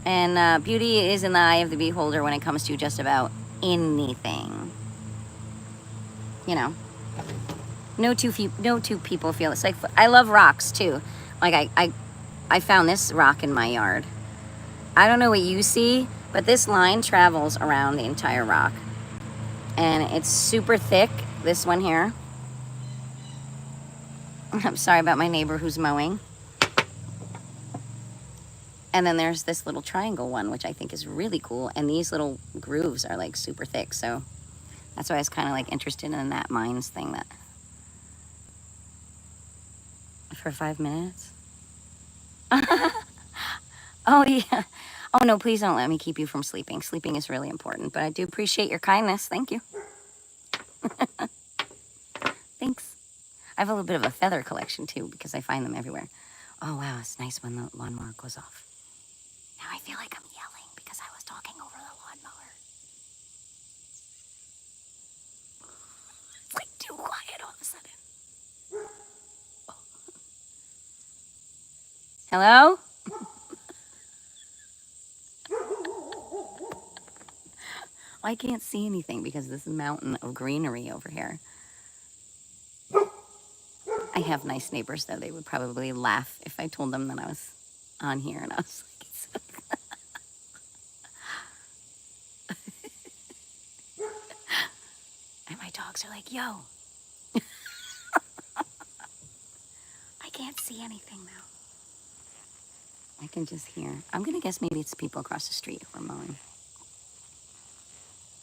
And beauty is in the eye of the beholder when it comes to just about anything. You know. No two people feel it's like I love rocks too. Like I found this rock in my yard. I don't know what you see, but this line travels around the entire rock. And it's super thick, this one here. I'm sorry about my neighbor who's mowing. And then there's this little triangle one, which I think is really cool. And these little grooves are like super thick. So that's why I was kind of like interested in that mines thing that for 5 minutes. Oh yeah. Oh no, please don't let me keep you from sleeping. Sleeping is really important, but I do appreciate your kindness. Thank you. Thanks. I have a little bit of a feather collection too because I find them everywhere. Oh wow, it's nice when the lawnmower goes off. Now I feel like I'm yelling because I was talking over the lawnmower. It's like too quiet all of a sudden. Oh. Hello? I can't see anything because this mountain of greenery over here. I have nice neighbors though. They would probably laugh if I told them that I was on here, and I was like, and my dogs are like, yo, I can't see anything now. I can just hear. I'm gonna guess maybe it's people across the street who are mowing.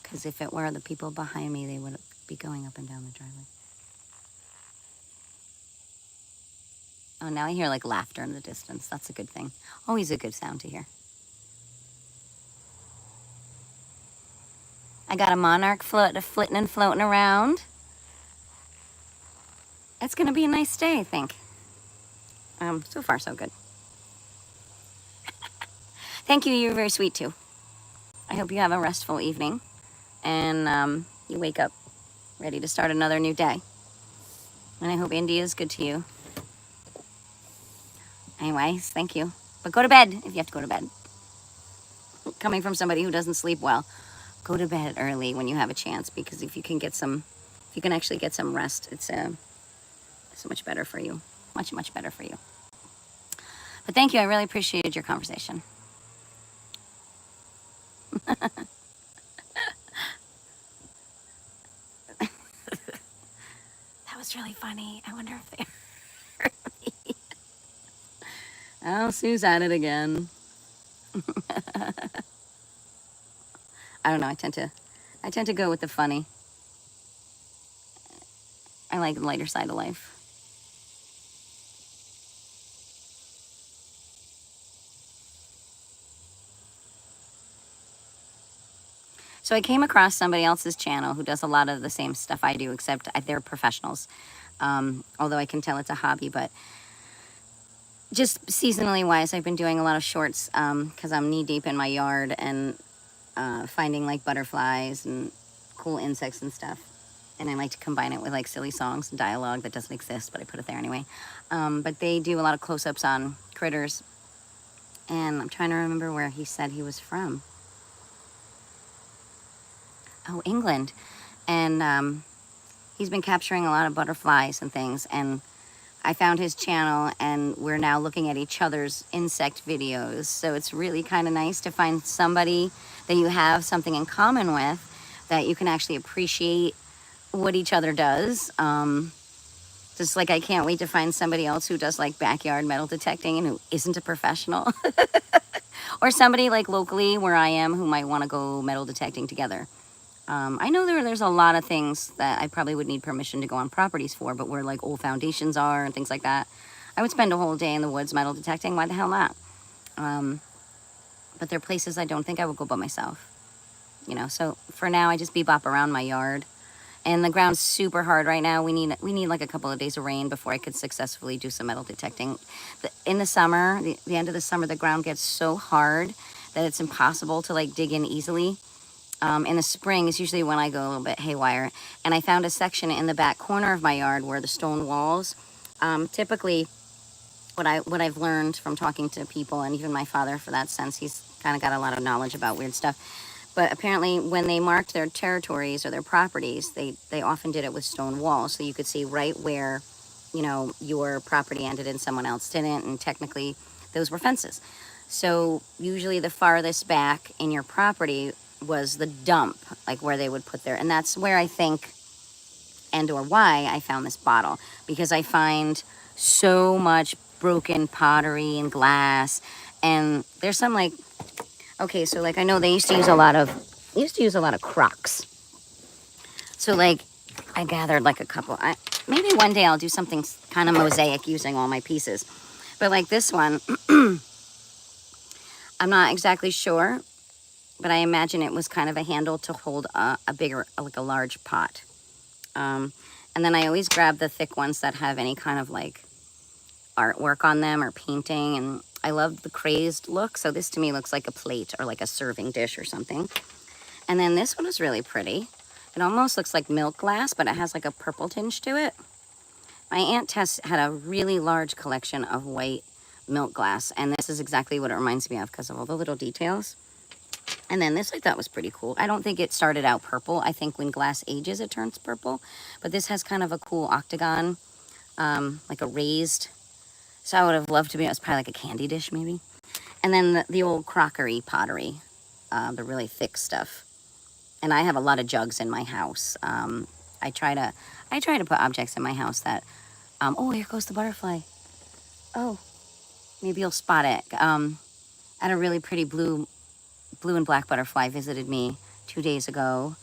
Because if it were the people behind me, they would be going up and down the driveway. Oh, now I hear like laughter in the distance. That's a good thing. Always a good sound to hear. I got a monarch flitting and floating around. It's gonna be a nice day, I think. So far so good. Thank you. You're very sweet too. I hope you have a restful evening, and you wake up ready to start another new day. And I hope India is good to you. Anyways, thank you. But go to bed if you have to go to bed. Coming from somebody who doesn't sleep well, go to bed early when you have a chance, because if you can actually get some rest, it's so much better for you. Much, much better for you. But thank you. I really appreciated your conversation. That was really funny. I wonder if they heard me. Oh, Sue's at it again. I don't know. I tend to go with the funny. I like the lighter side of life. So I came across somebody else's channel who does a lot of the same stuff I do, except they're professionals. Although I can tell it's a hobby, but just seasonally wise, I've been doing a lot of shorts because I'm knee deep in my yard and finding like butterflies and cool insects and stuff. And I like to combine it with like silly songs and dialogue that doesn't exist, but I put it there anyway. But they do a lot of close-ups on critters. And I'm trying to remember where he said he was from. Oh, England. And he's been capturing a lot of butterflies and things. And I found his channel, and we're now looking at each other's insect videos. So it's really kind of nice to find somebody that you have something in common with, that you can actually appreciate what each other does. Just like I can't wait to find somebody else who does like backyard metal detecting and who isn't a professional. Or somebody like locally where I am who might want to go metal detecting together. I know there's a lot of things that I probably would need permission to go on properties for, but where like old foundations are and things like that, I would spend a whole day in the woods metal detecting. Why the hell not? But there are places I don't think I would go by myself. You know, so for now I just bebop around my yard. And the ground's super hard right now. We need like a couple of days of rain before I could successfully do some metal detecting. In the summer, the end of the summer, the ground gets so hard that it's impossible to like dig in easily. In the spring is usually when I go a little bit haywire. And I found a section in the back corner of my yard where the stone walls, typically what I've learned from talking to people, and even my father for that sense, he's kind of got a lot of knowledge about weird stuff. But apparently when they marked their territories or their properties, they often did it with stone walls. So you could see right where, you know, your property ended and someone else didn't. And technically those were fences. So usually the farthest back in your property was the dump, like where they would put their, and that's where I think, and or why I found this bottle, because I find so much broken pottery and glass, and there's some like, okay, so like I know they used to use a lot of crocks. So like I gathered like a couple. Maybe one day I'll do something kind of mosaic using all my pieces. But like this one, I'm not exactly sure, but I imagine it was kind of a handle to hold a bigger, like a large pot. And then I always grab the thick ones that have any kind of like artwork on them or painting. And I love the crazed look. So this to me looks like a plate or like a serving dish or something. And then this one is really pretty. It almost looks like milk glass, but it has like a purple tinge to it. My Aunt Tess had a really large collection of white milk glass. And this is exactly what it reminds me of because of all the little details. And then this I thought was pretty cool. I don't think it started out purple. I think when glass ages, it turns purple. But this has kind of a cool octagon, like a raised. So I would have loved to be, it was probably like a candy dish maybe. And then the old crockery pottery, the really thick stuff. And I have a lot of jugs in my house. I try to put objects in my house that, oh, here goes the butterfly. Oh, maybe you'll spot it. I had a really pretty blue and black butterfly visited me 2 days ago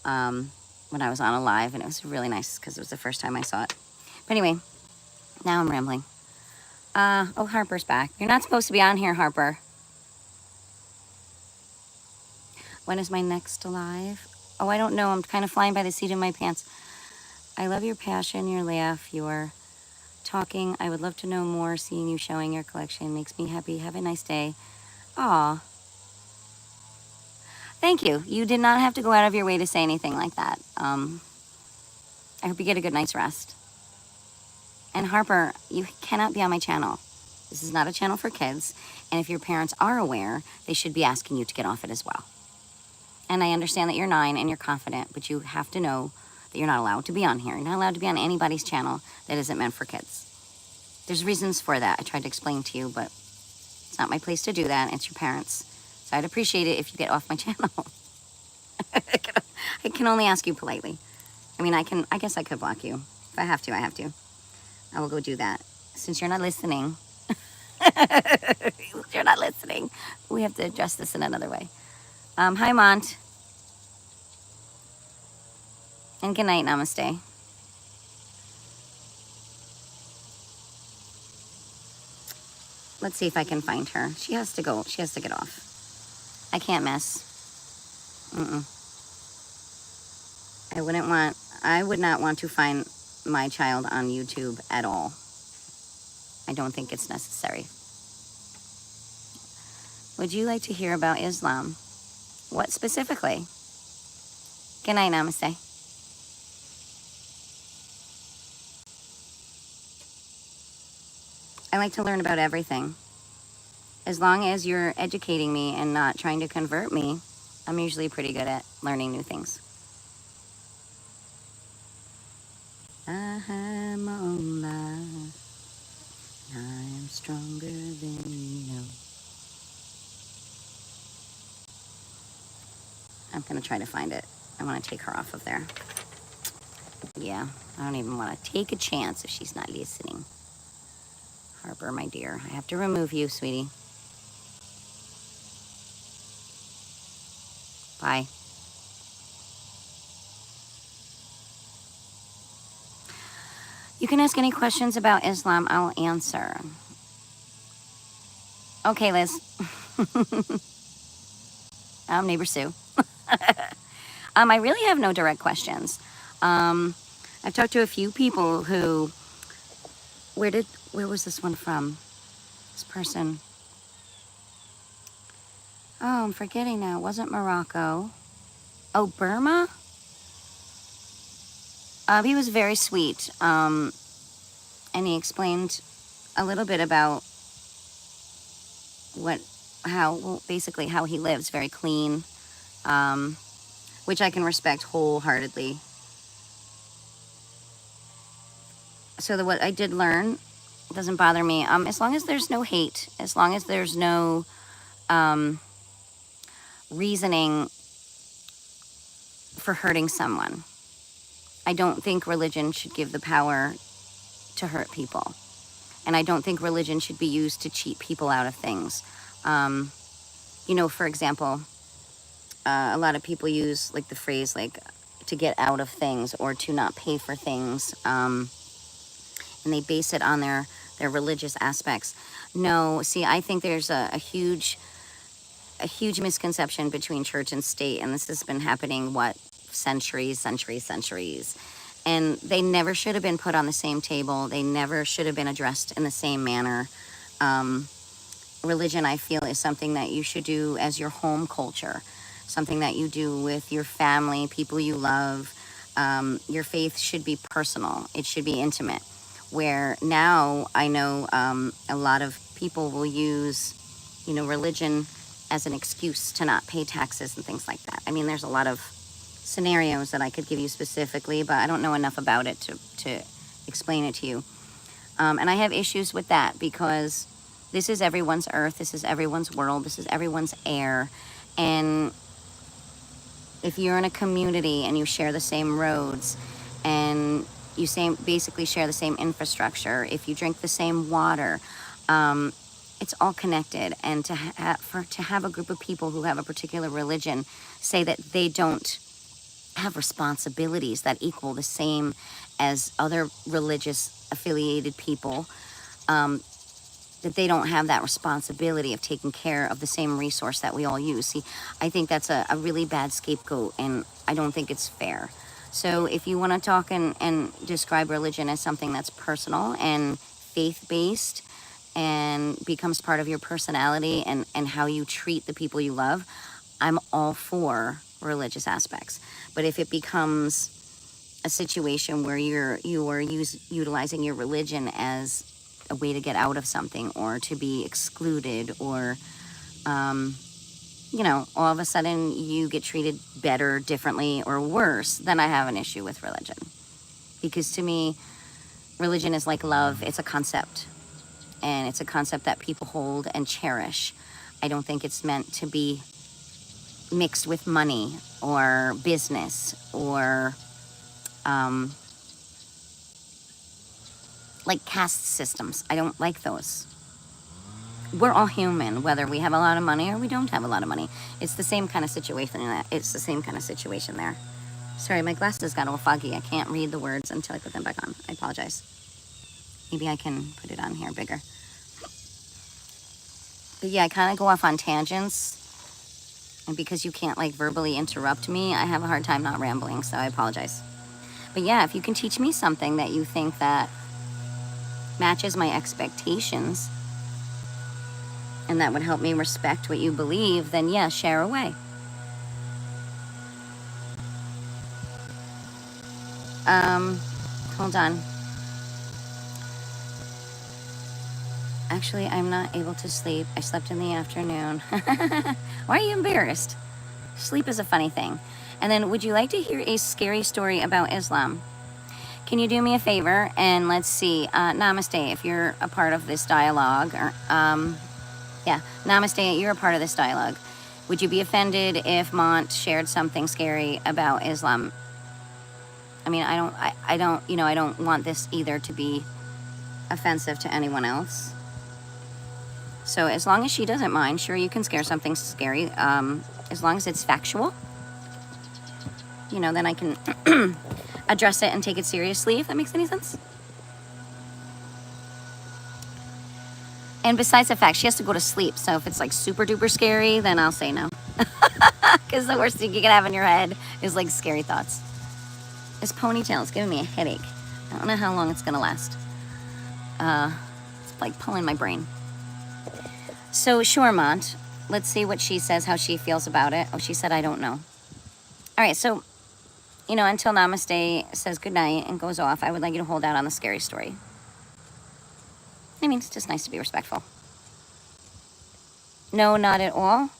when I was on a live, and it was really nice because it was the first time I saw it. But anyway, now I'm rambling. Oh, Harper's back. You're not supposed to be on here, Harper. When is my next live? Oh, I don't know. I'm kind of flying by the seat of my pants. I love your passion, your laugh, your talking. I would love to know more. Seeing you showing your collection makes me happy. Have a nice day. Aw. Thank you. You did not have to go out of your way to say anything like that. I hope you get a good night's rest. And Harper, you cannot be on my channel. This is not a channel for kids. And if your parents are aware, they should be asking you to get off it as well. And I understand that you're 9 and you're confident, but you have to know that you're not allowed to be on here. You're not allowed to be on anybody's channel that isn't meant for kids. There's reasons for that. I tried to explain to you, but it's not my place to do that. It's your parents. So I'd appreciate it if you get off my channel. I can only ask you politely. I mean, I guess I could block you. If I have to, I have to. I will go do that. Since you're not listening, you're not listening, we have to address this in another way. Hi, Mont. And good night, namaste. Let's see if I can find her. She has to go. She has to get off. I can't miss. I would not want to find my child on YouTube at all. I don't think it's necessary. Would you like to hear about Islam? What specifically? Good night, namaste. I like to learn about everything. As long as you're educating me and not trying to convert me, I'm usually pretty good at learning new things. I'm alive. I'm stronger than you know. I'm gonna try to find it. I want to take her off of there. Yeah, I don't even want to take a chance if she's not listening. Harper, my dear, I have to remove you, sweetie. Bye. You can ask any questions about Islam, I'll answer. Okay, Liz. I'm Neighbor Sue. I really have no direct questions. I've talked to a few people who, where was this one from? This person. Oh, I'm forgetting now. It wasn't Morocco. Oh, Burma? He was very sweet. And he explained a little bit about basically how he lives, very clean, which I can respect wholeheartedly. So what I did learn doesn't bother me. As long as there's no hate, as long as there's no reasoning for hurting someone. I don't think religion should give the power to hurt people. And I don't think religion should be used to cheat people out of things. You know, for example, a lot of people use like the phrase like to get out of things or to not pay for things. And they base it on their religious aspects. No, see, I think there's a huge misconception between church and state, and this has been happening, centuries. And they never should have been put on the same table. They never should have been addressed in the same manner. Religion, I feel, is something that you should do as your home culture, something that you do with your family, people you love. Your faith should be personal. It should be intimate. Where now I know a lot of people will use, religion as an excuse to not pay taxes and things like that. I mean, there's a lot of scenarios that I could give you specifically, but I don't know enough about it to explain it to you. And I have issues with that because This is everyone's earth. This is everyone's world. This is everyone's air. And if you're in a community and you share the same roads and you basically share the same infrastructure, if you drink the same water, it's all connected. And to have a group of people who have a particular religion say that they don't have responsibilities that equal the same as other religious affiliated people, that they don't have that responsibility of taking care of the same resource that we all use. See, I think that's a really bad scapegoat, and I don't think it's fair. So if you want to talk and describe religion as something that's personal and faith-based and becomes part of your personality and how you treat the people you love, I'm all for religious aspects. But if it becomes a situation where you are utilizing your religion as a way to get out of something or to be excluded, or all of a sudden you get treated better, differently, or worse, then I have an issue with religion. Because to me, religion is like love. It's a concept, and it's a concept that people hold and cherish. I don't think it's meant to be mixed with money or business or like caste systems. I don't like those. We're all human, whether we have a lot of money or we don't have a lot of money. It's the same kind of situation in that. It's the same kind of situation there. Sorry, my glasses got all foggy. I can't read the words until I put them back on. I apologize. Maybe I can put it on here bigger. But yeah, I kind of go off on tangents. And because you can't like verbally interrupt me, I have a hard time not rambling, so I apologize. But yeah, if you can teach me something that you think that matches my expectations and that would help me respect what you believe, then yeah, share away. Hold on. Actually, I'm not able to sleep. I slept in the afternoon. Why are you embarrassed? Sleep is a funny thing. And then, would you like to hear a scary story about Islam? Can you do me a favor? And let's see, namaste, if you're a part of this dialogue. Or, yeah, namaste, you're a part of this dialogue. Would you be offended if Mont shared something scary about Islam? I mean, I don't want this either to be offensive to anyone else. So as long as she doesn't mind, sure, you can scare something scary, as long as it's factual. Then I can address it and take it seriously, if that makes any sense. And besides the fact, she has to go to sleep, so if it's like super duper scary, then I'll say no. Because the worst thing you can have in your head is like scary thoughts. This ponytail is giving me a headache. I don't know how long it's gonna last. It's like pulling my brain. So sure, Mont, let's see what she says, how she feels about it. Oh, she said, I don't know. All right, so, until Namaste says goodnight and goes off, I would like you to hold out on the scary story. I mean, it's just nice to be respectful. No, not at all.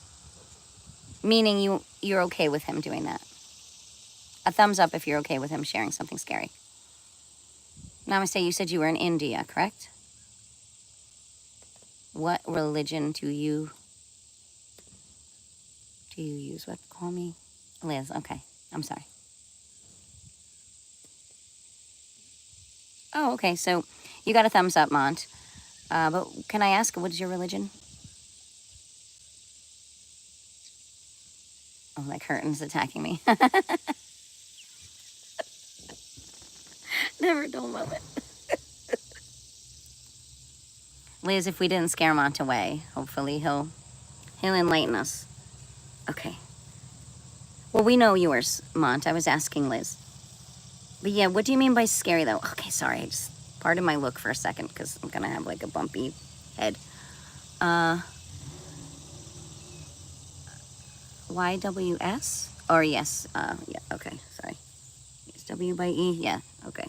Meaning you're okay with him doing that. A thumbs up if you're okay with him sharing something scary. Namaste, you said you were in India, correct? What religion do you use? What? Call me Liz. Okay, I'm sorry. Oh, okay, so you got a thumbs up, Mont. But can I ask, what is your religion? Oh, that curtain's attacking me. Never dull moment. Liz, if we didn't scare Mont away, hopefully he'll enlighten us. Okay. Well, we know yours, Mont. I was asking Liz. But yeah, what do you mean by scary, though? Okay, sorry. I just pardon my look for a second because I'm going to have like a bumpy head. YWS? Or yes. Yeah, okay. Sorry. It's W by E? Yeah, okay.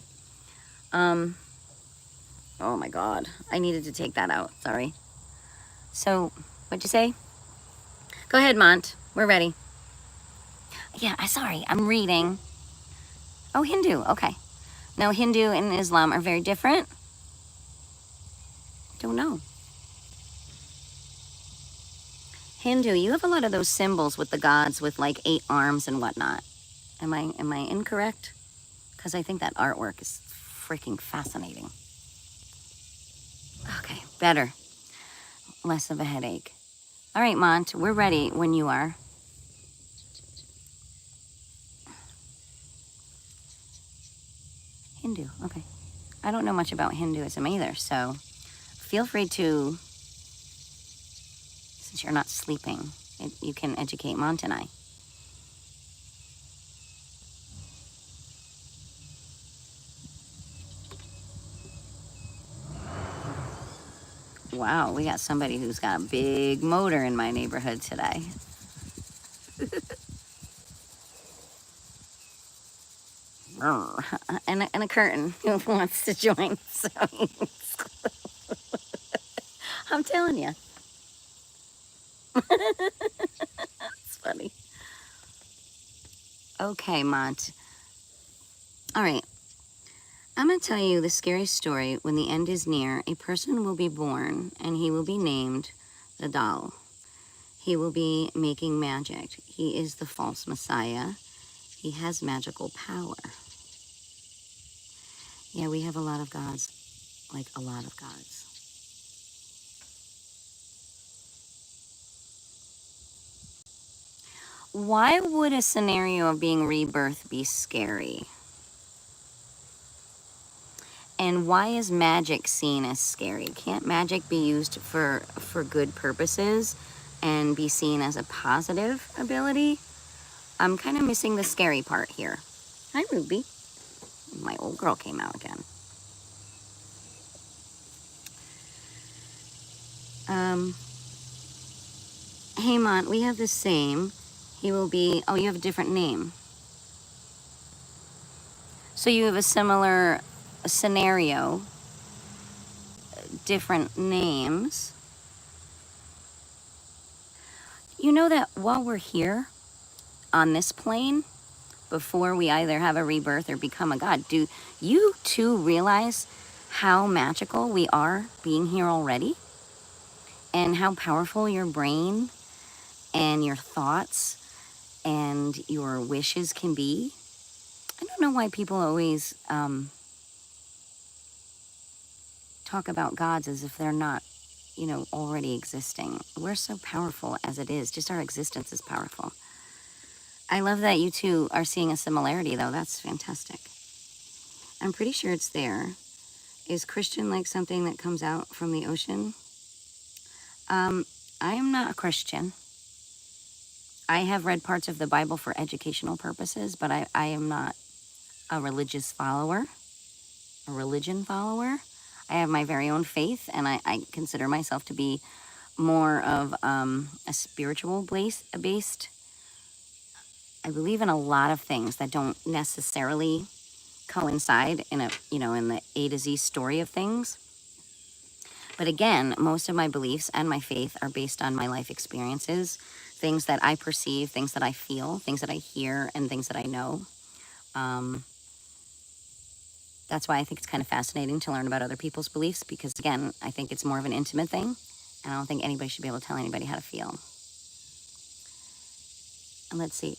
Oh my God. I needed to take that out. Sorry. So, what'd you say? Go ahead, Mont. We're ready. Yeah, sorry. I'm reading. Oh, Hindu. Okay. No, Hindu and Islam are very different. Don't know. Hindu, you have a lot of those symbols with the gods with like 8 arms and whatnot. Am I incorrect? Because I think that artwork is freaking fascinating. Okay, better. Less of a headache. All right, Mont, we're ready when you are. Hindu, okay. I don't know much about Hinduism either, so feel free to, since you're not sleeping, you can educate Mont and I. Wow, we got somebody who's got a big motor in my neighborhood today. and a curtain who wants to join. So I'm telling you. It's funny. Okay, Mont. All right. I'm going to tell you the scary story. When the end is near, a person will be born, and he will be named the doll. He will be making magic. He is the false messiah. He has magical power. Yeah, we have a lot of gods, like a lot of gods. Why would a scenario of being rebirth be scary? And why is magic seen as scary? Can't magic be used for good purposes and be seen as a positive ability? I'm kind of missing the scary part here. Hi, Ruby. My old girl came out again. Hey, Mont, we have the same. He will be, oh, you have a different name. So you have a similar scenario, different names. You know that while we're here on this plane, before we either have a rebirth or become a god, do you too realize how magical we are being here already? And how powerful your brain and your thoughts and your wishes can be? I don't know why people always talk about gods as if they're not, already existing. We're so powerful as it is. Just our existence is powerful. I love that you two are seeing a similarity, though. That's fantastic. I'm pretty sure it's there. Is Christian like something that comes out from the ocean? I am not a Christian. I have read parts of the Bible for educational purposes, but I am not a religious follower, a religion follower. I have my very own faith, and I consider myself to be more of a spiritual based. I believe in a lot of things that don't necessarily coincide in in the A to Z story of things. But again, most of my beliefs and my faith are based on my life experiences, things that I perceive, things that I feel, things that I hear, and things that I know. That's why I think it's kind of fascinating to learn about other people's beliefs, because again, I think it's more of an intimate thing, and I don't think anybody should be able to tell anybody how to feel. And let's see,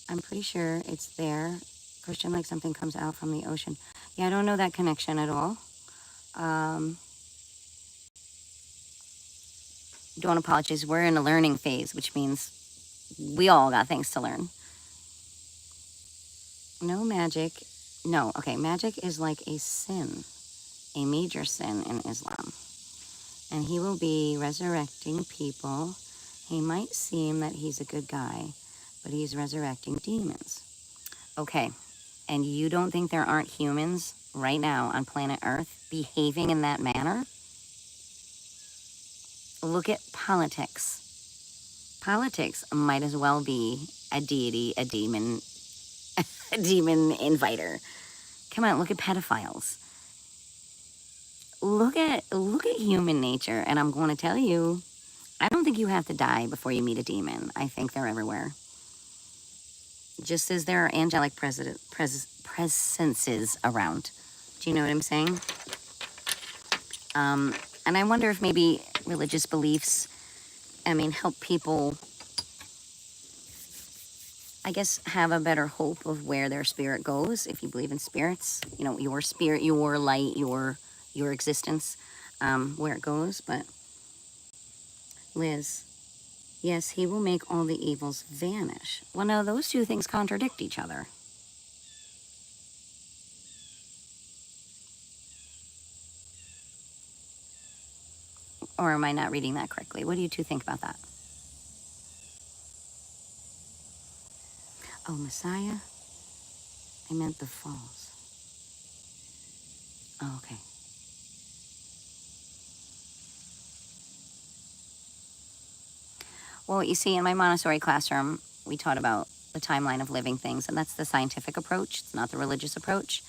I'm pretty sure it's there. Christian, like something comes out from the ocean. Yeah, I don't know that connection at all. Don't apologize. We're in a learning phase, which means we all got things to learn. No magic. No, okay, magic is like a sin, a major sin in Islam. And he will be resurrecting people. He might seem that he's a good guy, but he's resurrecting demons. Okay, and you don't think there aren't humans right now on planet Earth behaving in that manner? Look at politics. Politics might as well be a deity, a demon, a demon inviter. Come on, look at pedophiles. Look at human nature, and I'm going to tell you, I don't think you have to die before you meet a demon. I think they're everywhere. Just as there are angelic presences around. Do you know what I'm saying? And I wonder if maybe religious beliefs I mean, help people, I guess, have a better hope of where their spirit goes. If you believe in spirits, you know, your spirit, your light, your existence, where it goes. But Liz, yes, he will make all the evils vanish. Well, no, those two things contradict each other. Or am I not reading that correctly? What do you two think about that? Oh, Messiah? I meant the falls. Oh, okay. Well, you see, in my Montessori classroom, we taught about the timeline of living things, and that's the scientific approach. It's not the religious approach.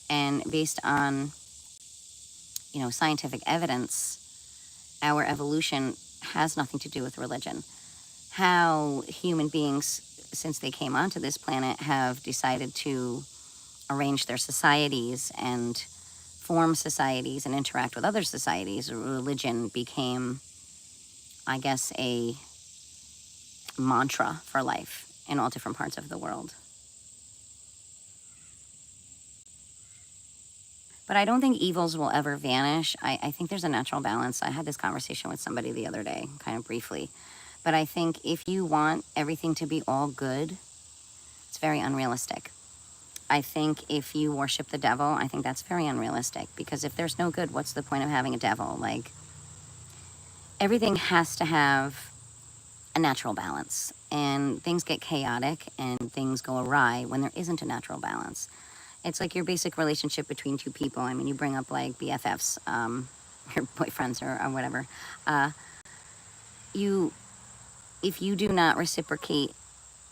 And based on, you know, scientific evidence, our evolution has nothing to do with religion. How human beings, since they came onto this planet, have decided to arrange their societies and form societies and interact with other societies, religion became, I guess, a mantra for life in all different parts of the world. But I don't think evils will ever vanish. I think there's a natural balance. I had this conversation with somebody the other day, kind of briefly. But I think if you want everything to be all good, it's very unrealistic. I think if you worship the devil, I think that's very unrealistic. Because if there's no good, what's the point of having a devil? Like, everything has to have a natural balance. And things get chaotic and things go awry when there isn't a natural balance. It's like your basic relationship between two people. I mean, you bring up like BFFs, your boyfriends or whatever. If you do not reciprocate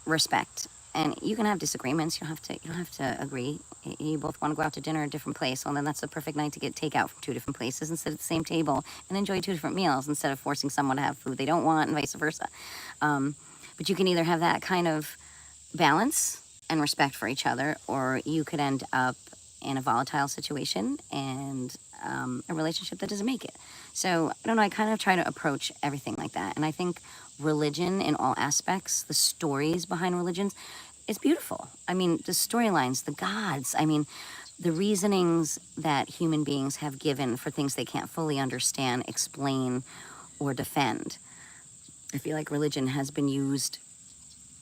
respect, and you can have disagreements, you don't have to agree. You both want to go out to dinner at a different place. Well, then that's the perfect night to get takeout from two different places and sit at the same table and enjoy two different meals instead of forcing someone to have food they don't want and vice versa. But you can either have that kind of balance and respect for each other, or you could end up in a volatile situation and a relationship that doesn't make it. So, I don't know, I kind of try to approach everything like that. And I think religion in all aspects, the stories behind religions, is beautiful. I mean, the storylines, the gods, I mean, the reasonings that human beings have given for things they can't fully understand, explain, or defend. I feel like religion has been used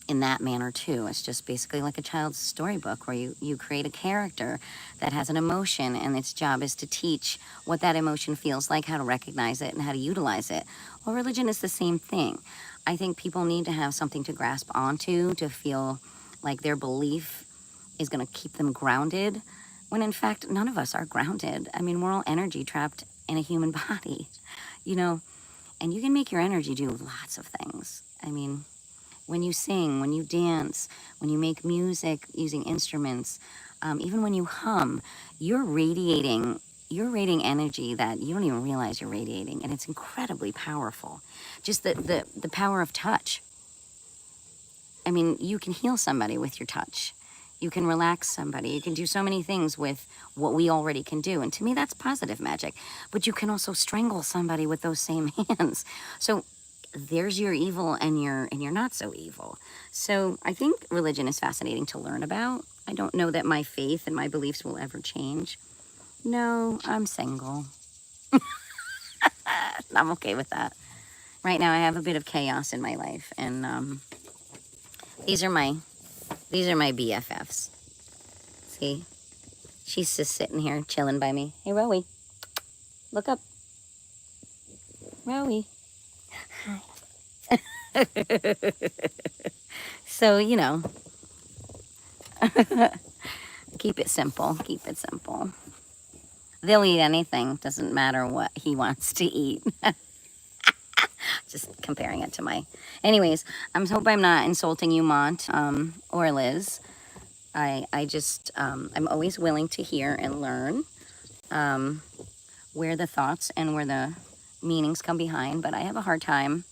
in that manner too. It's just basically like a child's storybook where you create a character that has an emotion, and its job is to teach what that emotion feels like, how to recognize it, and how to utilize it. Well, religion is the same thing. I think people need to have something to grasp onto to feel like their belief is going to keep them grounded, when in fact none of us are grounded. I mean, we're all energy trapped in a human body, you know, and you can make your energy do lots of things. I mean, when you sing, when you dance, when you make music using instruments, even when you hum, you're radiating energy that you don't even realize you're radiating, and it's incredibly powerful. Just the power of touch. I mean, you can heal somebody with your touch. You can relax somebody. You can do so many things with what we already can do. And to me, that's positive magic. But you can also strangle somebody with those same hands. So there's your evil and your not so evil. So I think religion is fascinating to learn about. I don't know that my faith and my beliefs will ever change. No, I'm single. I'm okay with that. Right now I have a bit of chaos in my life, and these are my BFFs. See? She's just sitting here chilling by me. Hey, Rowie. Look up. Rowie. Hi. So, you know, keep it simple. Keep it simple. They'll eat anything. Doesn't matter what he wants to eat. Just comparing it to my... Anyways, I hope I'm not insulting you, Mont, or Liz. I just, I'm always willing to hear and learn where the thoughts and where the meanings come behind, but I have a hard time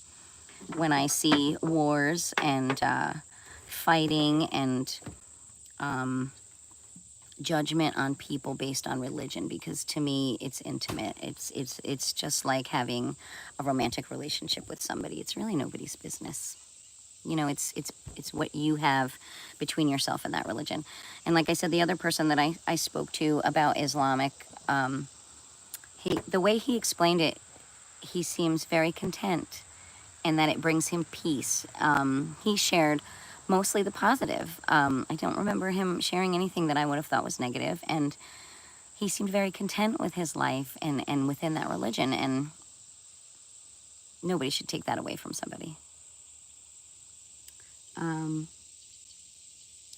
when I see wars and fighting and judgment on people based on religion, because to me it's intimate. It's just like having a romantic relationship with somebody. It's really nobody's business. You know, it's what you have between yourself and that religion. And like I said, the other person that I spoke to about Islamic, the way he explained it, he seems very content and that it brings him peace. He shared mostly the positive. I don't remember him sharing anything that I would have thought was negative, and he seemed very content with his life and within that religion, and nobody should take that away from somebody.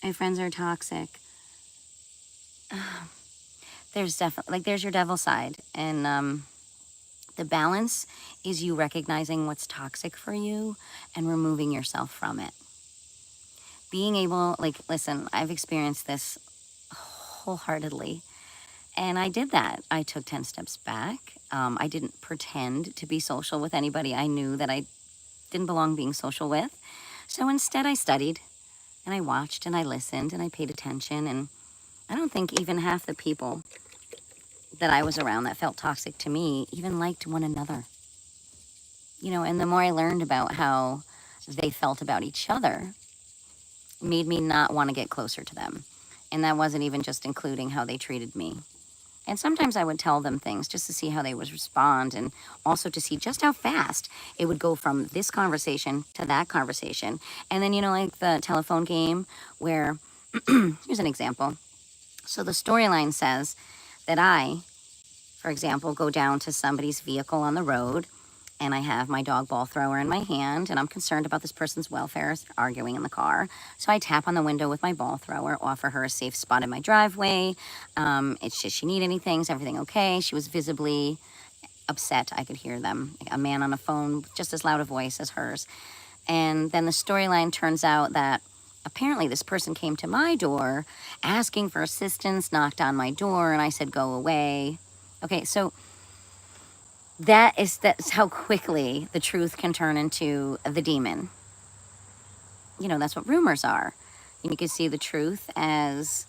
My friends are toxic. There's definitely, like, there's your devil side, and the balance is you recognizing what's toxic for you and removing yourself from it. Being able, like, listen, I've experienced this wholeheartedly, and I did that. I took 10 steps back. I didn't pretend to be social with anybody I knew that I didn't belong being social with. So instead, I studied, and I watched, and I listened, and I paid attention, and I don't think even half the people that I was around that felt toxic to me even liked one another. You know, and the more I learned about how they felt about each other, made me not want to get closer to them. And that wasn't even just including how they treated me. And sometimes I would tell them things just to see how they would respond, and also to see just how fast it would go from this conversation to that conversation. And then, you know, like the telephone game where, here's an example. So the storyline says that I, for example, go down to somebody's vehicle on the road, and I have my dog ball thrower in my hand, and I'm concerned about this person's welfare as they're arguing in the car. So I tap on the window with my ball thrower, offer her a safe spot in my driveway. It's just, she need anything? Is everything okay? She was visibly upset. I could hear them. A man on a phone with just as loud a voice as hers. And then the storyline turns out that apparently this person came to my door asking for assistance, knocked on my door, and I said, go away. Okay, so that's how quickly the truth can turn into the demon. You know, that's what rumors are. And you can see the truth as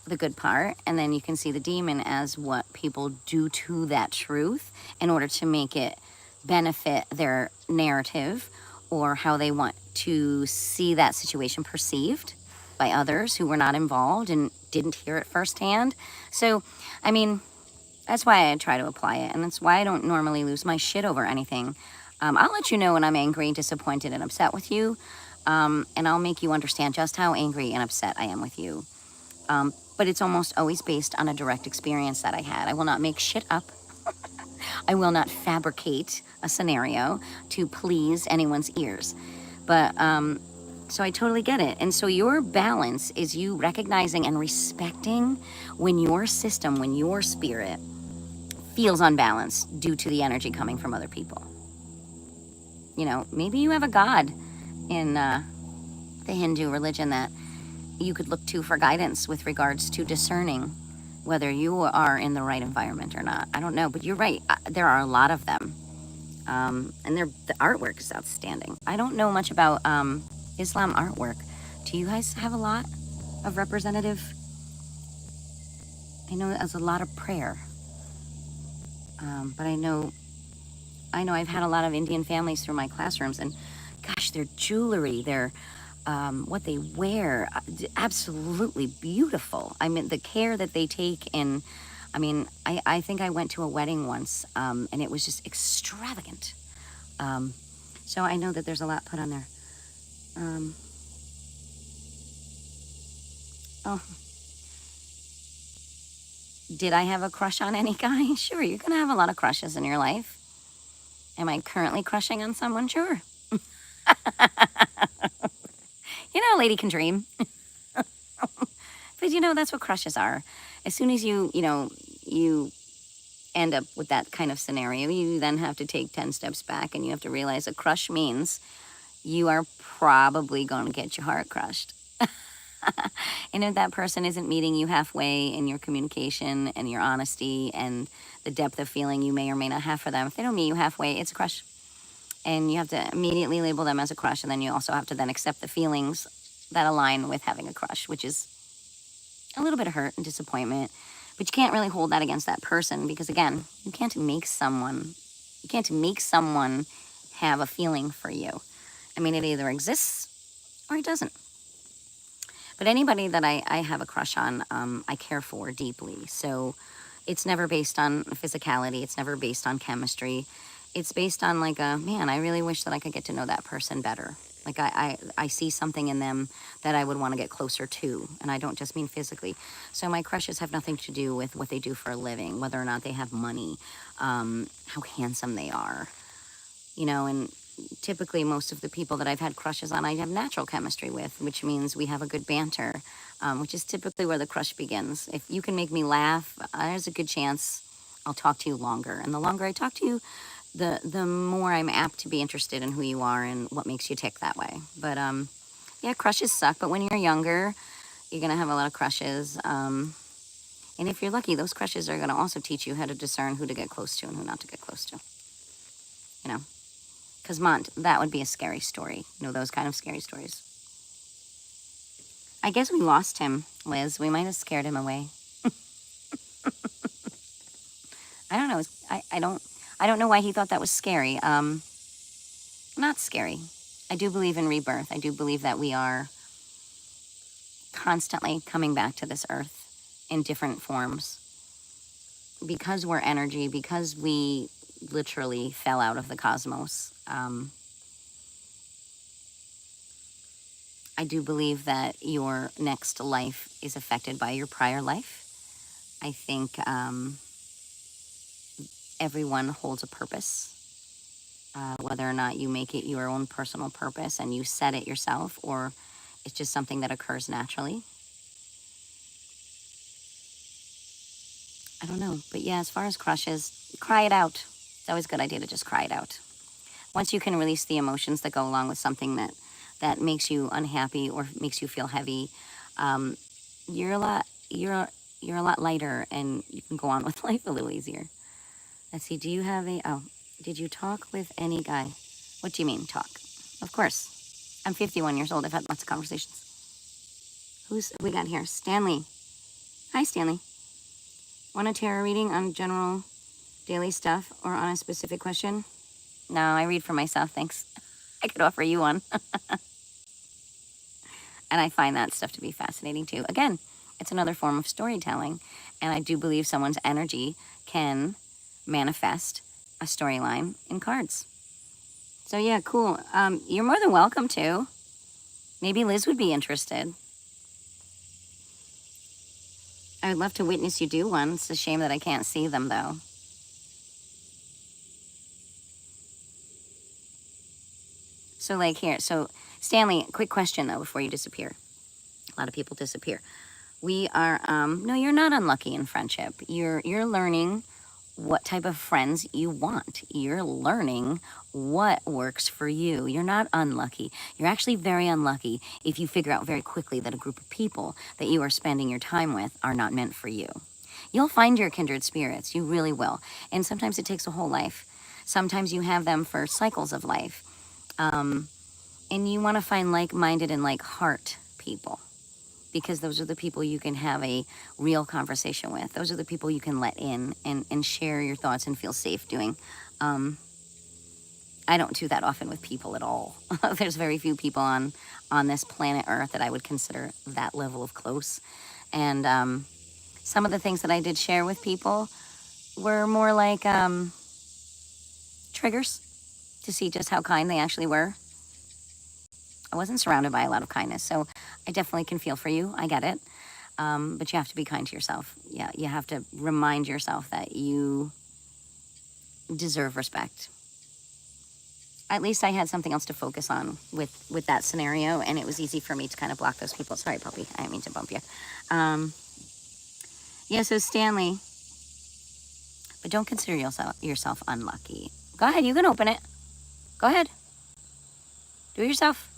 the good part, and then you can see the demon as what people do to that truth in order to make it benefit their narrative or how they want to see that situation perceived by others who were not involved and didn't hear it firsthand. So, I mean, that's why I try to apply it, and that's why I don't normally lose my shit over anything. I'll let you know when I'm angry, disappointed, and upset with you, and I'll make you understand just how angry and upset I am with you. But it's almost always based on a direct experience that I had. I will not make shit up. I will not fabricate a scenario to please anyone's ears. But so I totally get it. And so your balance is you recognizing and respecting when your system, when your spirit feels unbalanced due to the energy coming from other people. You know, maybe you have a god in the Hindu religion that you could look to for guidance with regards to discerning whether you are in the right environment or not. I don't know, but you're right. There are a lot of them. And the artwork is outstanding. I don't know much about Islam artwork. Do you guys have a lot of representative? I know there's a lot of prayer. But I know I've had a lot of Indian families through my classrooms, and gosh, their jewelry, their what they wear, absolutely beautiful. I mean, the care that they take in, I mean, I think I went to a wedding once, and it was just extravagant. So I know that there's a lot put on there. Oh, did I have a crush on any guy? Sure, you're gonna have a lot of crushes in your life. Am I currently crushing on someone? Sure. You know, a lady can dream. But you know, that's what crushes are. As soon as you end up with that kind of scenario, you then have to take 10 steps back, and you have to realize a crush means you are probably going to get your heart crushed. And if that person isn't meeting you halfway in your communication and your honesty and the depth of feeling you may or may not have for them, if they don't meet you halfway, it's a crush. And you have to immediately label them as a crush, and then you also have to then accept the feelings that align with having a crush, which is a little bit of hurt and disappointment, but you can't really hold that against that person because, again, you can't make someone have a feeling for you. I mean, it either exists or it doesn't. But anybody that I have a crush on, I care for deeply. So it's never based on physicality. It's never based on chemistry. It's based on like man, I really wish that I could get to know that person better. Like I see something in them that I would want to get closer to. And I don't just mean physically. So my crushes have nothing to do with what they do for a living, whether or not they have money, how handsome they are, and typically most of the people that I've had crushes on, I have natural chemistry with, which means we have a good banter, which is typically where the crush begins. If you can make me laugh, there's a good chance I'll talk to you longer. And the longer I talk to you, the more I'm apt to be interested in who you are and what makes you tick that way. But yeah, crushes suck. But when you're younger, you're going to have a lot of crushes. And if you're lucky, those crushes are going to also teach you how to discern who to get close to and who not to get close to. Because, Mont, that would be a scary story. Those kind of scary stories. I guess we lost him, Liz. We might have scared him away. I don't know. I don't know why he thought that was scary. Not scary. I do believe in rebirth. I do believe that we are constantly coming back to this earth in different forms. Because we're energy, because we literally fell out of the cosmos. I do believe that your next life is affected by your prior life. I think everyone holds a purpose, whether or not you make it your own personal purpose and you set it yourself, or it's just something that occurs naturally. I don't know. But yeah, as far as crushes, cry it out. It's always a good idea to just cry it out. Once you can release the emotions that go along with something that makes you unhappy or makes you feel heavy, you're a lot lighter and you can go on with life a little easier. Let's see, did you talk with any guy? What do you mean, talk? Of course. I'm 51 years old. I've had lots of conversations. We got here? Stanley. Hi, Stanley. Want a tarot reading on general daily stuff or on a specific question? No, I read for myself, thanks. I could offer you one. And I find that stuff to be fascinating too. Again, it's another form of storytelling. And I do believe someone's energy can manifest a storyline in cards. So yeah, cool. You're more than welcome to. Maybe Liz would be interested. I would love to witness you do one. It's a shame that I can't see them though. So like here, so Stanley, quick question though before you disappear. A lot of people disappear. We are, no, you're not unlucky in friendship. You're learning what type of friends you want. You're learning what works for you. You're not unlucky. You're actually very unlucky if you figure out very quickly that a group of people that you are spending your time with are not meant for you. You'll find your kindred spirits. You really will. And sometimes it takes a whole life. Sometimes you have them for cycles of life. And you want to find like-minded and like-heart people, because those are the people you can have a real conversation with. Those are the people you can let in and share your thoughts and feel safe doing. I don't do that often with people at all. There's very few people on this planet Earth that I would consider that level of close. And some of the things that I did share with people were more like triggers to see just how kind they actually were. I wasn't surrounded by a lot of kindness, so I definitely can feel for you. I get it. But you have to be kind to yourself. Yeah, you have to remind yourself that you deserve respect. At least I had something else to focus on with that scenario, and it was easy for me to kind of block those people. Sorry, puppy. I didn't mean to bump you. Yeah, so Stanley, but don't consider yourself unlucky. Go ahead, you can open it. Go ahead. Do it yourself.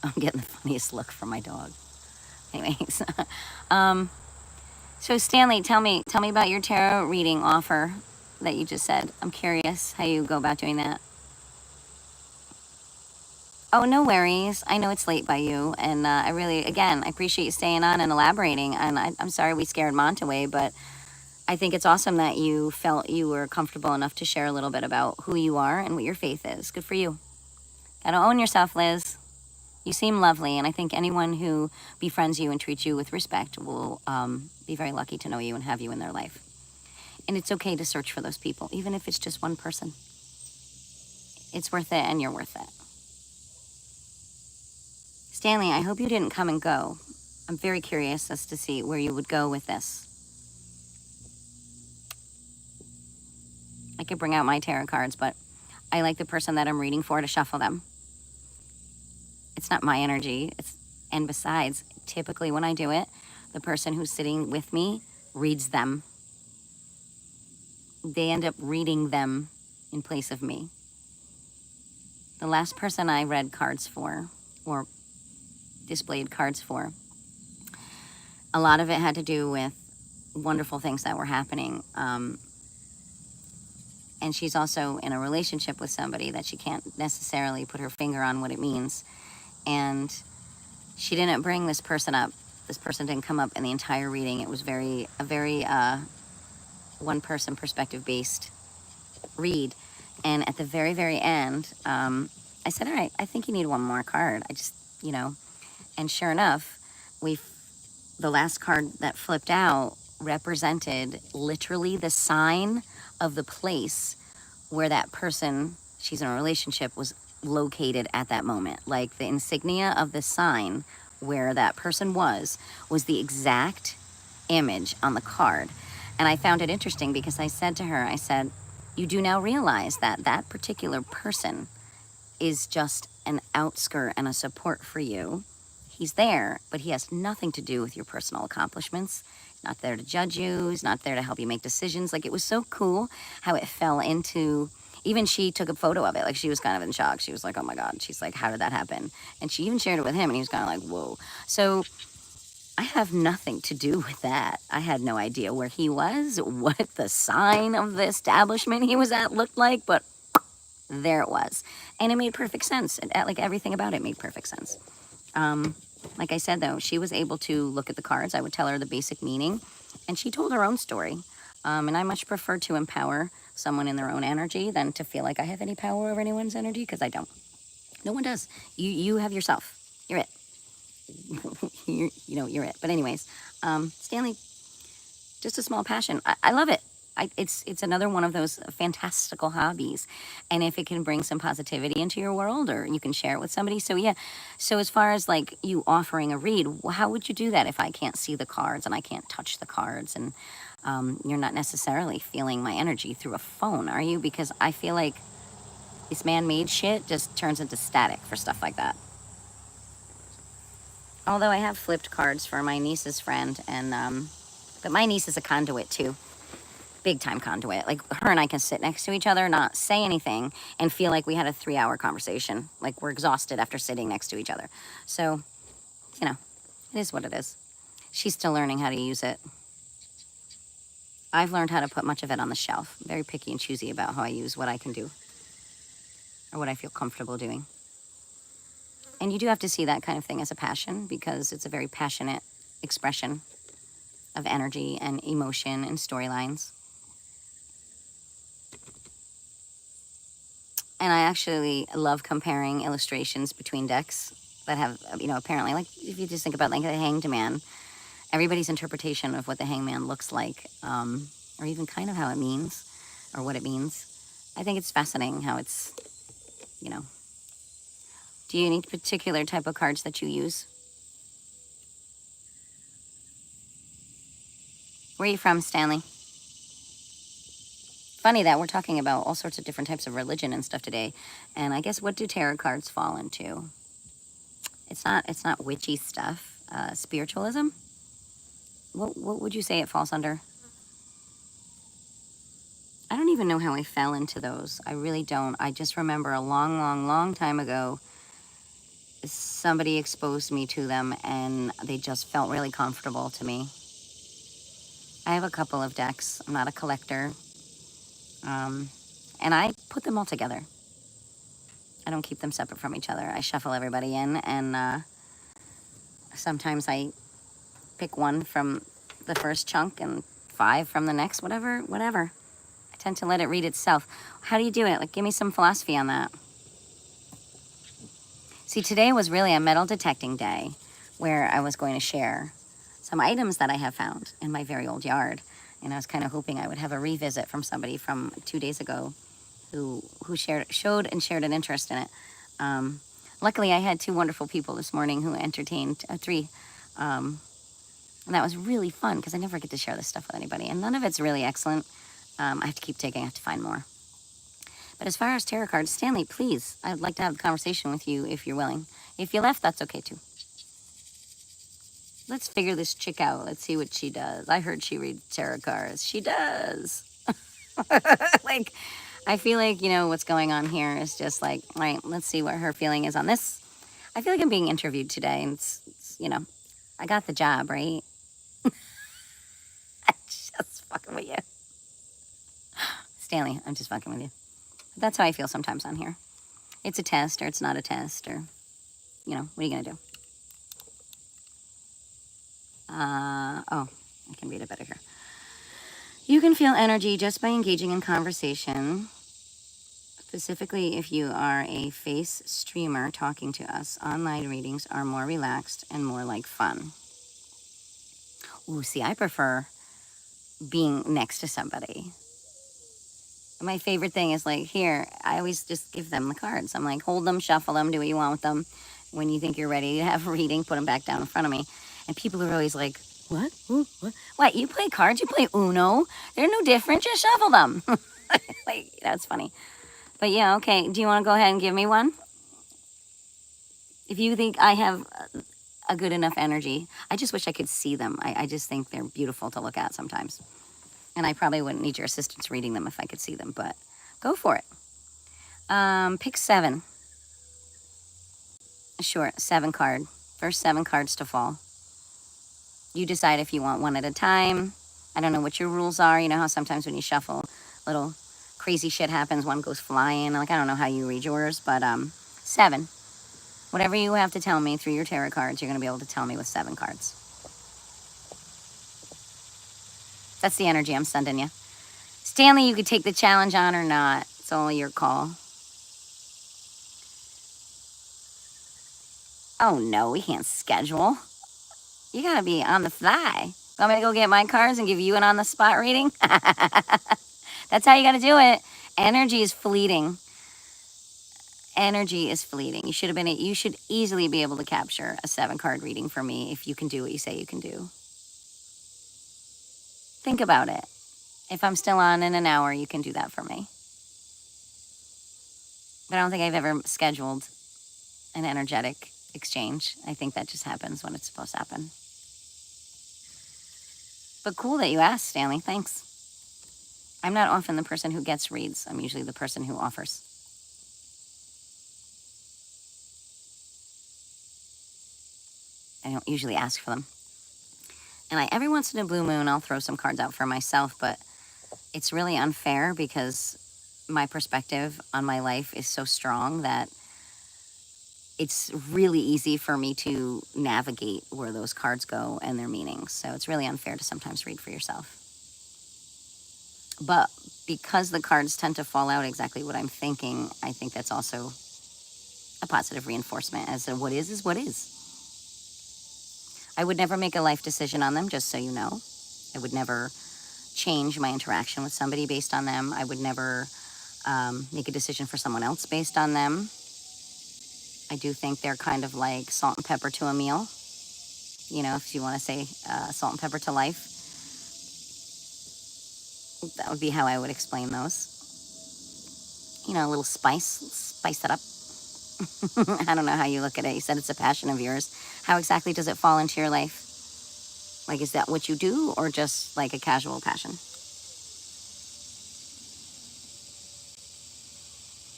I'm getting the funniest look from my dog. Anyways, so Stanley, tell me about your tarot reading offer that you just said. I'm curious how you go about doing that. Oh, no worries. I know it's late by you, and I really, again, I appreciate you staying on and elaborating. And I'm sorry we scared Mont away, but I think it's awesome that you felt you were comfortable enough to share a little bit about who you are and what your faith is. Good for you. Gotta own yourself, Liz. You seem lovely, and I think anyone who befriends you and treats you with respect will be very lucky to know you and have you in their life. And it's okay to search for those people, even if it's just one person. It's worth it, and you're worth it. Stanley, I hope you didn't come and go. I'm very curious as to see where you would go with this. I could bring out my tarot cards, but I like the person that I'm reading for to shuffle them. It's not my energy. And besides, typically when I do it, the person who's sitting with me reads them. They end up reading them in place of me. The last person I read cards for, or displayed cards for, a lot of it had to do with wonderful things that were happening. And she's also in a relationship with somebody that she can't necessarily put her finger on what it means. And she didn't bring this person up. This person didn't come up in the entire reading. It was a very one person perspective based read. And at the very, very end, I said, all right, I think you need one more card. I just, and sure enough, the last card that flipped out represented literally the sign of the place where that person she's in a relationship was located at that moment. Like the insignia of the sign where that person was the exact image on the card. And I found it interesting because I said to her, I said, you do now realize that that particular person is just an outskirt and a support for you. He's there, but he has nothing to do with your personal accomplishments. Not there to judge you. He's not there to help you make decisions. Like, it was so cool how it fell into, even she took a photo of it. Like, she was kind of in shock. She was like, oh my God. She's like, how did that happen? And she even shared it with him, and he was kind of like, whoa. So I have nothing to do with that. I had no idea where he was, what the sign of the establishment he was at looked like, but there it was. And it made perfect sense. Like, everything about it made perfect sense. Like I said, though, she was able to look at the cards. I would tell her the basic meaning, and she told her own story. And I much prefer to empower someone in their own energy than to feel like I have any power over anyone's energy, because I don't. No one does. You have yourself. You're it. You're it. But anyways, Stanley, just a small passion. I love it. It's another one of those fantastical hobbies, and if it can bring some positivity into your world, or you can share it with somebody. So yeah, so as far as like you offering a read, how would you do that if I can't see the cards and I can't touch the cards, and you're not necessarily feeling my energy through a phone, are you? Because I feel like this man-made shit just turns into static for stuff like that. Although I have flipped cards for my niece's friend, and but my niece is a conduit too. Big time conduit. Like, her and I can sit next to each other, not say anything, and feel like we had a 3-hour conversation. Like, we're exhausted after sitting next to each other. So, it is what it is. She's still learning how to use it. I've learned how to put much of it on the shelf. I'm very picky and choosy about how I use what I can do, or what I feel comfortable doing. And you do have to see that kind of thing as a passion, because it's a very passionate expression of energy and emotion and storylines. And I actually love comparing illustrations between decks that have, apparently, like, if you just think about like the Hanged Man, everybody's interpretation of what the Hangman looks like, or even kind of how it means, or what it means. I think it's fascinating how it's, Do you need particular type of cards that you use? Where are you from, Stanley? Funny that we're talking about all sorts of different types of religion and stuff today. And I guess, what do tarot cards fall into? It's not witchy stuff. Spiritualism? What would you say it falls under? I don't even know how I fell into those. I really don't. I just remember a long, long, long time ago, somebody exposed me to them, and they just felt really comfortable to me. I have a couple of decks. I'm not a collector. And I put them all together. I don't keep them separate from each other. I shuffle everybody in, and sometimes I pick one from the first chunk and 5 from the next, whatever. I tend to let it read itself. How do you do it? Like, give me some philosophy on that. See, today was really a metal detecting day where I was going to share some items that I have found in my very old yard. And I was kind of hoping I would have a revisit from somebody from 2 days ago who showed and shared an interest in it. Luckily, I had 2 wonderful people this morning who entertained 3. And that was really fun because I never get to share this stuff with anybody. And none of it's really excellent. I have to keep digging. I have to find more. But as far as tarot cards, Stanley, please, I'd like to have a conversation with you if you're willing. If you left, that's okay too. Let's figure this chick out. Let's see what she does. I heard she reads tarot cards. She does. Like, I feel like, what's going on here is just like, all right, let's see what her feeling is on this. I feel like I'm being interviewed today. And it's I got the job, right? I'm just fucking with you. Stanley, I'm just fucking with you. But that's how I feel sometimes on here. It's a test or it's not a test or, what are you going to do? I can read it better here. You can feel energy just by engaging in conversation. Specifically, if you are a face streamer talking to us, online readings are more relaxed and more like fun. Ooh, see, I prefer being next to somebody. My favorite thing is like, here, I always just give them the cards. I'm like, hold them, shuffle them, do what you want with them. When you think you're ready to have a reading, put them back down in front of me. And people are always like, what? Ooh, what? What? You play cards? You play Uno? They're no different. Just shuffle them. Like, that's funny. But yeah, okay. Do you want to go ahead and give me one? If you think I have a good enough energy, I just wish I could see them. I just think they're beautiful to look at sometimes. And I probably wouldn't need your assistance reading them if I could see them, but go for it. Pick 7. Sure, 7 card. First 7 cards to fall. You decide if you want one at a time. I don't know what your rules are. You know how sometimes when you shuffle, little crazy shit happens. One goes flying. Like, I don't know how you read yours, but 7. Whatever you have to tell me through your tarot cards, you're going to be able to tell me with 7 cards. That's the energy I'm sending you. Stanley, you could take the challenge on or not. It's all your call. Oh, no, we can't schedule. You got to be on the fly. Want me to go get my cards and give you an on-the-spot reading? That's how you got to do it. Energy is fleeting. Energy is fleeting. You should easily be able to capture a 7-card reading for me if you can do what you say you can do. Think about it. If I'm still on in an hour, you can do that for me. But I don't think I've ever scheduled an energetic exchange. I think that just happens when it's supposed to happen. But cool that you asked, Stanley. Thanks. I'm not often the person who gets reads. I'm usually the person who offers. I don't usually ask for them. And every once in a blue moon, I'll throw some cards out for myself, but it's really unfair because my perspective on my life is so strong that it's really easy for me to navigate where those cards go and their meanings. So it's really unfair to sometimes read for yourself. But because the cards tend to fall out exactly what I'm thinking, I think that's also a positive reinforcement as to what is what is. I would never make a life decision on them, just so you know. I would never change my interaction with somebody based on them. I would never make a decision for someone else based on them. I do think they're kind of like salt and pepper to a meal. If you want to say salt and pepper to life. That would be how I would explain those. A little spice it up. I don't know how you look at it. You said it's a passion of yours. How exactly does it fall into your life? Like, is that what you do or just like a casual passion?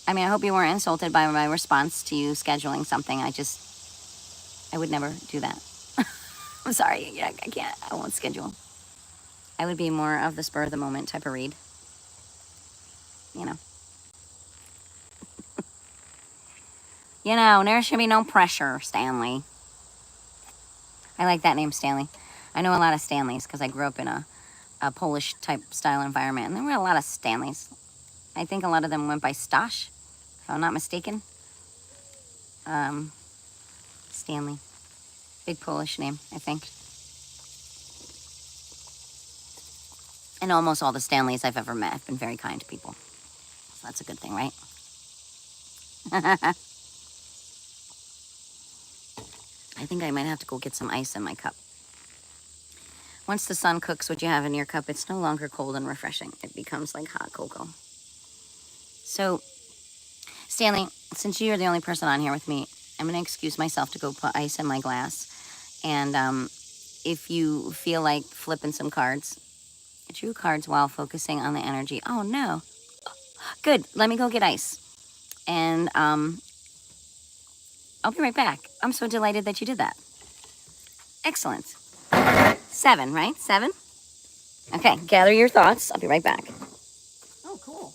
I mean, I hope you weren't insulted by my response to you scheduling something. I would never do that. I'm sorry. I can't. I won't schedule. I would be more of the spur of the moment type of read. You know, there should be no pressure, Stanley. I like that name, Stanley. I know a lot of Stanleys because I grew up in a Polish type style environment, and there were a lot of Stanleys. I think a lot of them went by Stash, if I'm not mistaken. Stanley. Big Polish name, I think. And almost all the Stanleys I've ever met have been very kind people. So that's a good thing, right? I think I might have to go get some ice in my cup. Once the sun cooks what you have in your cup, it's no longer cold and refreshing. It becomes like hot cocoa. So, Stanley, since you're the only person on here with me, I'm going to excuse myself to go put ice in my glass. And if you feel like flipping some cards, drew cards while focusing on the energy. Oh, no. Good. Let me go get ice. And I'll be right back. I'm so delighted that you did that. Excellent. 7, right? 7? Okay, gather your thoughts. I'll be right back. Oh, cool.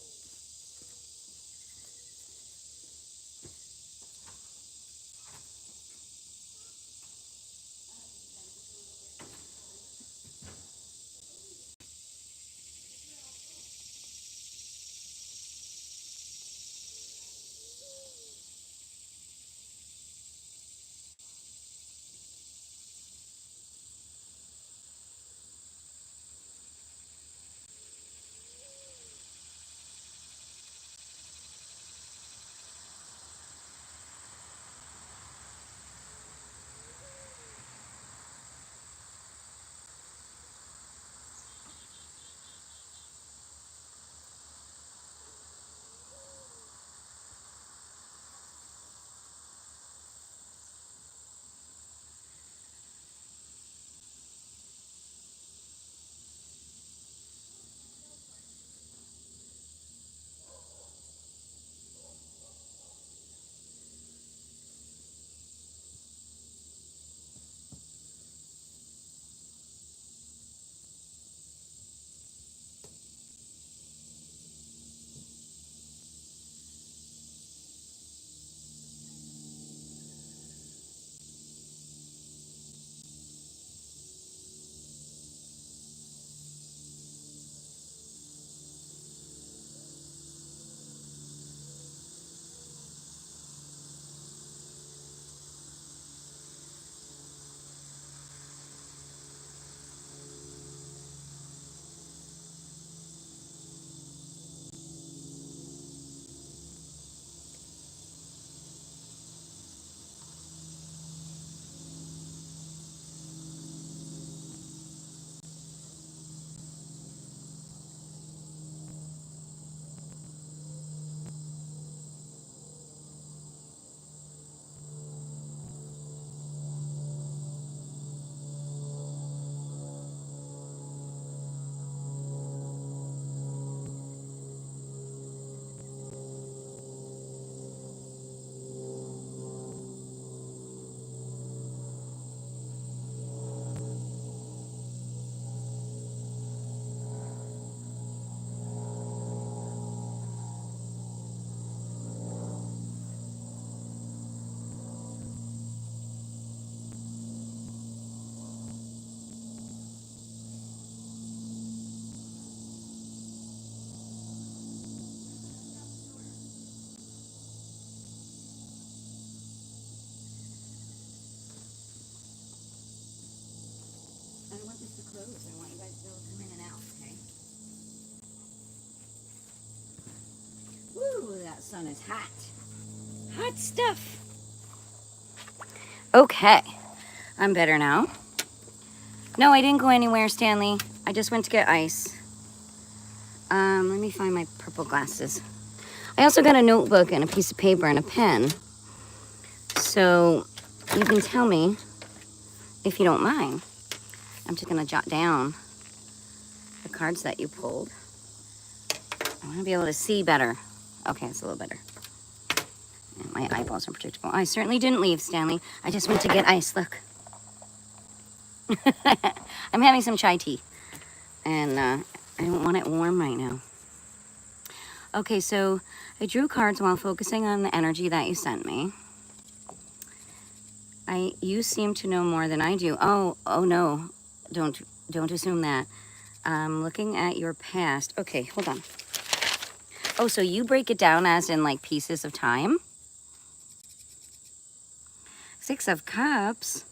I don't want this to close. I want you guys to be able to come in and out, okay? Woo, that sun is hot. Hot stuff. Okay, I'm better now. No, I didn't go anywhere, Stanley. I just went to get ice. Let me find my purple glasses. I also got a notebook and a piece of paper and a pen. So you can tell me if you don't mind. I'm just gonna jot down the cards that you pulled. I wanna be able to see better. Okay, it's a little better. And my eyeballs are predictable. I certainly didn't leave, Stanley. I just went to get ice, look. I'm having some chai tea. And I don't want it warm right now. Okay, so I drew cards while focusing on the energy that you sent me. You seem to know more than I do. Oh no. Don't assume that. Looking at your past. Okay, hold on. Oh, so you break it down as in like pieces of time? Six of Cups.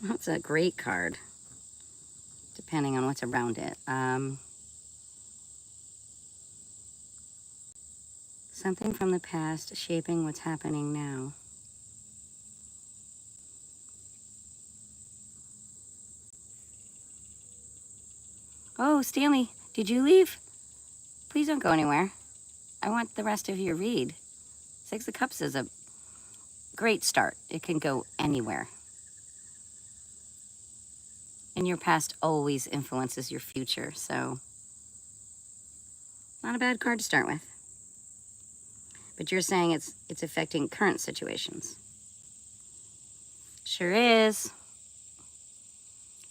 That's a great card, depending on what's around it. Something from the past shaping what's happening now. Oh, Stanley, did you leave? Please don't go anywhere. I want the rest of your read. Six of Cups is a great start. It can go anywhere. And your past always influences your future, so not a bad card to start with. But you're saying it's affecting current situations. Sure is.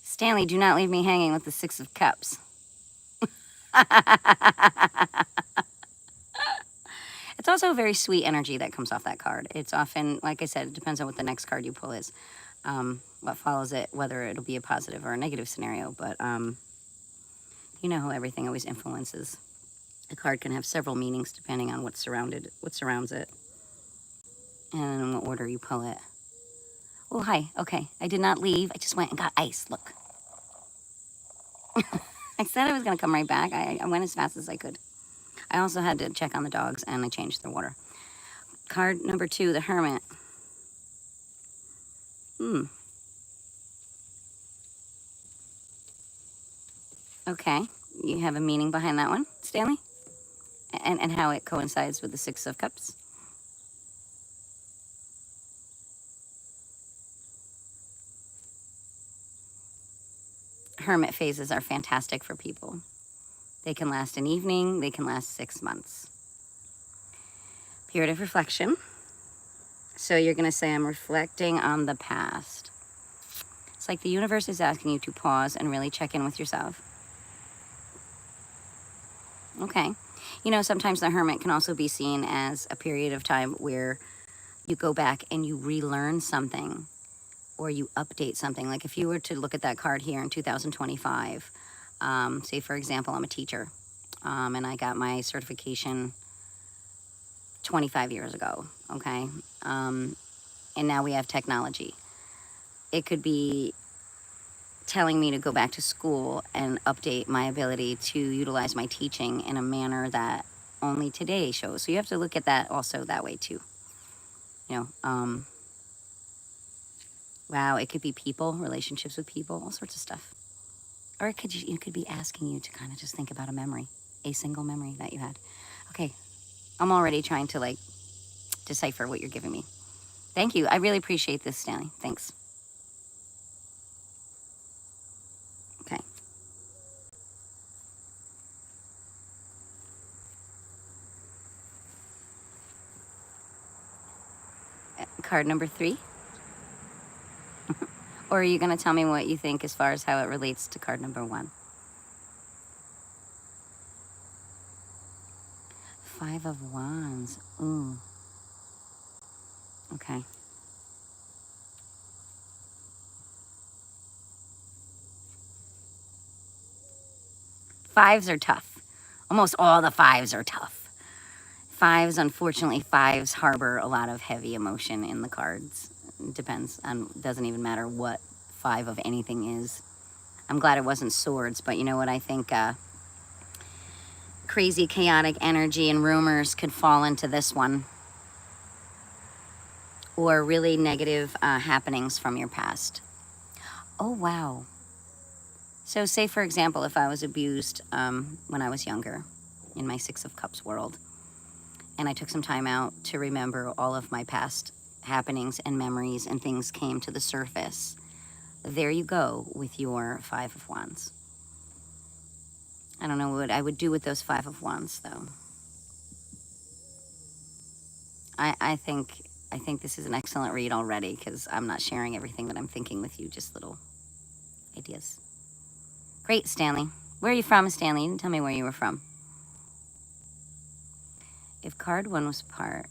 Stanley, do not leave me hanging with the Six of Cups. It's also a very sweet energy that comes off that card. It's often, like I said, it depends on what the next card you pull is. What follows it, whether it'll be a positive or a negative scenario. But you know how everything always influences. A card can have several meanings depending on what surrounds it, and in what order you pull it. Oh, hi. Okay, I did not leave. I just went and got ice. Look. I said I was gonna come right back. I went as fast as I could. I also had to check on the dogs and I changed their water. Card number 2, the Hermit. Okay, you have a meaning behind that one, Stanley? And how it coincides with the Six of Cups? Hermit phases are fantastic for people. They can last an evening, they can last 6 months. Period of reflection. So you're gonna say, I'm reflecting on the past. It's like the universe is asking you to pause and really check in with yourself. Okay. You know, sometimes the Hermit can also be seen as a period of time where you go back and you relearn something or you update something. Like if you were to look at that card here in 2025, say for example, I'm a teacher, and I got my certification 25 years ago, okay? And now we have technology. It could be telling me to go back to school and update my ability to utilize my teaching in a manner that only today shows. So you have to look at that also that way too. You know, wow, it could be people, relationships with people, all sorts of stuff. Or it could be asking you to kind of just think about a memory, a single memory that you had. Okay, I'm already trying to like decipher what you're giving me. Thank you. I really appreciate this, Stanley. Thanks. Okay. Card number 3. Or are you going to tell me what you think as far as how it relates to card number 1? 5 of Wands. Ooh. Okay. Fives are tough. Almost all the fives are tough. Fives, unfortunately, fives harbor a lot of heavy emotion in the cards. It depends on, doesn't even matter what 5 of anything is. I'm glad it wasn't swords, but you know what? I think crazy, chaotic energy and rumors could fall into this one. Or really negative happenings from your past. Oh, wow. So say, for example, if I was abused when I was younger in my Six of Cups world, and I took some time out to remember all of my past happenings and memories and things came to the surface, there you go with your 5 of Wands. I don't know what I would do with those 5 of Wands, though. I think this is an excellent read already because I'm not sharing everything that I'm thinking with you, just little ideas. Great, Stanley. Where are you from, Stanley? You didn't tell me where you were from. If card 1 was part,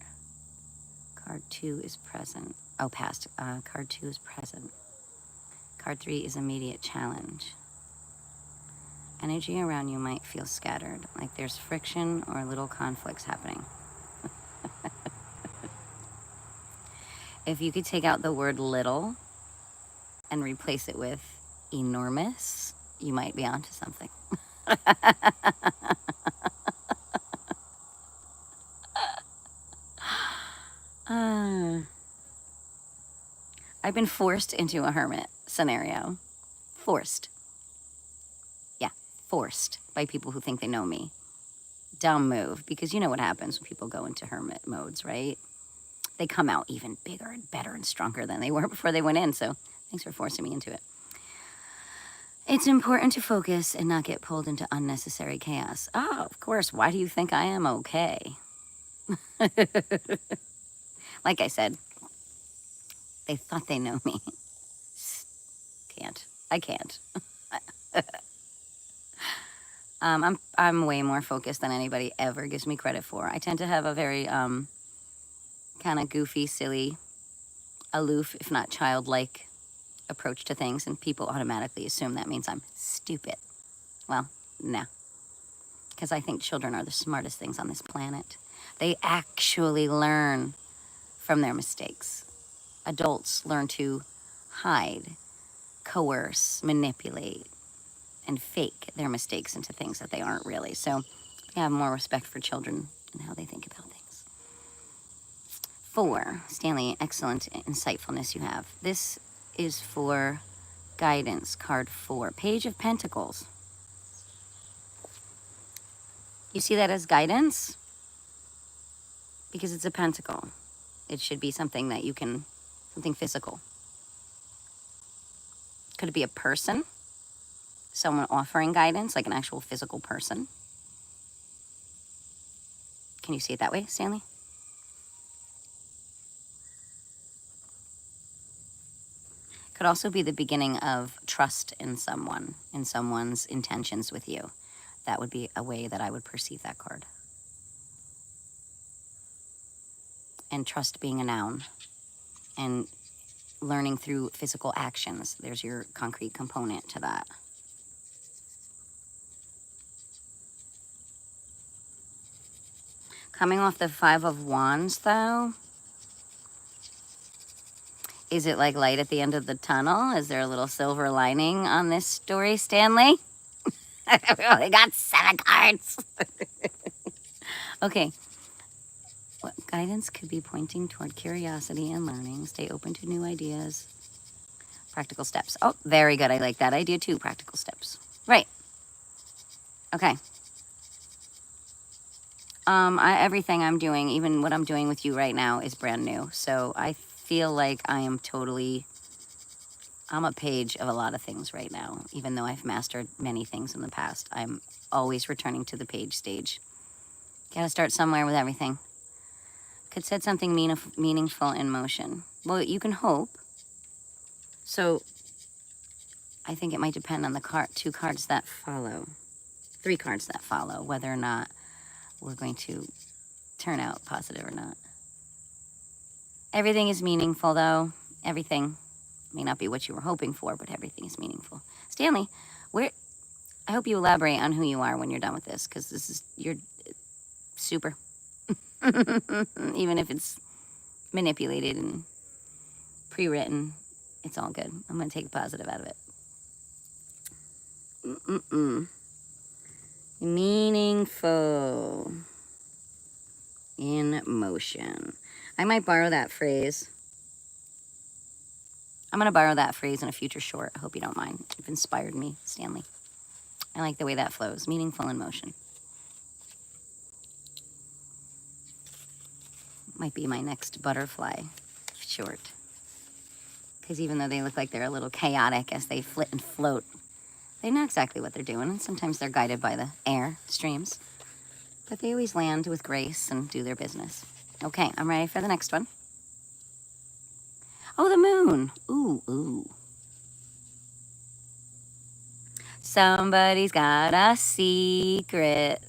Card 2 is present. Oh, past. Card 2 is present. Card 3 is immediate challenge. Energy around you might feel scattered, like there's friction or little conflicts happening. If you could take out the word little and replace it with enormous, you might be onto something. I've been forced into a hermit scenario. Forced. Yeah, forced by people who think they know me. Dumb move, because you know what happens when people go into hermit modes, right? They come out even bigger and better and stronger than they were before they went in, so thanks for forcing me into it. It's important to focus and not get pulled into unnecessary chaos. Oh, of course, why do you think I am okay? Like I said, they thought they know me. Can't. I can't. I'm way more focused than anybody ever gives me credit for. I tend to have a very kind of goofy, silly, aloof, if not childlike approach to things, and people automatically assume that means I'm stupid. Well, no. Because I think children are the smartest things on this planet. They actually learn from their mistakes. Adults learn to hide, coerce, manipulate, and fake their mistakes into things that they aren't really. So I have more respect for children and how they think about things. 4, Stanley, excellent insightfulness you have. This is for guidance, card 4, Page of Pentacles. You see that as guidance? Because it's a pentacle. It should be something that you can, something physical. Could it be a person? Someone offering guidance, like an actual physical person? Can you see it that way, Stanley? Could also be the beginning of trust in someone, in someone's intentions with you. That would be a way that I would perceive that card. And trust being a noun. And learning through physical actions. There's your concrete component to that. Coming off the 5 of Wands, though, is it like light at the end of the tunnel? Is there a little silver lining on this story, Stanley? We only got 7 cards. Okay. What guidance could be pointing toward curiosity and learning? Stay open to new ideas. Practical steps. Oh, very good. I like that idea too. Practical steps. Right. Okay. Everything I'm doing, even what I'm doing with you right now, is brand new. So I feel like I am totally, I'm a page of a lot of things right now. Even though I've mastered many things in the past, I'm always returning to the page stage. Gotta start somewhere with everything. Could set something meaningful in motion. Well, you can hope. So I think it might depend on the 2 cards that follow, 3 cards that follow, whether or not we're going to turn out positive or not. Everything is meaningful, though. Everything may not be what you were hoping for, but everything is meaningful. Stanley, I hope you elaborate on who you are when you're done with this, because you're super. Even if it's manipulated and pre-written, it's all good. I'm going to take a positive out of it. Meaningful in motion. I might borrow that phrase. I'm going to borrow that phrase in a future short. I hope you don't mind. You've inspired me, Stanley. I like the way that flows. Meaningful in motion. Might be my next butterfly short. Because even though they look like they're a little chaotic as they flit and float, they know exactly what they're doing, and sometimes they're guided by the air streams. But they always land with grace and do their business. Okay, I'm ready for the next one. Oh, the moon. Ooh. Somebody's got a secret.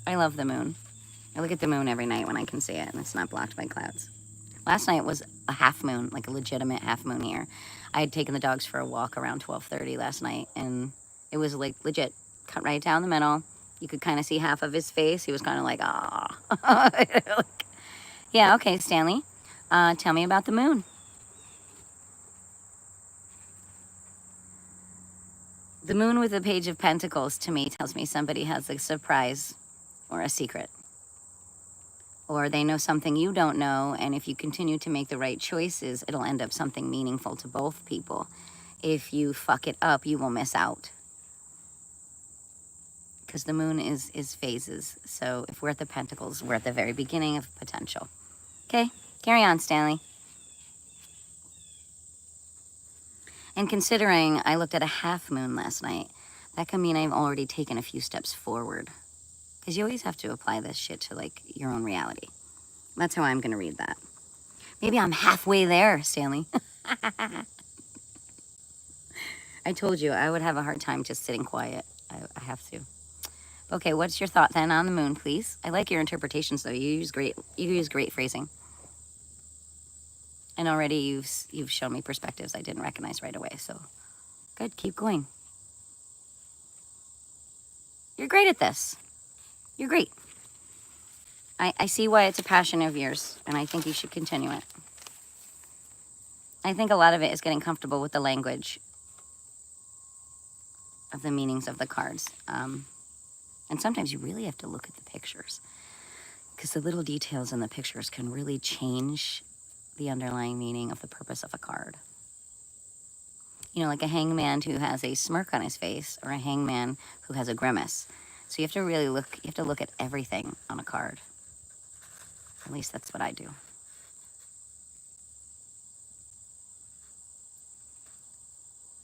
I love the moon. I look at the moon every night when I can see it and it's not blocked by clouds. Last night was a half moon, like a legitimate half moon here. I had taken the dogs for a walk around 12:30 last night, and it was like legit, cut right down the middle. You could kind of see half of his face. He was kind of like, ah. Yeah, okay, Stanley. Tell me about the moon. The moon with a page of pentacles to me tells me somebody has a surprise or a secret. Or they know something you don't know, and if you continue to make the right choices, it'll end up something meaningful to both people. If you fuck it up, you will miss out. Because the moon is phases. So if we're at the pentacles, we're at the very beginning of potential. Okay, carry on, Stanley. And considering I looked at a half moon last night, that could mean I've already taken a few steps forward. Because you always have to apply this shit to like your own reality. That's how I'm gonna read that. Maybe I'm halfway there, Stanley. I told you I would have a hard time just sitting quiet. I have to. Okay, what's your thought then on the moon, please? I like your interpretations though. You use great phrasing. And already you've shown me perspectives I didn't recognize right away. So good, keep going. You're great at this. You're great. I see why it's a passion of yours, and I think you should continue it. I think a lot of it is getting comfortable with the language of the meanings of the cards. And sometimes you really have to look at the pictures, because the little details in the pictures can really change the underlying meaning of the purpose of a card. You know, like a hangman who has a smirk on his face, or a hangman who has a grimace. So you have to really look, you have to look at everything on a card. At least that's what I do.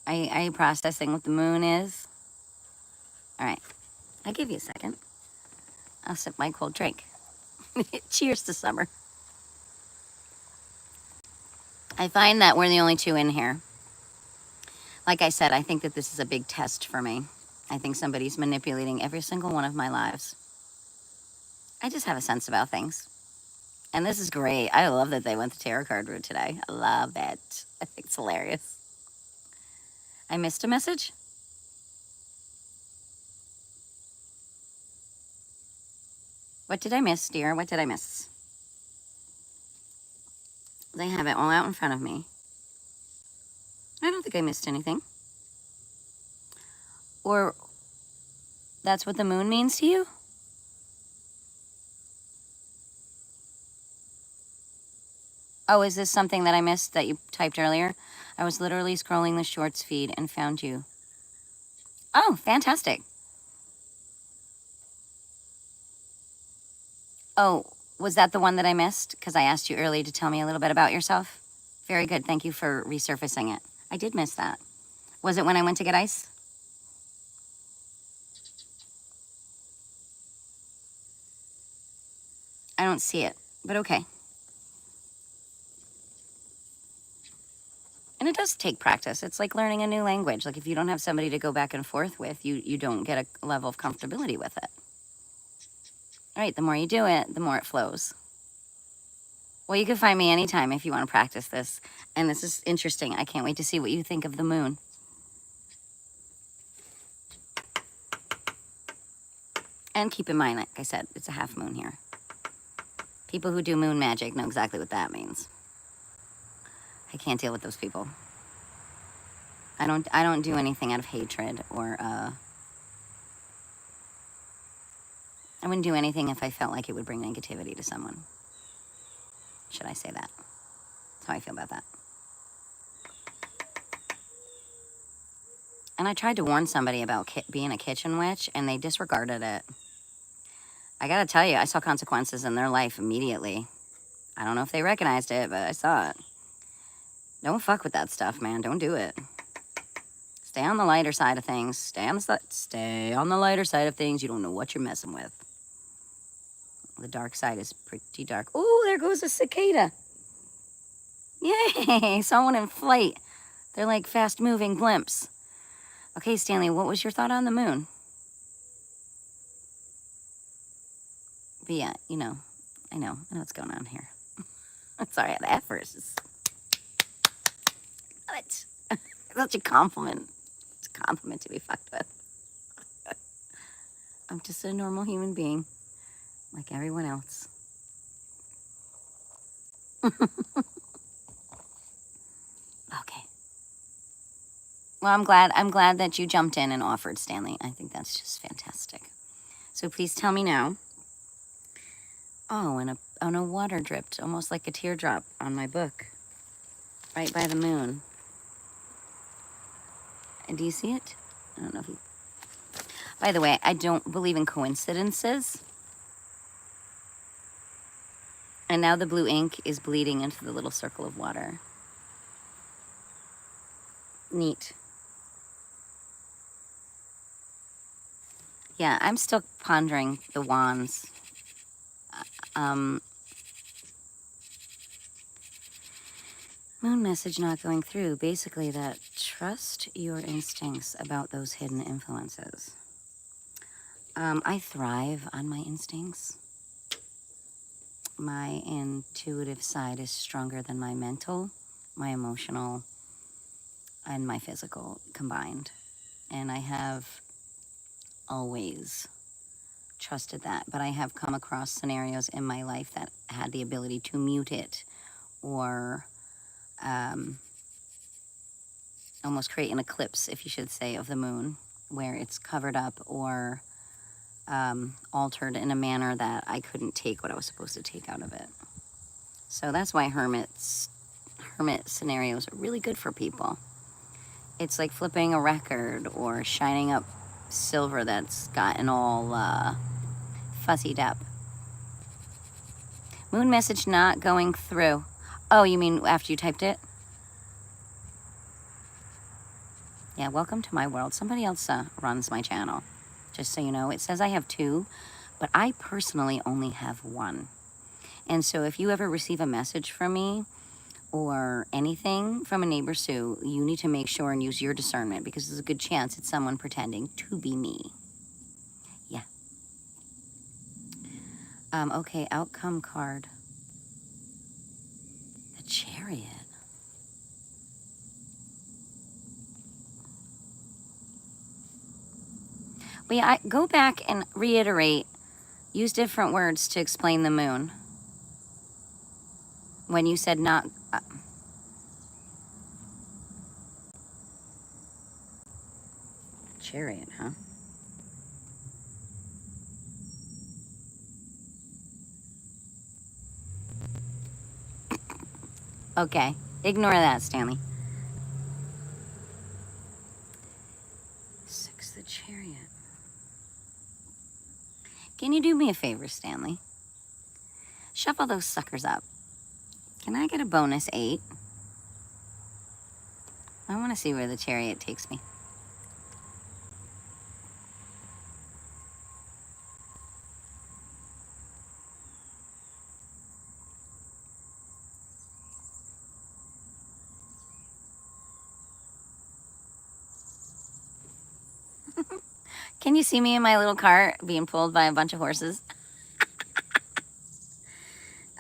Are you processing what the moon is? All right, I'll give you a second. I'll sip my cold drink. Cheers to summer. I find that we're the only two in here. Like I said, I think that this is a big test for me. I think somebody's manipulating every single one of my lives. I just have a sense about things. And this is great. I love that they went the tarot card route today. I love it. I think it's hilarious. I missed a message? What did I miss, dear? What did I miss? They have it all out in front of me. I don't think I missed anything. Or that's what the moon means to you? Oh, is this something that I missed that you typed earlier? I was literally scrolling the shorts feed and found you. Oh, fantastic. Oh, was that the one that I missed? Because I asked you earlier to tell me a little bit about yourself. Very good. Thank you for resurfacing it. I did miss that. Was it when I went to get ice? I don't see it, but okay. And it does take practice. It's like learning a new language. Like if you don't have somebody to go back and forth with, you don't get a level of comfortability with it. All right, the more you do it, the more it flows. Well, you can find me anytime if you want to practice this. And this is interesting. I can't wait to see what you think of the moon. And keep in mind, like I said, it's a half moon here. People who do moon magic know exactly what that means. I can't deal with those people. I don't do anything out of hatred or I wouldn't do anything if I felt like it would bring negativity to someone. Should I say that? That's how I feel about that. And I tried to warn somebody about being a kitchen witch, and they disregarded it. I gotta tell you, I saw consequences in their life immediately. I don't know if they recognized it, but I saw it. Don't fuck with that stuff, man. Don't do it. Stay on the lighter side of things. Stay on the lighter side of things. You don't know what you're messing with. The dark side is pretty dark. Oh, there goes a cicada. Yay, someone in flight. They're like fast-moving blimps. Okay, Stanley, what was your thought on the moon? But yeah, you know, I know what's going on here. Sorry, the effort is what? Such a compliment. It's a compliment to be fucked with. I'm just a normal human being, like everyone else. Okay. Well, I'm glad that you jumped in and offered, Stanley. I think that's just fantastic. So please tell me now. Oh, and a water dripped, almost like a teardrop on my book, right by the moon. And do you see it? I don't know if you. By the way, I don't believe in coincidences. And now the blue ink is bleeding into the little circle of water. Neat. Yeah, I'm still pondering the wands. Moon message not going through. Basically that trust your instincts about those hidden influences. I thrive on my instincts. My intuitive side is stronger than my mental, my emotional, and my physical combined. And I have always trusted that. But I have come across scenarios in my life that had the ability to mute it or almost create an eclipse, if you should say, of the moon, where it's covered up or altered in a manner that I couldn't take what I was supposed to take out of it. So that's why hermit scenarios are really good for people. It's like flipping a record or shining up silver that's gotten all fuzzied up. Moon message not going through. Oh, you mean after you typed it? Yeah, welcome to my world. Somebody else runs my channel, just so you know. It says I have 2, but I personally only have 1. And so if you ever receive a message from me or anything from a neighbor Sue, you need to make sure and use your discernment because there's a good chance it's someone pretending to be me. Yeah. Okay, outcome card. The Chariot. Well, yeah, go back and reiterate. Use different words to explain the moon. When you said not... Chariot, huh? Okay, ignore that, Stanley. 6, the Chariot. Can you do me a favor, Stanley? Shuffle those suckers up. Can I get a bonus 8? I want to see where the Chariot takes me. Can you see me in my little cart being pulled by a bunch of horses?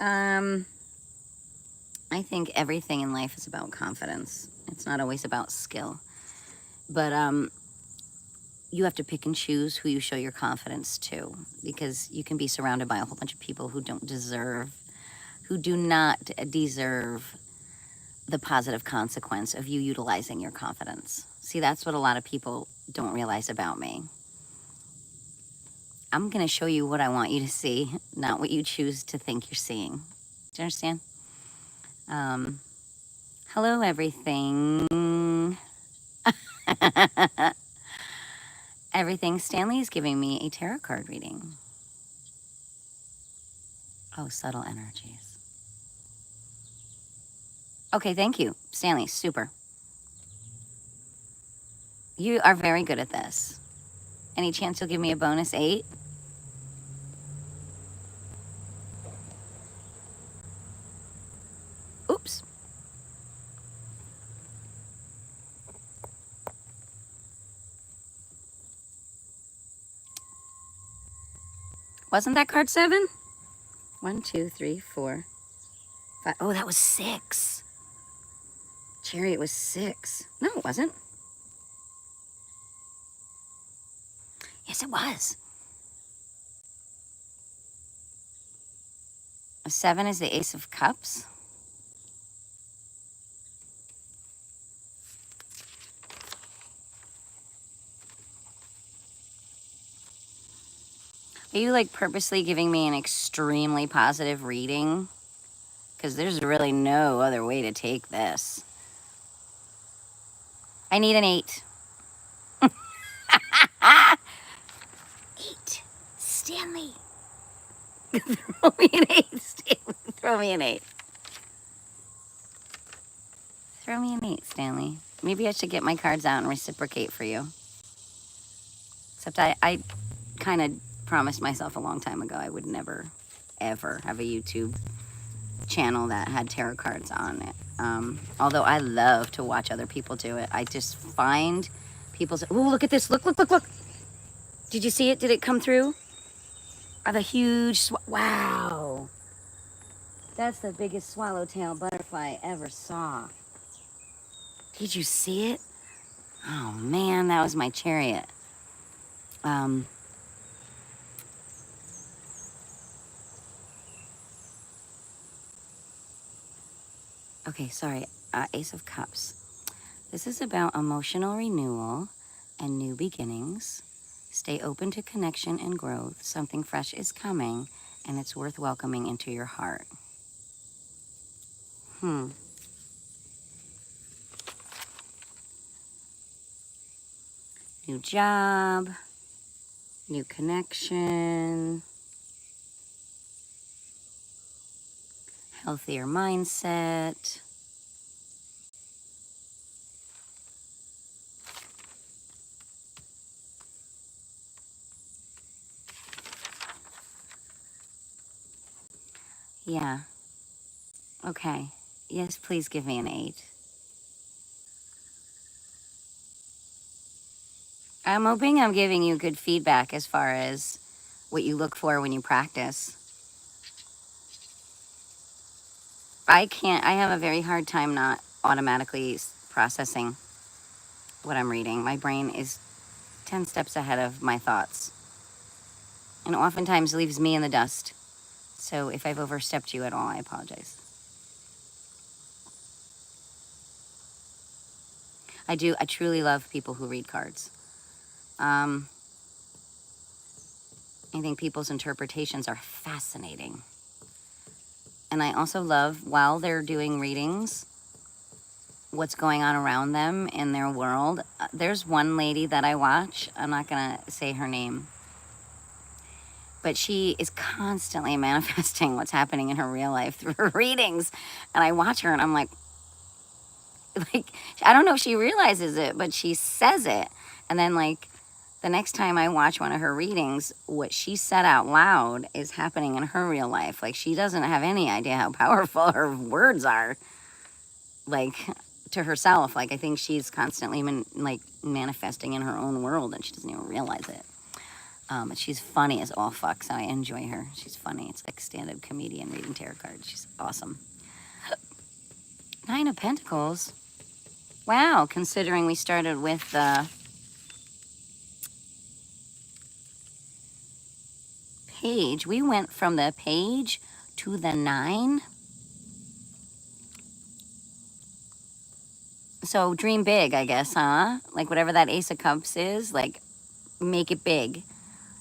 I think everything in life is about confidence. It's not always about skill. But you have to pick and choose who you show your confidence to, because you can be surrounded by a whole bunch of people who do not deserve the positive consequence of you utilizing your confidence. See, that's what a lot of people don't realize about me. I'm going to show you what I want you to see, not what you choose to think you're seeing. Do you understand? Hello, everything. Everything. Stanley is giving me a tarot card reading. Oh, subtle energies. Okay, thank you, Stanley. Super. You are very good at this. Any chance you'll give me a bonus 8? Oops. Wasn't that card 7? 1, 2, 3, 4, 5. Oh, that was 6. Chariot was 6. No, it wasn't. Yes, it was. A 7 is the Ace of Cups. Are you like purposely giving me an extremely positive reading? Because there's really no other way to take this. I need an 8. 8. Stanley. Throw me an 8, Stanley. Throw me an 8. Throw me an 8, Stanley. Maybe I should get my cards out and reciprocate for you. Except I kind of promised myself a long time ago I would never, ever have a YouTube channel that had tarot cards on it. Although I love to watch other people do it. I just find people's... Oh, look at this. Look, look, look, look. Did you see it? Did it come through? I have a huge... Wow. That's the biggest swallowtail butterfly I ever saw. Did you see it? Oh, man, that was my chariot. Okay, sorry. Ace of Cups. This is about emotional renewal and new beginnings. Stay open to connection and growth. Something fresh is coming, and it's worth welcoming into your heart. New job, new connection, healthier mindset. Yeah. Okay. Yes, please give me an 8. I'm hoping I'm giving you good feedback as far as what you look for when you practice. I have a very hard time not automatically processing what I'm reading. My brain is 10 steps ahead of my thoughts, and oftentimes leaves me in the dust. So if I've overstepped you at all, I apologize. I truly love people who read cards. I think people's interpretations are fascinating. And I also love, while they're doing readings, what's going on around them in their world. There's one lady that I watch, I'm not gonna say her name, but she is constantly manifesting what's happening in her real life through her readings. And I watch her and I'm like, I don't know if she realizes it, but she says it. And then like the next time I watch one of her readings, what she said out loud is happening in her real life. Like, she doesn't have any idea how powerful her words are, like, to herself. Like, I think she's constantly manifesting in her own world and she doesn't even realize it. But she's funny as all fuck, so I enjoy her. She's funny. It's like a stand-up comedian reading tarot cards. She's awesome. 9 of Pentacles. Wow, considering we started with the Page. We went from the Page to the 9. So dream big, I guess, huh? Like whatever that Ace of Cups is, like make it big.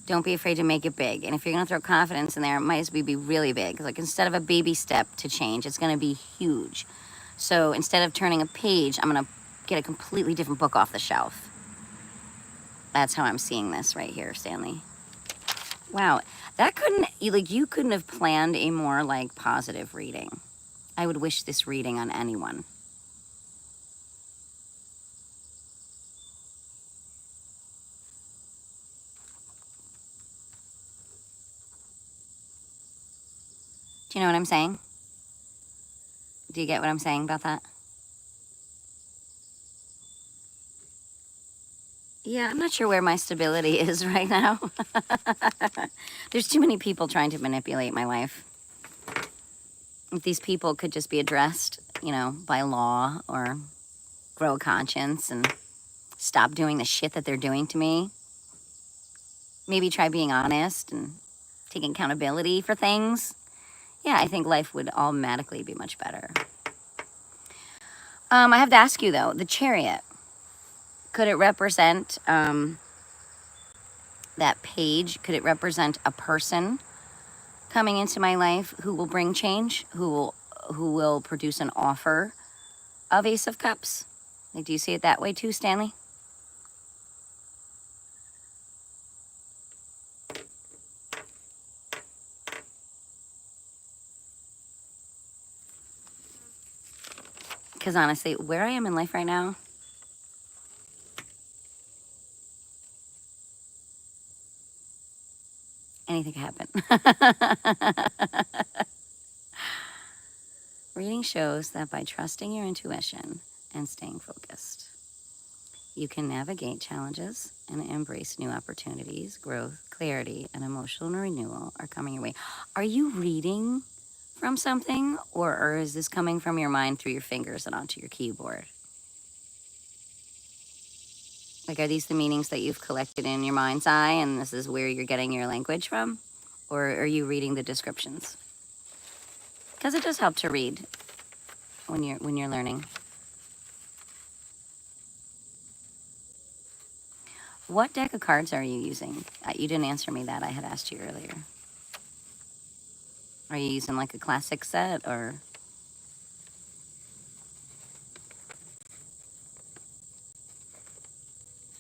Don't be afraid to make it big. And if you're gonna throw confidence in there, it might as well be really big. Like instead of a baby step to change, it's gonna be huge. So instead of turning a page, I'm gonna get a completely different book off the shelf. That's how I'm seeing this right here, Stanley. Wow, that you couldn't have planned a more like positive reading. I would wish this reading on anyone. Do you know what I'm saying? Do you get what I'm saying about that? Yeah, I'm not sure where my stability is right now. There's too many people trying to manipulate my life. If these people could just be addressed, by law, or grow a conscience and stop doing the shit that they're doing to me. Maybe try being honest and taking accountability for things. Yeah, I think life would automatically be much better. I have to ask you though, the chariot, could it represent that page? Could it represent a person coming into my life who will bring change, who will produce an offer of Ace of Cups? Like, do you see it that way too, Stanley? Because honestly, where I am in life right now, anything can happen. Reading shows that by trusting your intuition and staying focused, you can navigate challenges and embrace new opportunities. Growth, clarity, and emotional renewal are coming your way. Are you reading from something, or is this coming from your mind through your fingers and onto your keyboard? Like, are these the meanings that you've collected in your mind's eye, and this is where you're getting your language from? Or are you reading the descriptions? Because it does help to read when you're learning. What deck of cards are you using? You didn't answer me that. I had asked you earlier. Are you using like a classic set, or?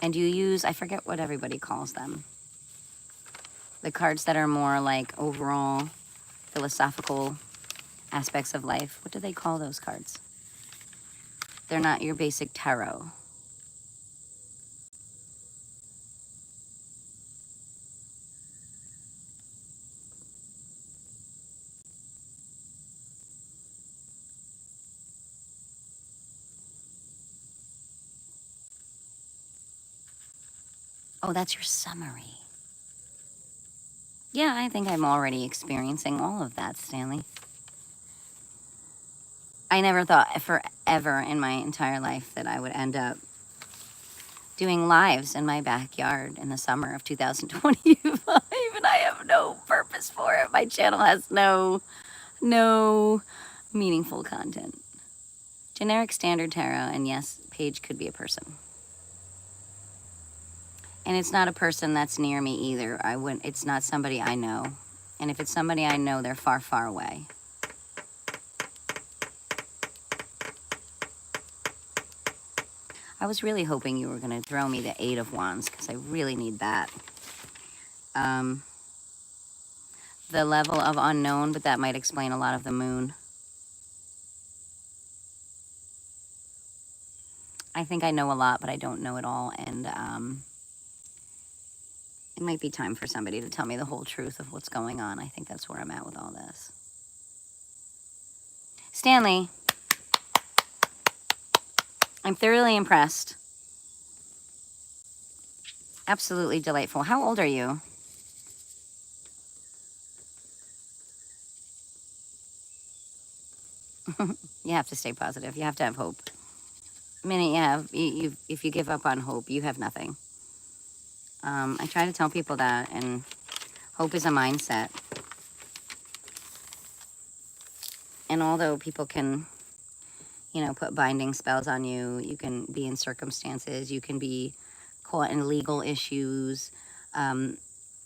And do you use, I forget what everybody calls them, the cards that are more like overall philosophical aspects of life. What do they call those cards? They're not your basic tarot. Oh, that's your summary. Yeah, I think I'm already experiencing all of that, Stanley. I never thought forever in my entire life that I would end up doing lives in my backyard in the summer of 2025, and I have no purpose for it. My channel has no meaningful content. Generic standard tarot, and yes, page could be a person. And it's not a person that's near me either. It's not somebody I know. And if it's somebody I know, they're far, far away. I was really hoping you were going to throw me the Eight of Wands, because I really need that. The level of unknown, but that might explain a lot of the moon. I think I know a lot, but I don't know it all, and it might be time for somebody to tell me the whole truth of what's going on. I think that's where I'm at with all this. Stanley, I'm thoroughly impressed. Absolutely delightful. How old are you? You have to stay positive. You have to have hope. The minute if you give up on hope, you have nothing. I try to tell people that, and hope is a mindset. And although people can, put binding spells on you, you can be in circumstances, you can be caught in legal issues.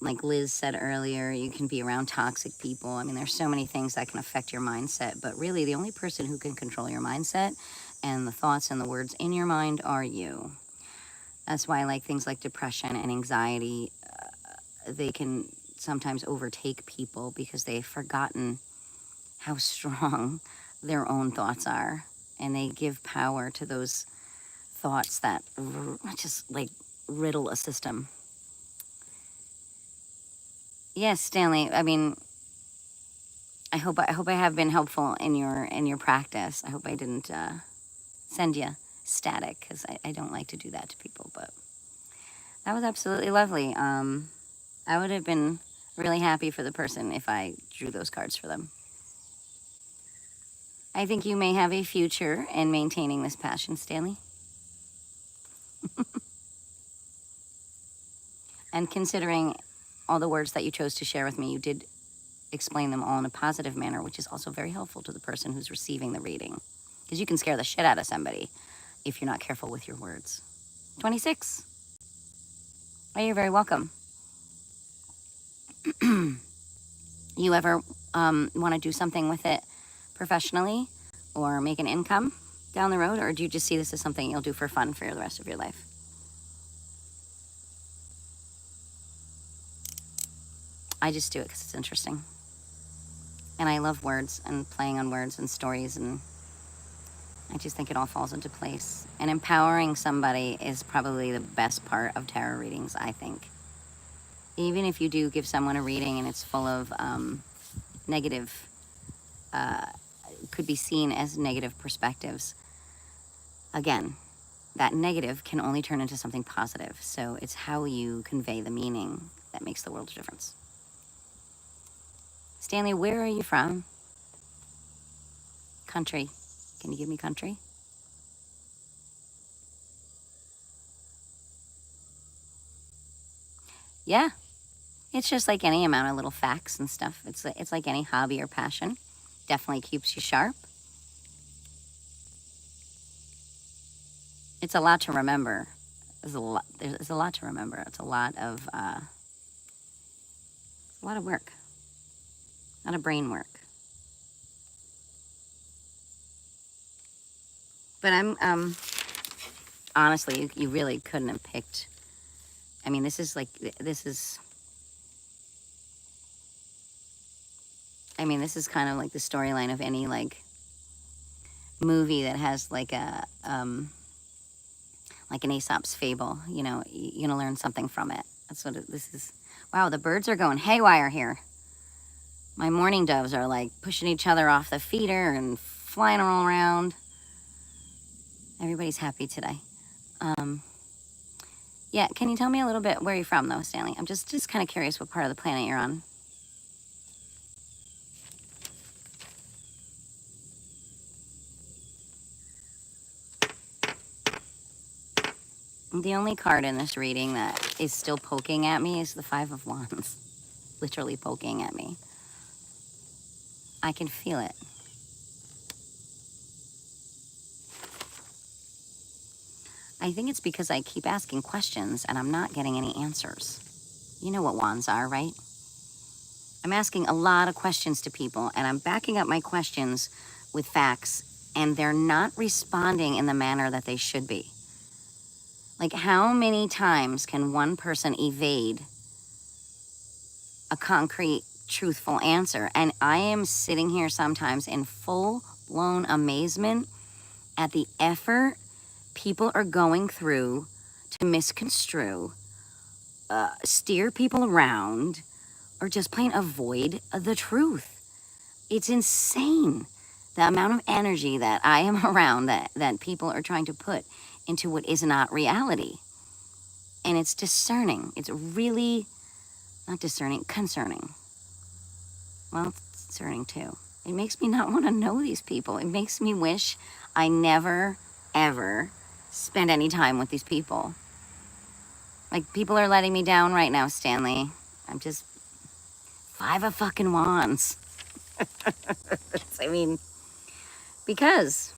Like Liz said earlier, you can be around toxic people. I mean, there's so many things that can affect your mindset, but really the only person who can control your mindset and the thoughts and the words in your mind are you. That's why things like depression and anxiety, they can sometimes overtake people because they've forgotten how strong their own thoughts are. And they give power to those thoughts that just riddle a system. Yes, Stanley, I mean, I hope I have been helpful in your practice. I hope I didn't send you static, because I don't like to do that to people, but That was absolutely lovely. I would have been really happy for the person if I drew those cards for them. I think you may have a future in maintaining this passion, Stanley. And considering all the words that you chose to share with me, you did explain them all in a positive manner, which is also very helpful to the person who's receiving the reading. Because you can scare the shit out of somebody if you're not careful with your words. 26. Well, you're very welcome. You ever want to do something with it professionally or make an income down the road? Or do you just see this as something you'll do for fun for the rest of your life? I just do it because it's interesting. And I love words and playing on words and stories, and I just think it all falls into place. And empowering somebody is probably the best part of tarot readings, I think. Even if you do give someone a reading and it's full of negative, could be seen as negative perspectives, again, that negative can only turn into something positive. So it's how you convey the meaning that makes the world of difference. Stanley, where are you from? Country. Can you give me country? Yeah. It's just like any amount of little facts and stuff. It's like any hobby or passion. Definitely keeps you sharp. It's a lot to remember. There's a lot to remember. It's a lot of work. A lot of brain work. But I'm honestly, you really couldn't have picked. I mean, this is kind of like the storyline of any like movie that has like a like an Aesop's fable. You know, you're gonna learn something from it. That's what this is. Wow, the birds are going haywire here. My mourning doves are like pushing each other off the feeder and flying all around. Everybody's happy today. Yeah, can you tell me a little bit where you're from though, Stanley? I'm just kind of curious what part of the planet you're on. The only card in this reading that is still poking at me is the Five of Wands. Literally poking at me. I can feel it. I think it's because I keep asking questions and I'm not getting any answers. You know what wands are, right? I'm asking a lot of questions to people and I'm backing up my questions with facts and they're not responding in the manner that they should be. Like, how many times can one person evade a concrete, truthful answer? And I am sitting here sometimes in full-blown amazement at the effort people are going through to misconstrue, steer people around, or just plain avoid the truth. It's insane the amount of energy that I am around that people are trying to put into what is not reality. And it's discerning. It's really not discerning, concerning. Well, it's discerning too. It makes me not want to know these people. It makes me wish I never, ever spend any time with these people. Like, people are letting me down right now, Stanley. I'm just Five of fucking Wands. I mean, because,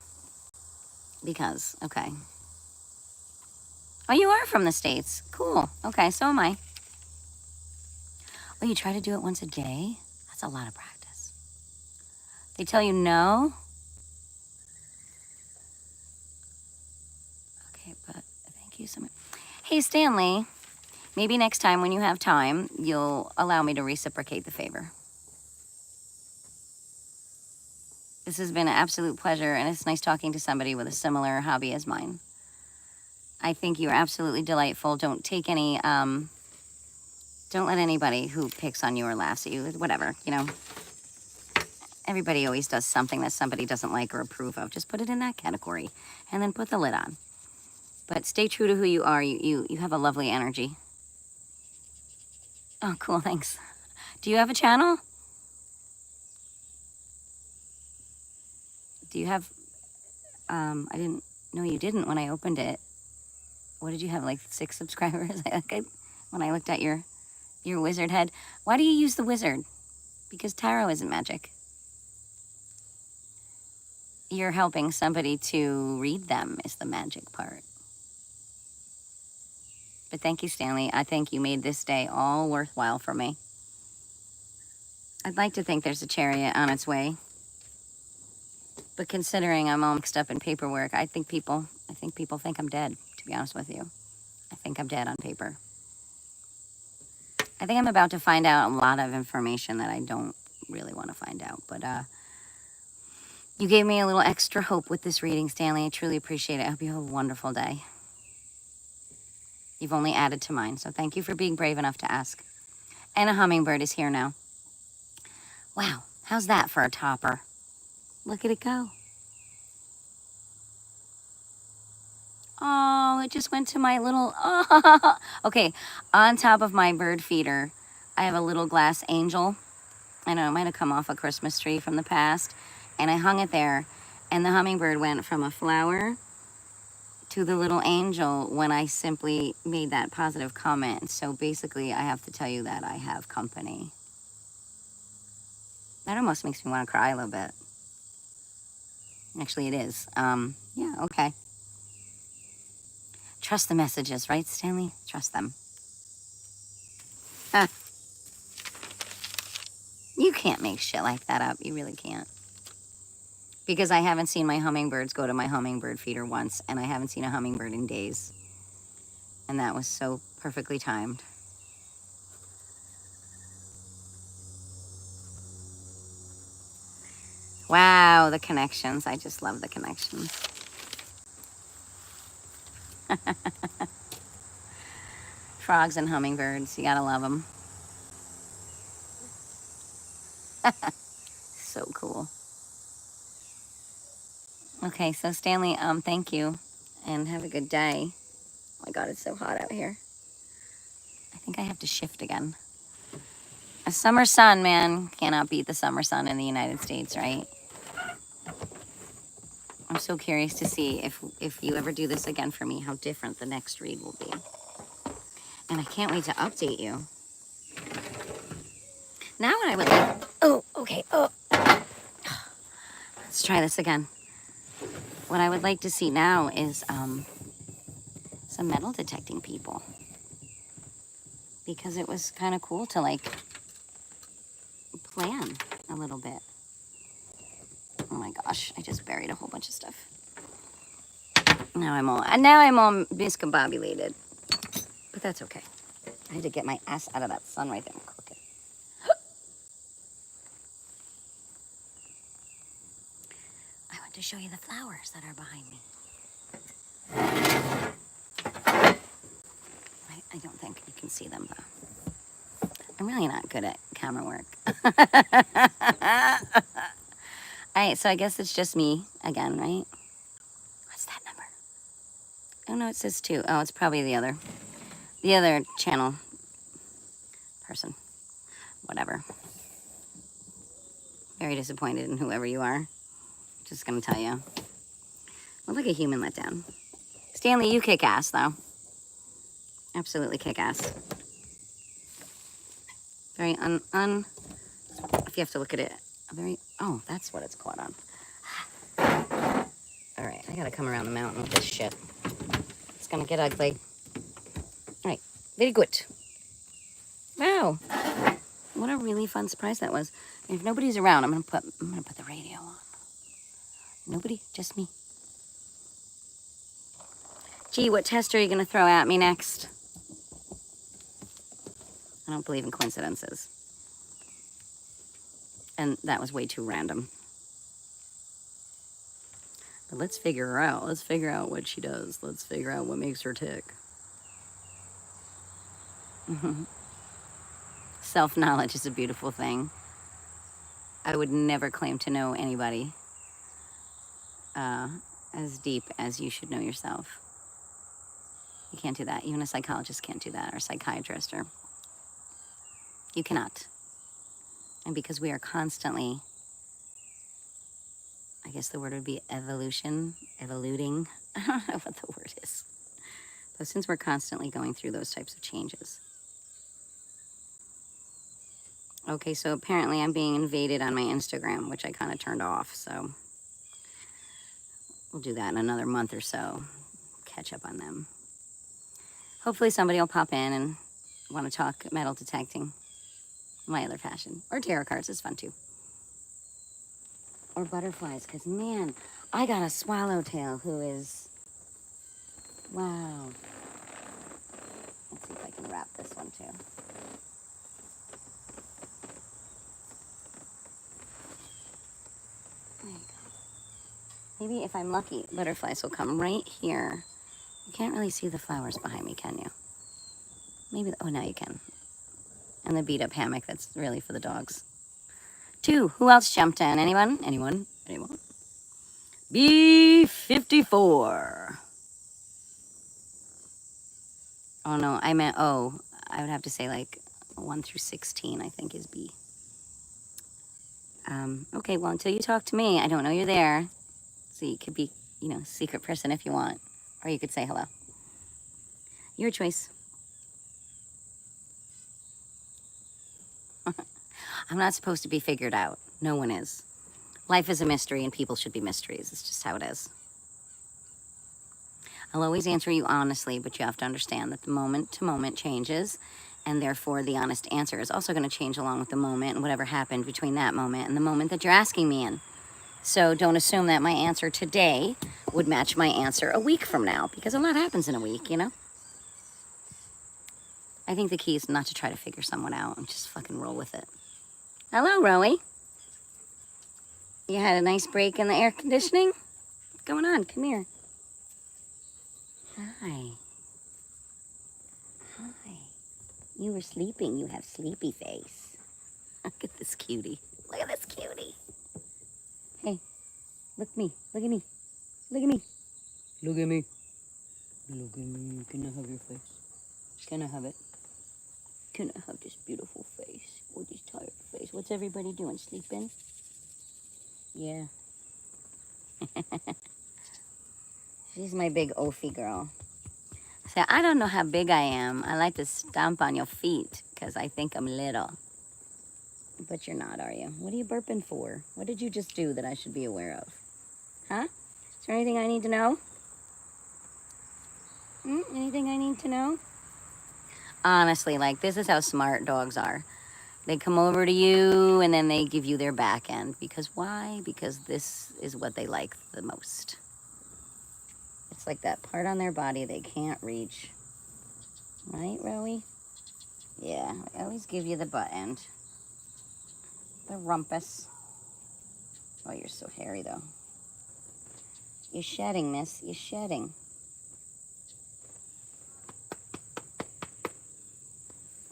okay. Oh, you are from the States. Cool. Okay, so am I. Oh, you try to do it once a day? That's a lot of practice. They tell you no? Okay, but thank you so much. Hey, Stanley, maybe next time when you have time, you'll allow me to reciprocate the favor. This has been an absolute pleasure, and it's nice talking to somebody with a similar hobby as mine. I think you're absolutely delightful. Don't take any, don't let anybody who picks on you or laughs at you, whatever, you know. Everybody always does something that somebody doesn't like or approve of. Just put it in that category, and then put the lid on. But stay true to who you are. You have a lovely energy. Oh, cool. Thanks. Do you have a channel? Do you have, I didn't know you didn't when I opened it. What did you have, like 6 subscribers? When I looked at your wizard head. Why do you use the wizard? Because tarot isn't magic. You're helping somebody to read them is the magic part. But thank you, Stanley. I think you made this day all worthwhile for me. I'd like to think there's a chariot on its way. But considering I'm all mixed up in paperwork, I think people think I'm dead, to be honest with you. I think I'm dead on paper. I think I'm about to find out a lot of information that I don't really want to find out. But you gave me a little extra hope with this reading, Stanley. I truly appreciate it. I hope you have a wonderful day. You've only added to mine, so thank you for being brave enough to ask. And a hummingbird is here now. Wow, how's that for a topper? Look at it go. Oh, it just went to my little, oh. Okay, on top of my bird feeder, I have a little glass angel. I know, it might have come off a Christmas tree from the past. And I hung it there, and the hummingbird went from a flower to the little angel when I simply made that positive comment. So basically, I have to tell you that I have company. That almost makes me want to cry a little bit. Actually, it is. Yeah, okay. Trust the messages, right, Stanley? Trust them. You can't make shit like that up. You really can't. Because I haven't seen my hummingbirds go to my hummingbird feeder once, and I haven't seen a hummingbird in days. And that was so perfectly timed. Wow, the connections. I just love the connections. Frogs and hummingbirds, you gotta love them. So cool. Okay, so Stanley, thank you, and have a good day. Oh my God, it's so hot out here. I think I have to shift again. A summer sun, man, cannot beat the summer sun in the United States, right? I'm so curious to see if you ever do this again for me, how different the next read will be. And I can't wait to update you. Now what I would like, oh, okay, oh. Let's try this again. What I would like to see now is some metal detecting people. Because it was kind of cool to like plan a little bit. Oh my gosh, I just buried a whole bunch of stuff. Now I'm all discombobulated. But that's okay. I had to get my ass out of that sun right there and cook it. I want to show you the flowers that are behind me. I don't think you can see them though. I'm really not good at camera work. Alright, so I guess it's just me again, right? What's that number? Oh no, it says 2. Oh, it's probably the other channel person. Whatever. Very disappointed in whoever you are. Just gonna tell you. Look like a human letdown. Stanley, you kick ass though. Absolutely kick ass. Very if you have to look at it, oh, that's what it's caught on. All right, I gotta come around the mountain with this shit. It's gonna get ugly. All right, very good. Wow, what a really fun surprise that was. And if nobody's around, I'm gonna put the radio on. Nobody, just me. Gee, what test are you gonna throw at me next? I don't believe in coincidences. And that was way too random. But let's figure her out. Let's figure out what she does. Let's figure out what makes her tick. Self-knowledge is a beautiful thing. I would never claim to know anybody as deep as you should know yourself. You can't do that. Even a psychologist can't do that, or a psychiatrist, or you cannot. And because we are constantly, I guess the word would be evoluting. I don't know what the word is. But since we're constantly going through those types of changes. Okay, so apparently I'm being invaded on my Instagram, which I kind of turned off. So we'll do that in another month or so. Catch up on them. Hopefully somebody will pop in and want to talk metal detecting. My other passion. Or tarot cards is fun too. Or butterflies, because man, I got a swallowtail who is, wow. Let's see if I can wrap this one too. There you go. Maybe if I'm lucky, butterflies will come right here. You can't really see the flowers behind me, can you? Maybe, oh, now you can. And the beat up hammock that's really for the dogs. 2, who else jumped in? Anyone? Anyone? Anyone? B54. Oh no, I meant, oh, I would have to say like 1 through 16, I think is B. Okay, well, until you talk to me, I don't know you're there. So you could be, you know, secret person if you want. Or you could say hello. Your choice. I'm not supposed to be figured out. No one is. Life is a mystery and people should be mysteries. It's just how it is. I'll always answer you honestly, but you have to understand that the moment to moment changes, and therefore the honest answer is also going to change along with the moment and whatever happened between that moment and the moment that you're asking me in. So don't assume that my answer today would match my answer a week from now, because a lot happens in a week, you know? I think the key is not to try to figure someone out and just fucking roll with it. Hello, Rowie. You had a nice break in the air conditioning? What's going on? Come here. Hi. Hi. You were sleeping. You have sleepy face. Look at this cutie. Look at this cutie. Hey, look at me. Look at me. Look at me. Look at me. Look at me. Can I have your face? Can I have it? Can I have this beautiful face? Or this tired face? What's everybody doing? Sleeping? Yeah. She's my big Ophi girl. So I don't know how big I am. I like to stomp on your feet because I think I'm little. But you're not, are you? What are you burping for? What did you just do that I should be aware of? Huh? Is there anything I need to know? Anything I need to know? Honestly, like, this is how smart dogs are. They come over to you and then they give you their back end. Because why? Because this is what they like the most. It's like that part on their body they can't reach. Right, Rowie? Yeah, I always give you the butt end. The rumpus. Oh, you're so hairy, though. You're shedding, miss. You're shedding.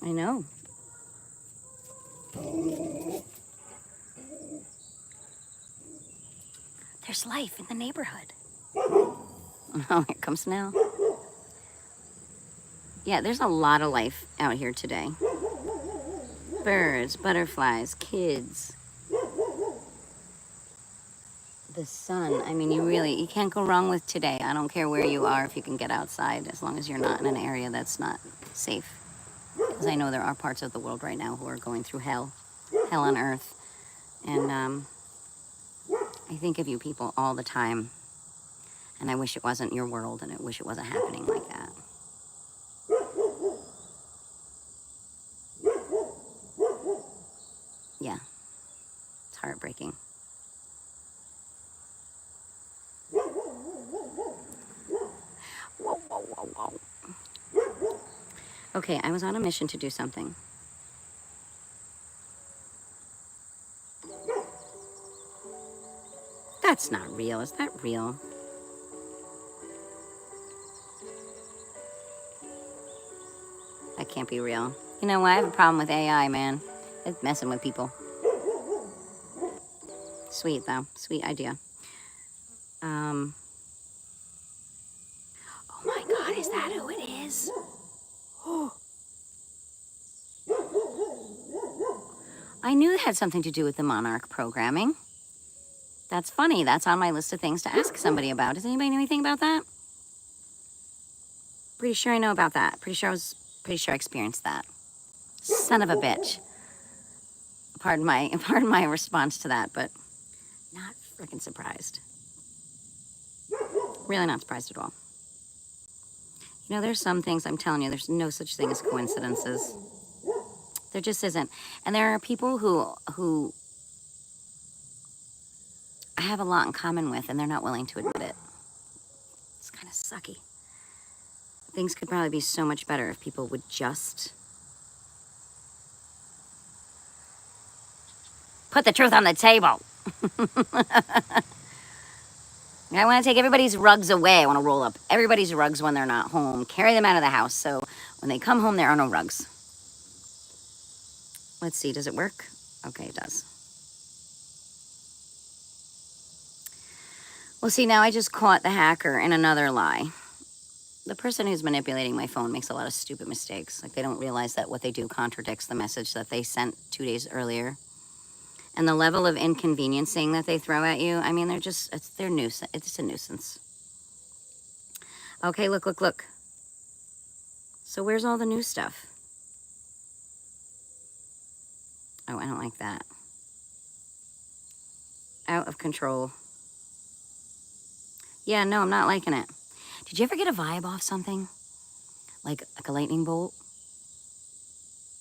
I know. There's life in the neighborhood. Oh, here comes Snell. Yeah, there's a lot of life out here today. Birds, butterflies, kids. The sun. I mean, you can't go wrong with today. I don't care where you are if you can get outside, as long as you're not in an area that's not safe. Because I know there are parts of the world right now who are going through hell on earth. And I think of you people all the time. And I wish it wasn't your world, and I wish it wasn't happening like that. Yeah, it's heartbreaking. Whoa, whoa, whoa, whoa. Okay, I was on a mission to do something. That's not real. Is that real? That can't be real. You know what? I have a problem with AI, man. It's messing with people. Sweet, though. Sweet idea. Oh my God, is that who it is. I knew it had something to do with the monarch programming. That's funny. That's on my list of things to ask somebody about. Does anybody know anything about that? Pretty sure I know about that. Pretty sure I experienced that. Son of a bitch. Pardon my response to that, but not freaking surprised. Really not surprised at all. You know, there's some things, I'm telling you, there's no such thing as coincidences. There just isn't. And there are people who I have a lot in common with, and they're not willing to admit it. It's kind of sucky. Things could probably be so much better if people would just put the truth on the table. I want to take everybody's rugs away. I want to roll up everybody's rugs when they're not home, carry them out of the house, so when they come home, there are no rugs. Let's see, does it work? Okay, it does. Well, see, now I just caught the hacker in another lie. The person who's manipulating my phone makes a lot of stupid mistakes. Like, they don't realize that what they do contradicts the message that they sent 2 days earlier. And the level of inconveniencing that they throw at you, I mean, they're nuisance. It's a nuisance. Okay, look. So where's all the new stuff? Oh, I don't like that. Out of control. Yeah, no, I'm not liking it. Did you ever get a vibe off something? Like a lightning bolt?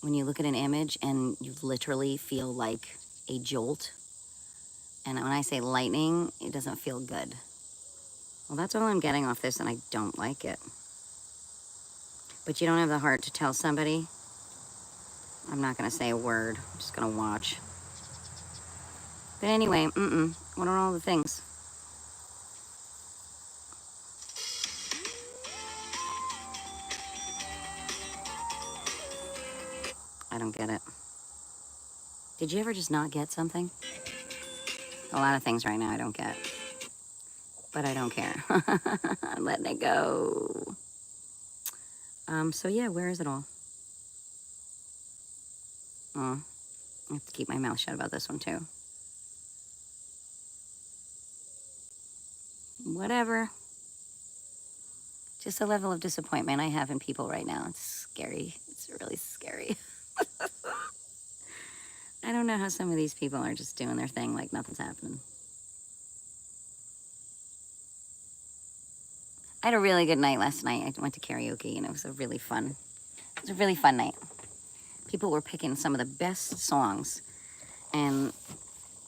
When you look at an image and you literally feel like a jolt. And when I say lightning, it doesn't feel good. Well, that's all I'm getting off this, and I don't like it. But you don't have the heart to tell somebody? I'm not going to say a word. I'm just going to watch. But anyway, what are all the things? I don't get it. Did you ever just not get something? A lot of things right now I don't get. But I don't care. I'm letting it go. So yeah, where is it all? Oh, I have to keep my mouth shut about this one too. Whatever. Just the level of disappointment I have in people right now. It's scary. It's really scary. I don't know how some of these people are just doing their thing like nothing's happening. I had a really good night last night. I went to karaoke and it was a really fun night. People were picking some of the best songs and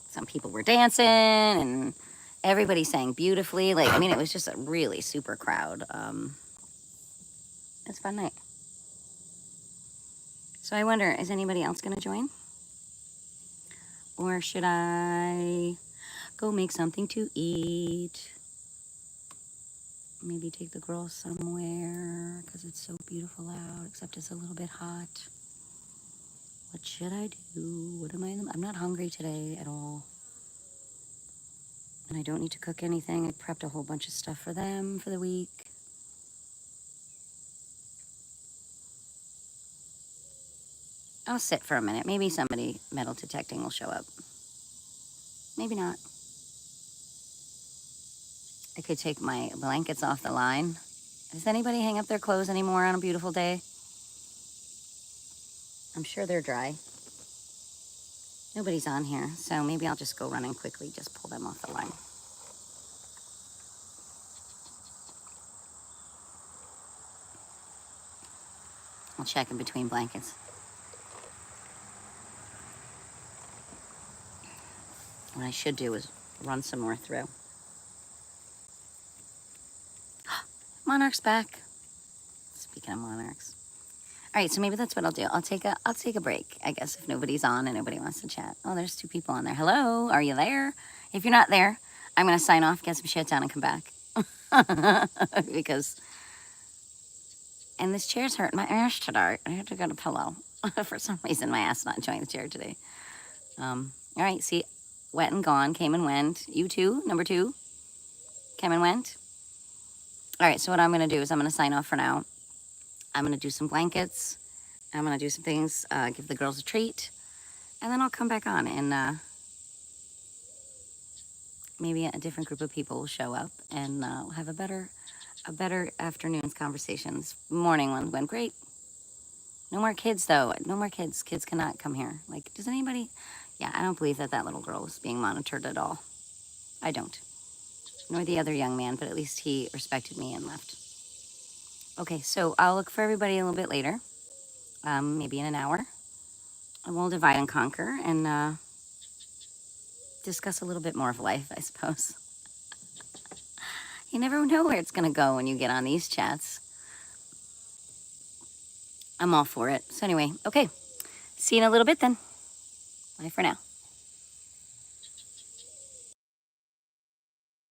some people were dancing and everybody sang beautifully. Like, I mean, it was just a really super crowd. It's a fun night. So I wonder, is anybody else going to join? Or should I go make something to eat? Maybe take the girls somewhere because it's so beautiful out, except it's a little bit hot. What should I do? I'm not hungry today at all. And I don't need to cook anything. I prepped a whole bunch of stuff for them for the week. I'll sit for a minute. Maybe somebody metal detecting will show up. Maybe not. I could take my blankets off the line. Does anybody hang up their clothes anymore on a beautiful day? I'm sure they're dry. Nobody's on here, so maybe I'll just go running quickly, just pull them off the line. I'll check in between blankets. What I should do is run some more through. Monarch's back. Speaking of monarchs. All right, so maybe that's what I'll do. I'll take a break, I guess, if nobody's on and nobody wants to chat. Oh, there's 2 people on there. Hello, are you there? If you're not there, I'm gonna sign off, get some shit done, and come back. And this chair's hurting my ass today. I have to get a pillow. For some reason, my ass not enjoying the chair today. All right, see, went and gone, came and went. You too, number 2, came and went. All right, so what I'm gonna do is I'm gonna sign off for now. I'm gonna do some blankets. I'm gonna do some things, give the girls a treat, and then I'll come back on and maybe a different group of people will show up and we'll have a better afternoon's conversations. Morning one went great. No more kids though. No more kids. Kids cannot come here. Like, does anybody? Yeah, I don't believe that that little girl was being monitored at all. I don't. Nor the other young man, but at least he respected me and left. Okay, so I'll look for everybody a little bit later, maybe in an hour, and we'll divide and conquer and discuss a little bit more of life, I suppose. You never know where it's gonna go when you get on these chats. I'm all for it. So anyway, okay. See you in a little bit then. Bye for now.